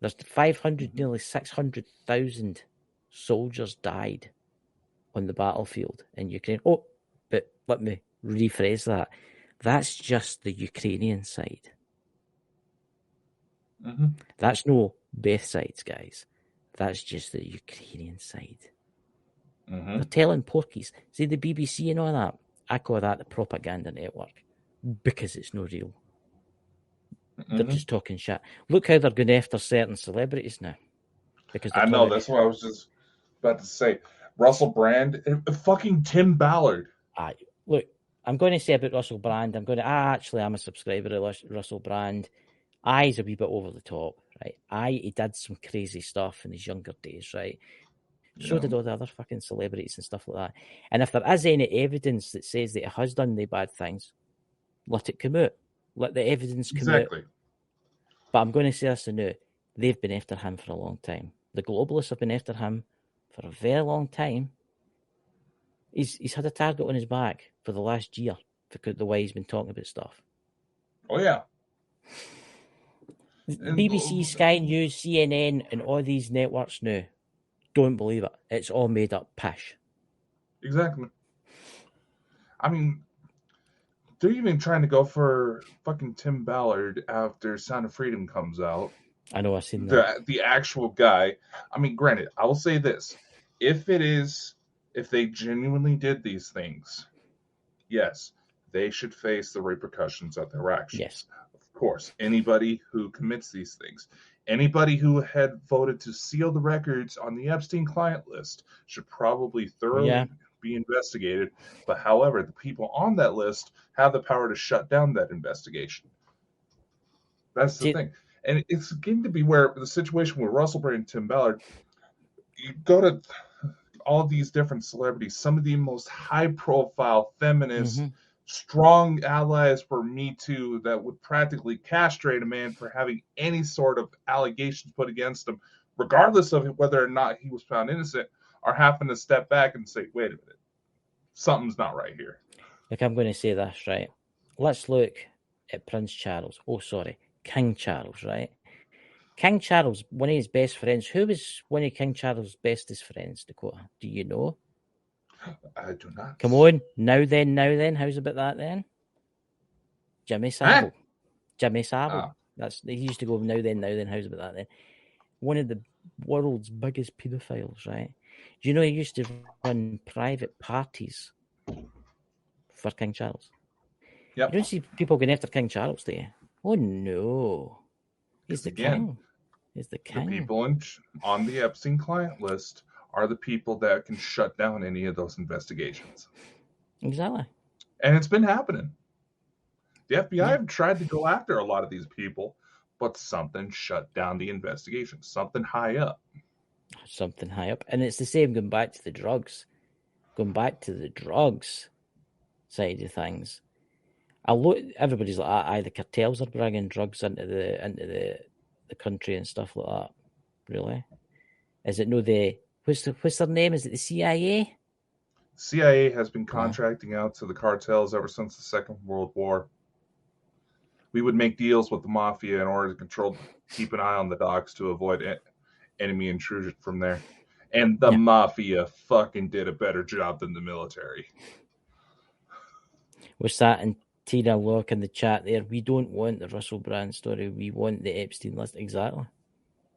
B: There's 500, nearly 600,000 soldiers died on the battlefield in Ukraine. Oh, but let me rephrase that. That's just the Ukrainian side.
D: Mm-hmm.
B: That's no both sides, guys. That's just the Ukrainian side.
D: Mm-hmm.
B: They're telling porkies. See the BBC and all that? I call that the propaganda network because it's no real. Mm-hmm. They're just talking shit. Look how they're going after certain celebrities now. Because
D: I know, that's what I was just about to say. Russell Brand, fucking Tim Ballard.
B: Look, I'm going to say about Russell Brand. I'm a subscriber of Russell Brand. He's a wee bit over the top, right? He did some crazy stuff in his younger days, right? So did all the other fucking celebrities and stuff like that. And if there is any evidence that says that he has done the bad things, let it come out. Let the evidence come out. But I'm going to say this now. They've been after him for a long time. The globalists have been after him for a very long time. He's had a target on his back for the last year because the way he's been talking about stuff.
D: Oh, yeah.
B: BBC, Sky News, CNN, and all these networks now don't believe it. It's all made up pish.
D: Exactly. I mean, they're even trying to go for fucking Tim Ballard after Sound of Freedom comes out.
B: I know, I've seen that.
D: The actual guy. I mean, granted, I will say this: if they genuinely did these things, yes, they should face the repercussions of their actions.
B: Yes.
D: Of course, anybody who commits these things, anybody who had voted to seal the records on the Epstein client list should probably thoroughly be investigated. But however, the people on that list have the power to shut down that investigation. That's the thing. And it's getting to be where the situation with Russell Brand and Tim Ballard, you go to all these different celebrities, some of the most high-profile feminist, strong allies for Me Too that would practically castrate a man for having any sort of allegations put against him, regardless of whether or not he was found innocent, are having to step back and say, wait a minute, something's not right here.
B: Look, I'm going to say this, right? Let's look at Prince Charles. Oh, sorry. King Charles, right? King Charles, one of his best friends. Who was one of King Charles' bestest friends, Dakota? Do you know?
D: I do not.
B: Come on. Now then. How's about that then? Jimmy Savile. Jimmy Savile. He used to go, now then. How's about that then? One of the world's biggest pedophiles, right? Do you know he used to run private parties for King Charles?
D: Yep.
B: You don't see people going after King Charles, do you? Oh, no. He's the king. He's the king.
D: The people on the Epstein client list are the people that can shut down any of those investigations.
B: Exactly.
D: And it's been happening. The FBI have tried to go after a lot of these people, but something shut down the investigation. Something high up.
B: And it's the same going back to the drugs. Going back to the drugs side of things. Everybody's like, the cartels are bringing drugs into the country and stuff like that. Really? Is it what's their name? Is it the CIA?
D: CIA has been contracting out to the cartels ever since the Second World War. We would make deals with the mafia in order to keep an eye on the docks to avoid enemy intrusion from there. And the mafia fucking did a better job than the military.
B: What's that? And Tina Locke in the chat there. We don't want the Russell Brand story. We want the Epstein list. Exactly.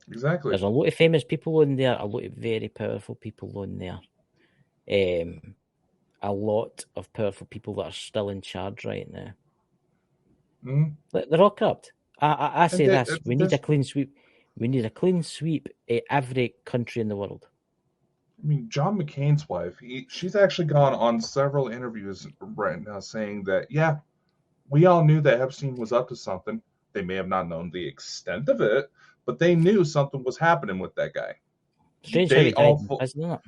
B: There's a lot of famous people on there. A lot of very powerful people on there. A lot of powerful people that are still in charge right now. They're all corrupt. I say this. We need a clean sweep. We need a clean sweep at every country in the world.
D: I mean, John McCain's wife, she's actually gone on several interviews right now saying that, we all knew that Epstein was up to something. They may have not known the extent of it, but they knew something was happening with that guy.
B: Strange how he died, isn't it?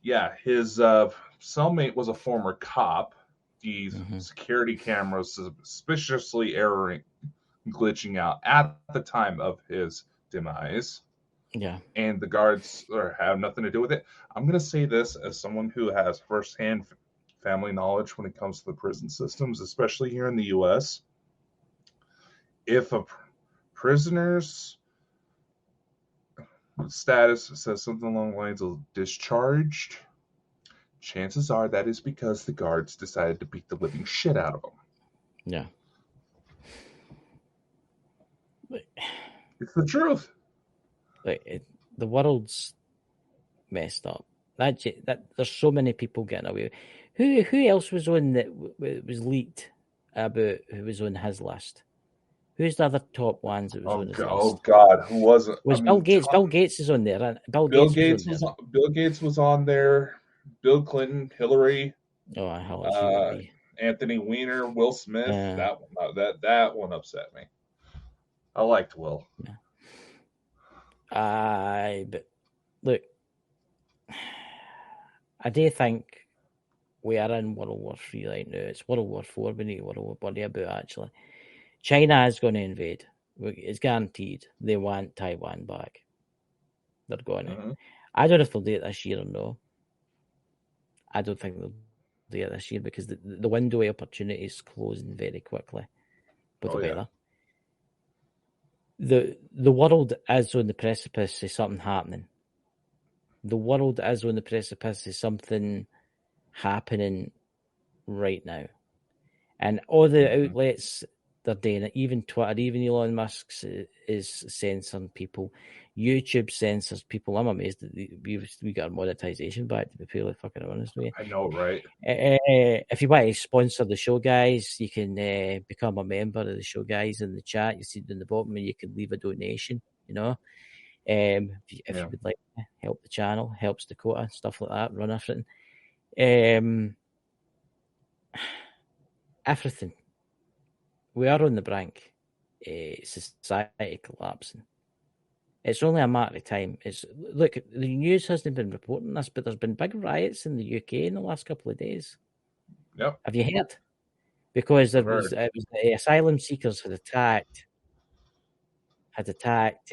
D: Yeah, his cellmate was a former cop. The security cameras suspiciously glitching out at the time of his demise.
B: Yeah.
D: And the guards have nothing to do with it. I'm going to say this as someone who has firsthand family knowledge when it comes to the prison systems, especially here in the U.S. If a prisoner's status says something along the lines of discharged, chances are that is because the guards decided to beat the living shit out of them.
B: Yeah.
D: It's the truth.
B: The world's messed up. That there's so many people getting away. Who else was on that was leaked about who was on his list? Who's the other top ones that was on his list?
D: Oh God, who was it?
B: Bill Gates? Bill Gates is on there.
D: Bill Gates was on there. Bill Clinton, Hillary.
B: Oh, hell,
D: Anthony Weiner, Will Smith. That one upset me. I liked Will.
B: Yeah. But look, I do think we are in World War III right now. It's World War IV we need to worry about, actually. China is going to invade. It's guaranteed. They want Taiwan back. They're going to. I don't know if they'll do it this year or no. I don't think they'll do it this year because the window of opportunity is closing very quickly with the weather. the world is on the precipice of something happening. The world is on the precipice of something happening right now. And all the outlets, they're doing it. Even Twitter, even Elon Musk's is censoring people. YouTube censors people. I'm amazed that we got our monetization back, to be fairly fucking honest with you.
D: I know, right?
B: If you want to sponsor the show, guys, you can become a member of the show, guys, in the chat. You see it in the bottom, and you can leave a donation, you know. If you would like to help the channel, helps Dakota, stuff like that, run everything. Everything. We are on the brink. Society collapsing. It's only a matter of time. Look, the news hasn't been reporting this, but there's been big riots in the UK in the last couple of days.
D: Yep.
B: Have you heard? Because it was the asylum seekers had attacked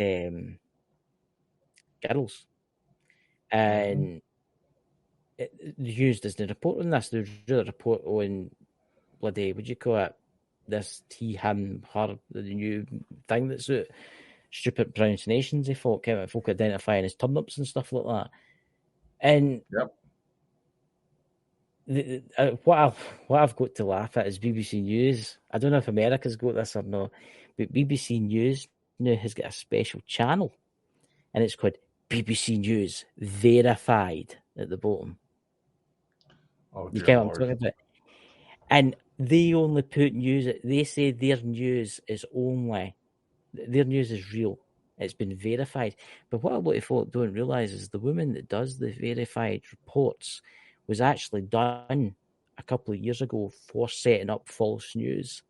B: girls, and the news doesn't report on this. They really report on bloody, what do you call it? This he, him, her, the new thing that's stupid pronunciations of folk identifying as turnips and stuff like that. And what I've got to laugh at is BBC News. I don't know if America's got this or not, but BBC News now has got a special channel, and it's called BBC News Verified at the bottom.
D: Oh,
B: you get what I'm talking about? And they only put news. They say their news is real. It's been verified. But what a lot of folk don't realise is the woman that does the verified reports was actually done a couple of years ago for setting up false news.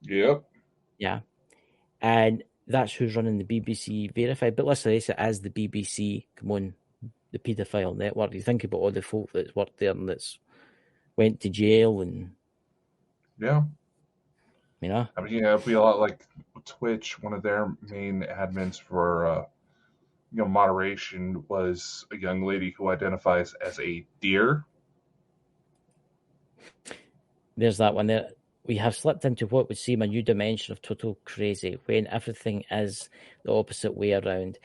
D: Yep.
B: Yeah. And that's who's running the BBC verified. But let's face it, as the BBC, come on, the paedophile network. You think about all the folk that's worked there and that's went to jail and
D: yeah.
B: You know?
D: I mean, it'd be a lot like Twitch. One of their main admins for moderation was a young lady who identifies as a deer.
B: There's that one there. We have slipped into what would seem a new dimension of total crazy when everything is the opposite way around.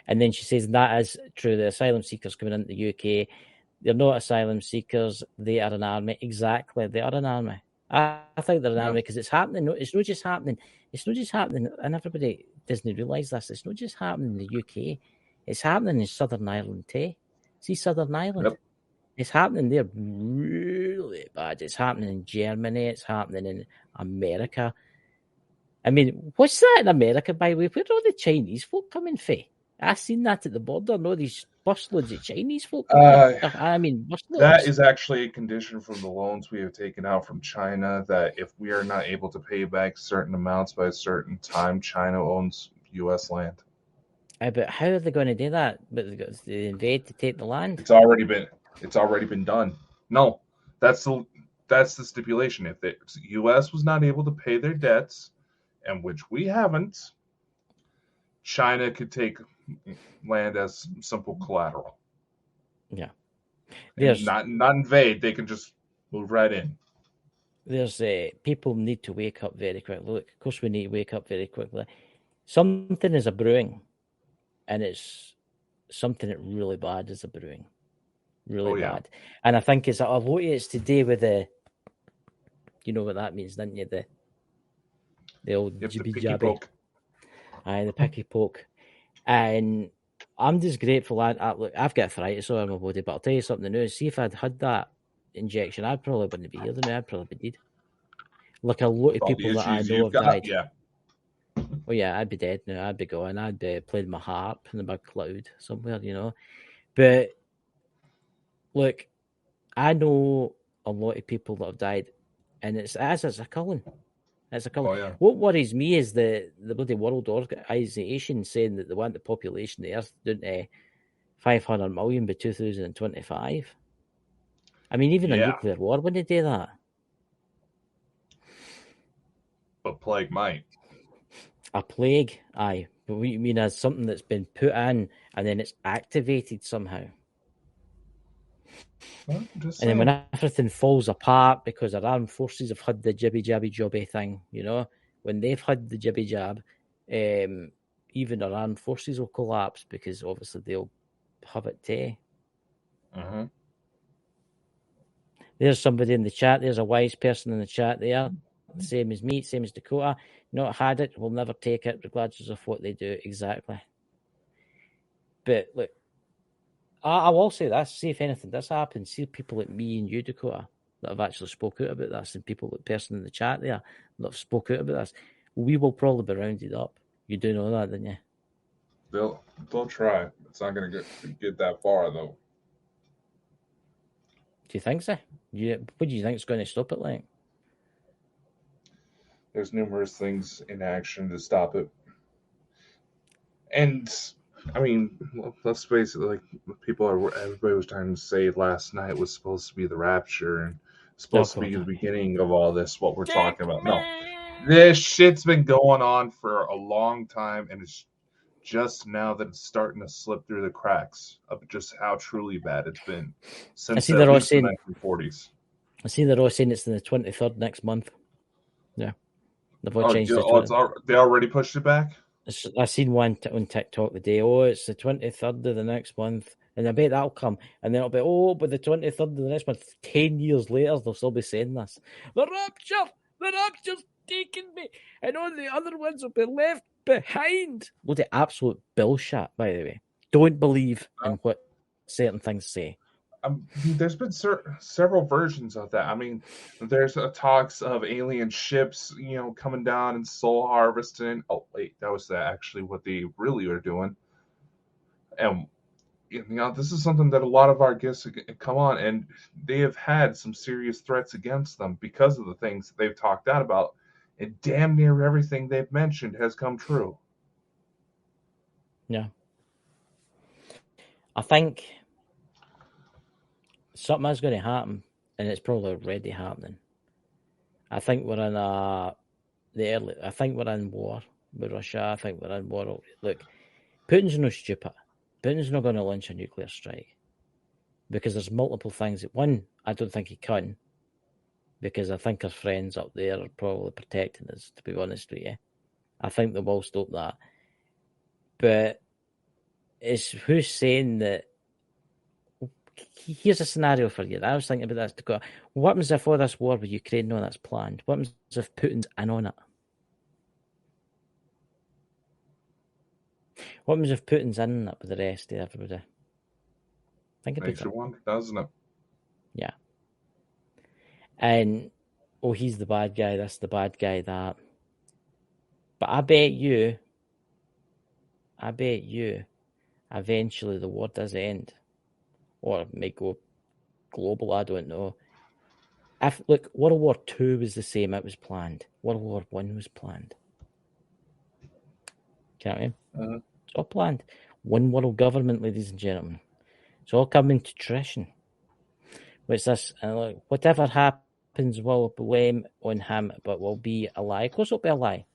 B: And then she says that is true. The asylum seekers coming into the UK, they're not asylum seekers. They are an army. Exactly. They are an army. I think they're an army because it's happening. It's not just happening. It's not just happening. And everybody doesn't realise this. It's not just happening in the UK. It's happening in Southern Ireland too. See Southern Ireland?
D: Yep.
B: It's happening there really bad. It's happening in Germany. It's happening in America. I mean, what's that in America, by the way? Where are all the Chinese folk coming from? I've seen that at the border. No, these busloads of Chinese folk. Busloads.
D: That is actually a condition from the loans we have taken out from China, that if we are not able to pay back certain amounts by a certain time, China owns U.S. land.
B: But how are they going to do that? But they invade to take the land?
D: It's already been done. No, that's the stipulation. If the U.S. was not able to pay their debts, and which we haven't, China could take land as simple collateral.
B: Yeah.
D: Not invade. They can just move right in.
B: There's people need to wake up very quickly. Look, of course we need to wake up very quickly. Something is a brewing, and it's something that really bad is a brewing. Really bad. And I think it's a lot of it's to do with the, you know what that means, don't you? The old jibby jabby. Aye, the picky poke. And I'm just grateful. Look, I've got arthritis all in my body, but I'll tell you something new. See, if I'd had that injection, I probably wouldn't be here. I'd probably be dead. Like a lot of people that I know have died.
D: Yeah.
B: Oh yeah, I'd be dead now. I'd be gone. I'd be playing my harp in the big cloud somewhere, you know. But look, I know a lot of people that have died, and it's a culling. It's a culling.
D: Oh, yeah.
B: What worries me is the bloody World Organization saying that they want the population of the Earth down to 500 million by 2025. I mean, even a nuclear war wouldn't do that.
D: But plague might.
B: A plague, aye. But what you mean as something that's been put in and then it's activated somehow.
D: Well,
B: and then when everything falls apart because our armed forces have had the jibby jabby jobby thing, you know, when they've had the jibby jab, even our armed forces will collapse because obviously they'll have it too.
D: Mm-hmm.
B: There's somebody in the chat. There's a wise person in the chat there. Same as me, same as Dakota. Not had it, will never take it, regardless of what they do. Exactly. But look, I will say this. See if anything does happen. See people like me and you, Dakota, that have actually spoke out about this, and people like person in the chat there that have spoke out about this. We will probably be rounded up. You do know that, don't you?
D: They'll try. It's not going to get that far though.
B: Do you think so? What do you think is going to stop it? Like,
D: there's numerous things in action to stop it, and I mean, let's face it. Like everybody was trying to say last night was supposed to be the rapture and supposed to be the beginning of all this. What we're talking about? No, this shit's been going on for a long time, and it's just now that it's starting to slip through the cracks of just how truly bad it's been since at least the 1940s.
B: I see they're all saying it's the 23rd next month. Yeah. They've all changed
D: they already pushed it back?
B: I seen one on TikTok the day. Oh, it's the 23rd of the next month. And I bet that'll come. And then it'll be, but the 23rd of the next month, 10 years later, they'll still be saying this. The rapture's taking me. And all the other ones will be left behind. Load of absolute bullshit, by the way. Don't believe in what certain things say.
D: There's been several versions of that. I mean, there's talks of alien ships, coming down and soul harvesting. Oh, wait, that was actually what they really are doing. And, this is something that a lot of our guests come on, and they have had some serious threats against them because of the things that they've talked out about. And damn near everything they've mentioned has come true.
B: Yeah. I think something is going to happen, and it's probably already happening. I think we're in I think we're in war with Russia. I think we're in war. Look, Putin's no stupid. Putin's not going to launch a nuclear strike because there's multiple things. One, I don't think he can, because I think our friends up there are probably protecting us, to be honest with you. I think they will stop that. But it's who's saying that. Here's a scenario for you. I was thinking about this. What happens if all this war with Ukraine that's planned? What happens if Putin's in on it? What happens if Putin's in it with the rest of everybody? Think about it.
D: Makes you wonder, doesn't it?
B: Yeah. And, he's the bad guy, this, the bad guy, that. But I bet you, eventually the war does end. Or it may go global, I don't know. Look, World War II was the same, it was planned. World War I was planned. Can't you?
D: Uh-huh.
B: It's all planned. One world government, ladies and gentlemen. It's all coming to tradition. What's this? Look, whatever happens will blame on him, but will be a lie. Of course it'll be a lie.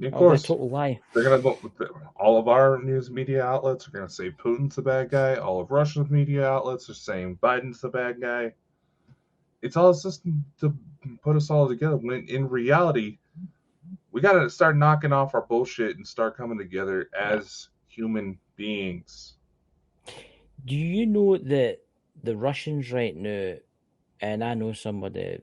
D: Of course.
B: It'll be a total lie.
D: They're going to go, all of our news media outlets are going to say Putin's the bad guy. All of Russia's media outlets are saying Biden's the bad guy. It's all a system to put us all together. When in reality, we got to start knocking off our bullshit and start coming together as human beings.
B: Do you know that the Russians right now, and I know somebody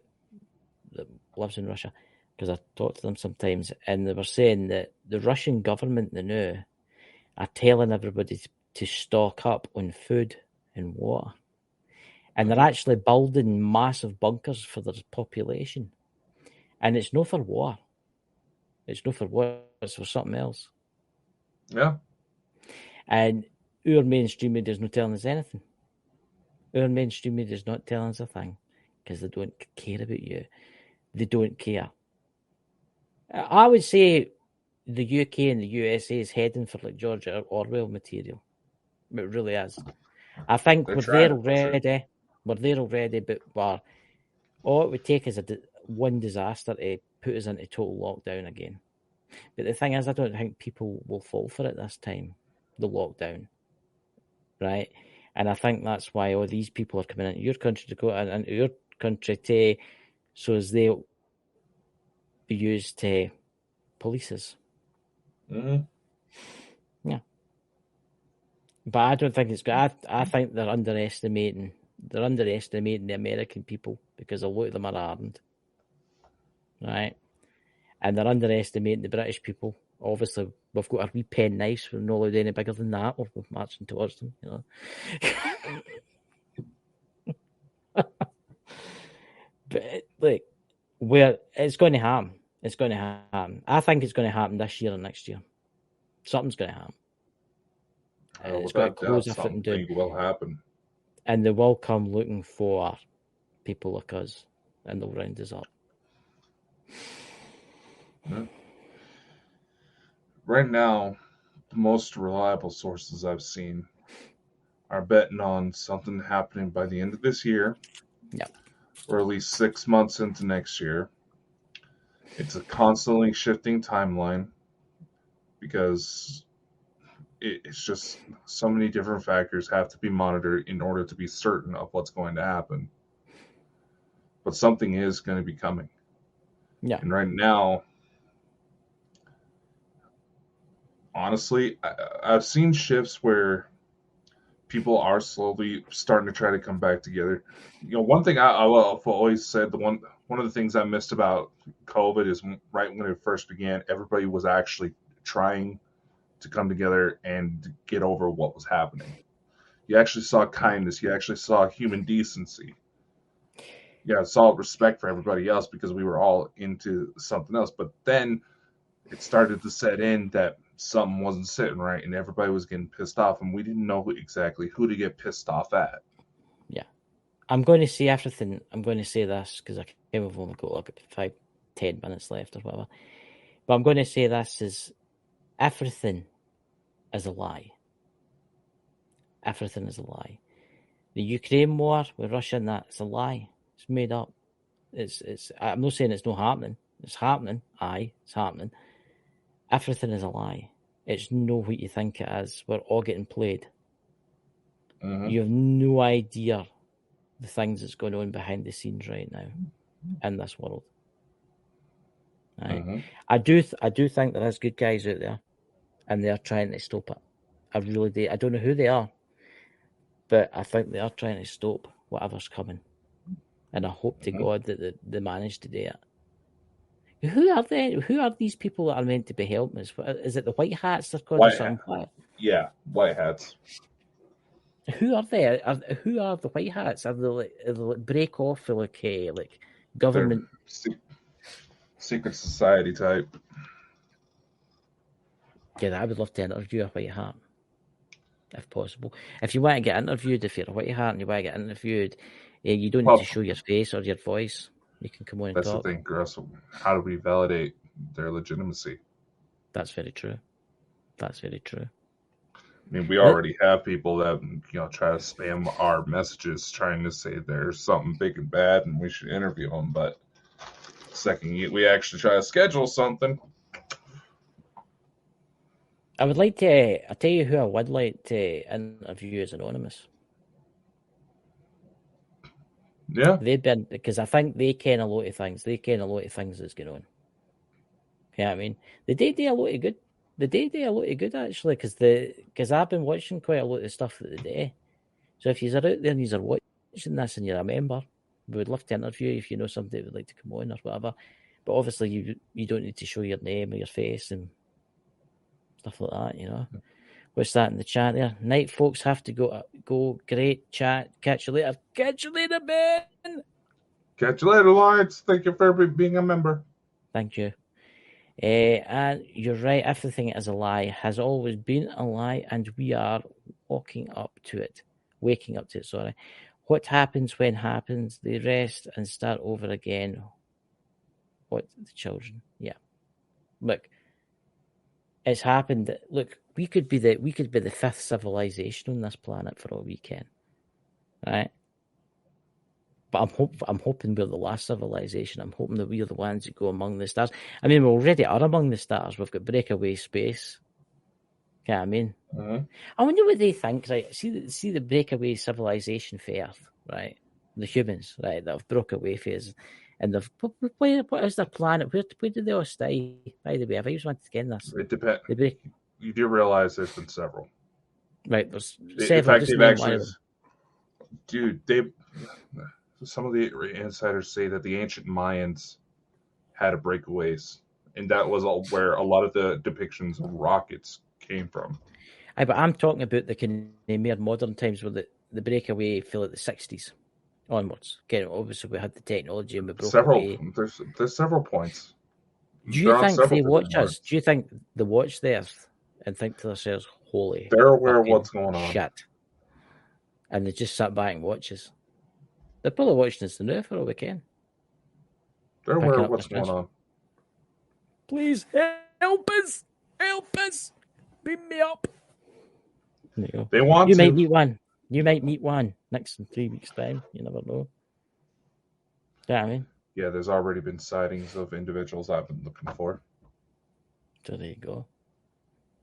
B: that lives in Russia, because I talk to them sometimes, and they were saying that the Russian government now are telling everybody to stock up on food and water. And they're actually building massive bunkers for their population. And it's not for war. It's not for war, it's for something else.
D: Yeah.
B: And our mainstream media is not telling us anything. Our mainstream media is not telling us a thing because they don't care about you. They don't care. I would say the UK and the USA is heading for like George Orwell material. It really is. I think we're there already. Sure. We're there already, but all it would take is one disaster to put us into total lockdown again. But the thing is, I don't think people will fall for it this time, the lockdown. Right? And I think that's why all these people are coming into your country to go into your country so as they'll be used to police us.
D: Mm-hmm.
B: Yeah. But I don't think it's good. I think they're underestimating the American people because a lot of them are hardened. Right? And they're underestimating the British people. Obviously, we've got our wee pen knives. We're not allowed any bigger than that, or we're marching towards them. You know, but like, where it's going to happen. It's going to happen. I think it's going to happen this year or next year. Something's going to happen. And it's going to close everything down.
D: Something will happen.
B: And they will come looking for people like us, and they'll round us up.
D: Yeah. Right now, the most reliable sources I've seen are betting on something happening by the end of this year.
B: Yep.
D: Or at least 6 months into next year. It's a constantly shifting timeline because it's just so many different factors have to be monitored in order to be certain of what's going to happen. But something is going to be coming.
B: Yeah.
D: And right now, honestly, I've seen shifts where people are slowly starting to try to come back together. You know, one thing I've always said, one of the things I missed about COVID is right when it first began, everybody was actually trying to come together and get over what was happening. You actually saw kindness. You actually saw human decency. Yeah, saw respect for everybody else because we were all into something else. But then it started to set in that something wasn't sitting right and everybody was getting pissed off and we didn't know exactly who to get pissed off at.
B: Yeah. I'm going to say everything. I'm going to say this because I kind of only got like 5-10 minutes left or whatever. But I'm going to say this is everything is a lie. Everything is a lie. The Ukraine war with Russia and that's a lie. It's made up. It's. I'm not saying it's not happening. It's happening. Aye, it's happening. Everything is a lie. It's not what you think it is. We're all getting played.
D: Mm-hmm.
B: You have no idea the things that's going on behind the scenes right now in this world. Right?
D: Mm-hmm.
B: I do think there is good guys out there, and they're trying to stop it. I really do. I don't know who they are, but I think they are trying to stop whatever's coming. And I hope to God that they manage to do it. Who are they? Who are these people that are meant to be helping us? Is it the white hats they're called or something?
D: Yeah, white hats.
B: Who are they? Who are the white hats? Are they like break off for like government?
D: Secret society type.
B: Yeah, I would love to interview a white hat, if possible. If you want to get interviewed, if you're a white hat and you want to get interviewed, you don't need to show your face or your voice. You can come on and talk.
D: That's the thing, girls. How do we validate their legitimacy?
B: That's very true. That's very true.
D: I mean, we already have people that try to spam our messages, trying to say there's something big and bad, and we should interview them. But the second we actually try to schedule something,
B: I would like to. I'll tell you who I would like to interview as anonymous.
D: Yeah,
B: they've been because I think they ken a lot of things. They ken a lot of things that's going on. You know what I mean? They do a lot of good. They do a lot of good actually, because I've been watching quite a lot of stuff that they do. So if you're out there and you're watching this and you're a member, we would love to interview you if you know somebody that would like to come on or whatever. But obviously you don't need to show your name or your face and stuff like that, you know. What's that in the chat there? Night folks have to go. Great chat. Catch you later. Catch you later, Ben.
D: Catch you later, Lawrence. Thank you for being a member.
B: Thank you. And you're right. Everything is a lie. Has always been a lie, and we are waking up to it. Sorry. What happens when happens? They rest and start over again. What the children? Yeah. Look, it's happened. Look, we could be the fifth civilization on this planet for all we can, right? But I'm hoping we're the last civilization. I'm hoping that we're the ones who go among the stars. I mean, we already are among the stars. We've got breakaway space. You know what I mean?
D: Mm-hmm.
B: I wonder what they think. Right? See the breakaway civilization for Earth, right? The humans, right, that have broke away from us. And what is their planet? Where do they all stay? By the way, I've always wanted to get this.
D: It depends. You do realize there's been several.
B: Right, there's
D: In
B: several.
D: fact,
B: Just
D: they've
B: name
D: actually,
B: one of them.
D: dude, some of the insiders say that the ancient Mayans had a breakaways, and that was where a lot of the depictions of rockets came from.
B: Aye, but I'm talking about the kind of more modern times where the breakaway fell at the 60s onwards. Okay, obviously we had the technology and we broke away.
D: There's several points.
B: Do you think they watch us? Do you think they watch the Earth and think to themselves, holy,
D: they're aware of what's going on?
B: Shit. And they just sat back and watch us. They're probably watching us now for all we can.
D: They're aware of what's going on.
B: Please help us! Help us! Beam me up! There you go.
D: They want
B: you
D: to.
B: Might meet one. You might meet one next in 3 weeks' time. You never know. Yeah, I mean.
D: Yeah, there's already been sightings of individuals I've been looking for.
B: So there you go.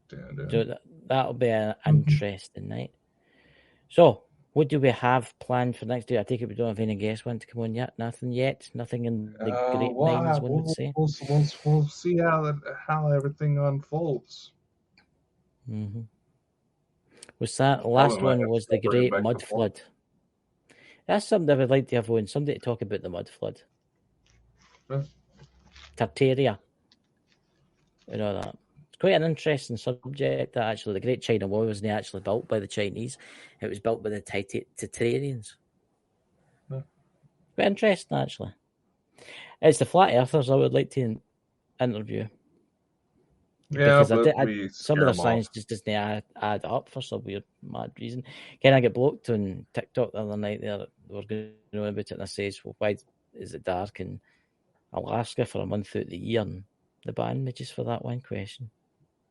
D: Dun.
B: So that'll be an interesting night. So, what do we have planned for next week? I take it we don't have any guests want to come on yet. Nothing yet. Nothing in the grapevines, one would say.
D: We'll see how everything unfolds.
B: Mm-hmm. Was that last one? Was the Great Mud Flood? That's something I would like to have on. Somebody to talk about the mud flood. Tartaria. And all that. It's quite an interesting subject, that actually. The Great China Wall wasn't actually built by the Chinese. It was built by the Tartarians. Quite interesting, actually. It's the Flat Earthers I would like to interview.
D: Yeah,
B: because some of the science just doesn't add up for some weird, mad reason. Can I get blocked on TikTok the other night there? They were going on about it, and I says, well, why is it dark in Alaska for a month out of the year? And they banned me just for that one question.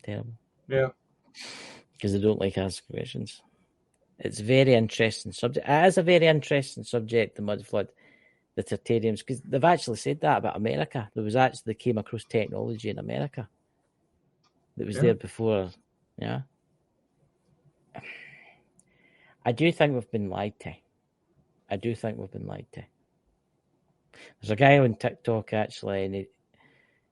B: Terrible.
D: Yeah.
B: Because they don't like asking questions. It's a very interesting subject. It is a very interesting subject, the mud flood, the Tartarians, because they've actually said that about America. They came across technology in America that was there before. Yeah. I do think we've been lied to. There's a guy on TikTok, actually, and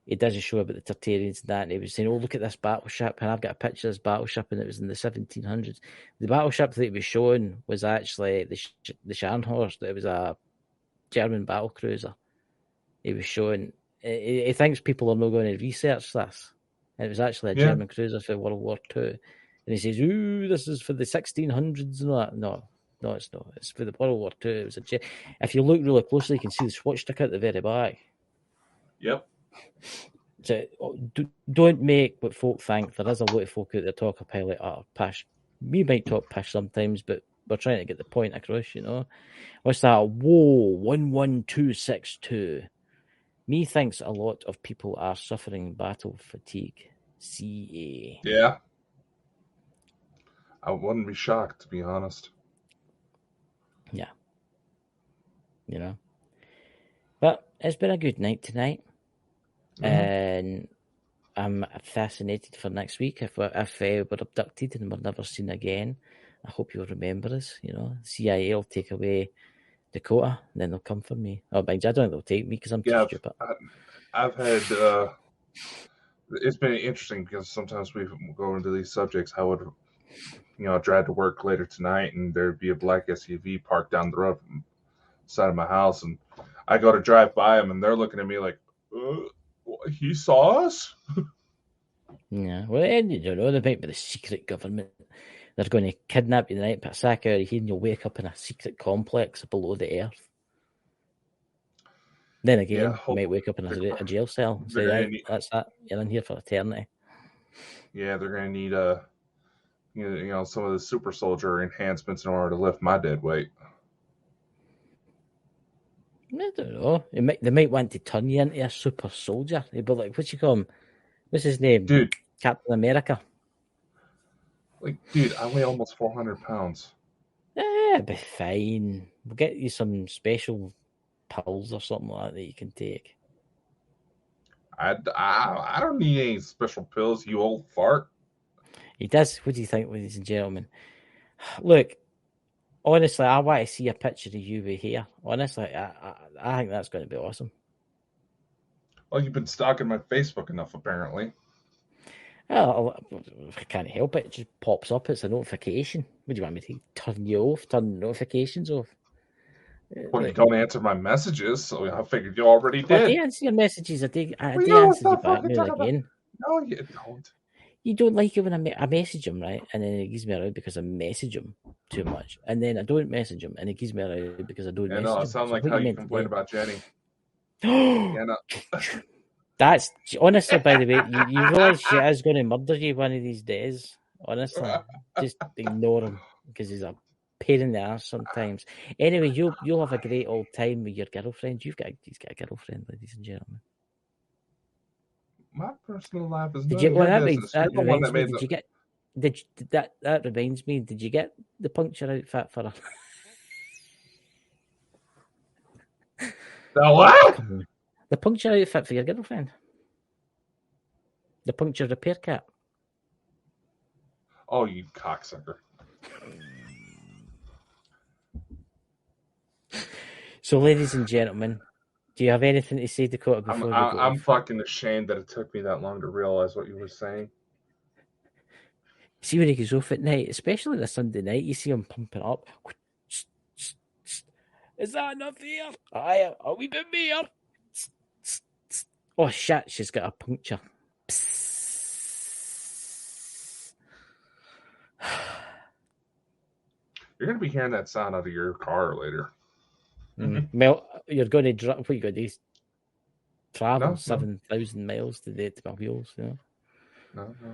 B: he does a show about the Tartarians and that, and he was saying, oh, look at this battleship, and I've got a picture of this battleship, and it was in the 1700s. The battleship that he was showing was actually the Scharnhorst. It was a German battle cruiser. He was showing, he thinks people are not going to research this. And it was actually a German cruiser for World War II. And he says, ooh, this is for the 1600s and that. No, it's not. It's for the World War II. It was if you look really closely, you can see the swastika at the very back.
D: Yep.
B: So don't make what folk think. There is a lot of folk out there talk a pile of pish. We might talk pish sometimes, but we're trying to get the point across, you know. What's that? Whoa, 11262. Me thinks a lot of people are suffering battle fatigue. CA.
D: Yeah. I wouldn't be shocked, to be honest.
B: Yeah. You know. But it's been a good night tonight. Mm-hmm. And I'm fascinated for next week. If we're abducted and we're never seen again, I hope you'll remember us. You know, CIA will take away Dakota, and then they'll come for me. Oh, I don't think they'll take me because I'm too stupid.
D: I've had. It's been interesting because sometimes we go into these subjects. I would, drive to work later tonight, and there'd be a black SUV parked down the road from the side of my house, and I go to drive by them, and they're looking at me like, he saw us?
B: Yeah, well, you don't know. They might be the secret government. They're going to kidnap you tonight, put a sack out of here, and you'll wake up in a secret complex below the earth. Then again, you might wake up in a jail cell and say, that's that. You're in here for eternity.
D: Yeah, they're going to need some of the super soldier enhancements in order to lift my dead weight.
B: I don't know. They might want to turn you into a super soldier. They'd be like, what you call him? What's his name?
D: Dude.
B: Captain America.
D: Dude, I weigh almost 400 pounds.
B: Yeah, it'll be fine. We'll get you some special pills or something like that you can take.
D: I don't need any special pills, you old fart.
B: He does. What do you think, ladies and gentlemen? Look, honestly, I want to see a picture of you with hair. Honestly, I think that's going to be awesome.
D: Well, you've been stalking my Facebook enough, apparently.
B: Oh, I can't help it. It just pops up. It's a notification. What do you want me to turn you off? Turn notifications off?
D: Well, you don't answer my messages, so I figured you already
B: Well, I
D: did.
B: do answer your messages. I do
D: Well, you don't
B: answer you
D: stop
B: back
D: fucking
B: now and
D: talking about.
B: again.
D: No, you don't.
B: You don't like it when I message him, right? And then it gives me a row because I message him too much. And then I don't message him, and it gives me a row because I don't
D: Yeah,
B: message
D: no,
B: him.
D: it sounds
B: So
D: like
B: what
D: how
B: you
D: you
B: meant
D: complain
B: today?
D: about Jenny. Yeah, no.
B: That's honestly, by the way, you realize she is going to murder you one of these days. Honestly, just ignore him because he's a pain in the ass sometimes. Anyway, you'll have a great old time with your girlfriend. He's got a girlfriend, ladies and gentlemen.
D: My personal life is
B: Did
D: none
B: you?
D: of
B: Well,
D: your business. You're
B: that
D: the one that
B: reminds me.
D: made
B: Did you get? That reminds me? Did you get the puncture outfit for her?
D: The what?
B: Come on, the puncture outfit for your girlfriend. The puncture repair kit.
D: Oh, you cocksucker.
B: So, ladies and gentlemen, do you have anything to say, Dakota, before we go?
D: I'm fucking ashamed that it took me that long to realize what you were saying.
B: See when he goes off at night, especially the Sunday night, you see him pumping up. Is that enough here? Aye, a wee bit more. Oh shit, she's got a puncture.
D: You're going to be hearing that sound out of your car later.
B: Well, you're going to drive. What you got to do? Travel
D: No.
B: 7,000 miles to the my wheels. You know.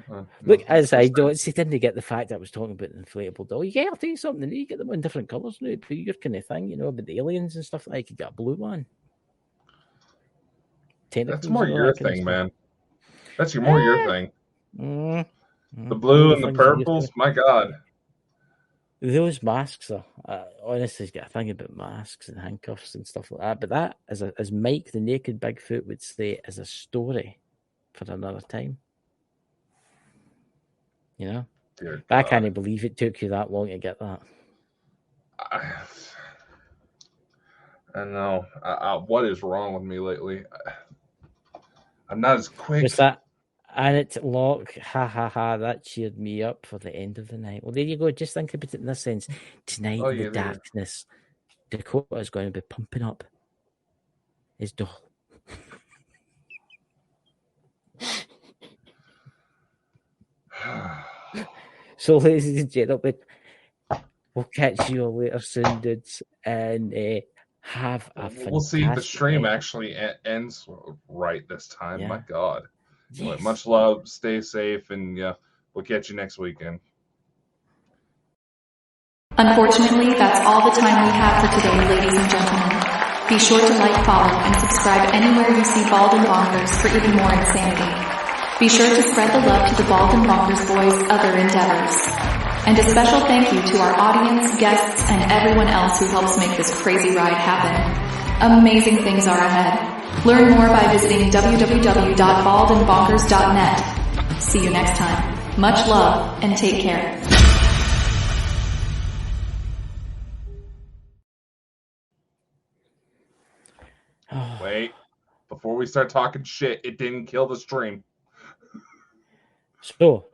D: No.
B: Look, as I don't see, didn't get the fact that I was talking about the inflatable doll. Yeah, I'll tell you something. You get them in different colours now. Do your kind of thing, you know, about the aliens and stuff. Like you got a blue one.
D: That's more your thing, man. That's more your thing. The
B: One
D: blue
B: of
D: and the
B: things I'm used
D: purples,
B: to.
D: my God.
B: Those masks are honestly got a thing about masks and handcuffs and stuff like that. But that, as Mike the Naked Bigfoot would say, is a story for another time. You know, I can't believe it took you that long to get that.
D: I know. What is wrong with me lately? I'm not as quick.
B: What's that? And it's lock. Ha ha ha. That cheered me up for the end of the night. Well, there you go. Just think about it in this sense. Tonight in the darkness, Dakota is going to be pumping up his doll. So, ladies and gentlemen, we'll catch you all later soon, dudes, and have a fantastic
D: We'll see if the stream
B: night.
D: actually ends right this time.
B: Yeah.
D: My God.
B: Yes.
D: Anyway, much love. Stay safe, and we'll catch you next weekend.
A: Unfortunately, that's all the time we have for today, ladies and gentlemen. Be sure to like, follow, and subscribe anywhere you see Bald and Bonkers for even more insanity. Be sure to spread the love to the Bald and Bonkers boys' other endeavors. And a special thank you to our audience, guests, and everyone else who helps make this crazy ride happen. Amazing things are ahead. Learn more by visiting www.baldandbonkers.net. See you next time. Much love, and take care.
D: Wait, before we start talking shit, it didn't kill the stream.
B: So,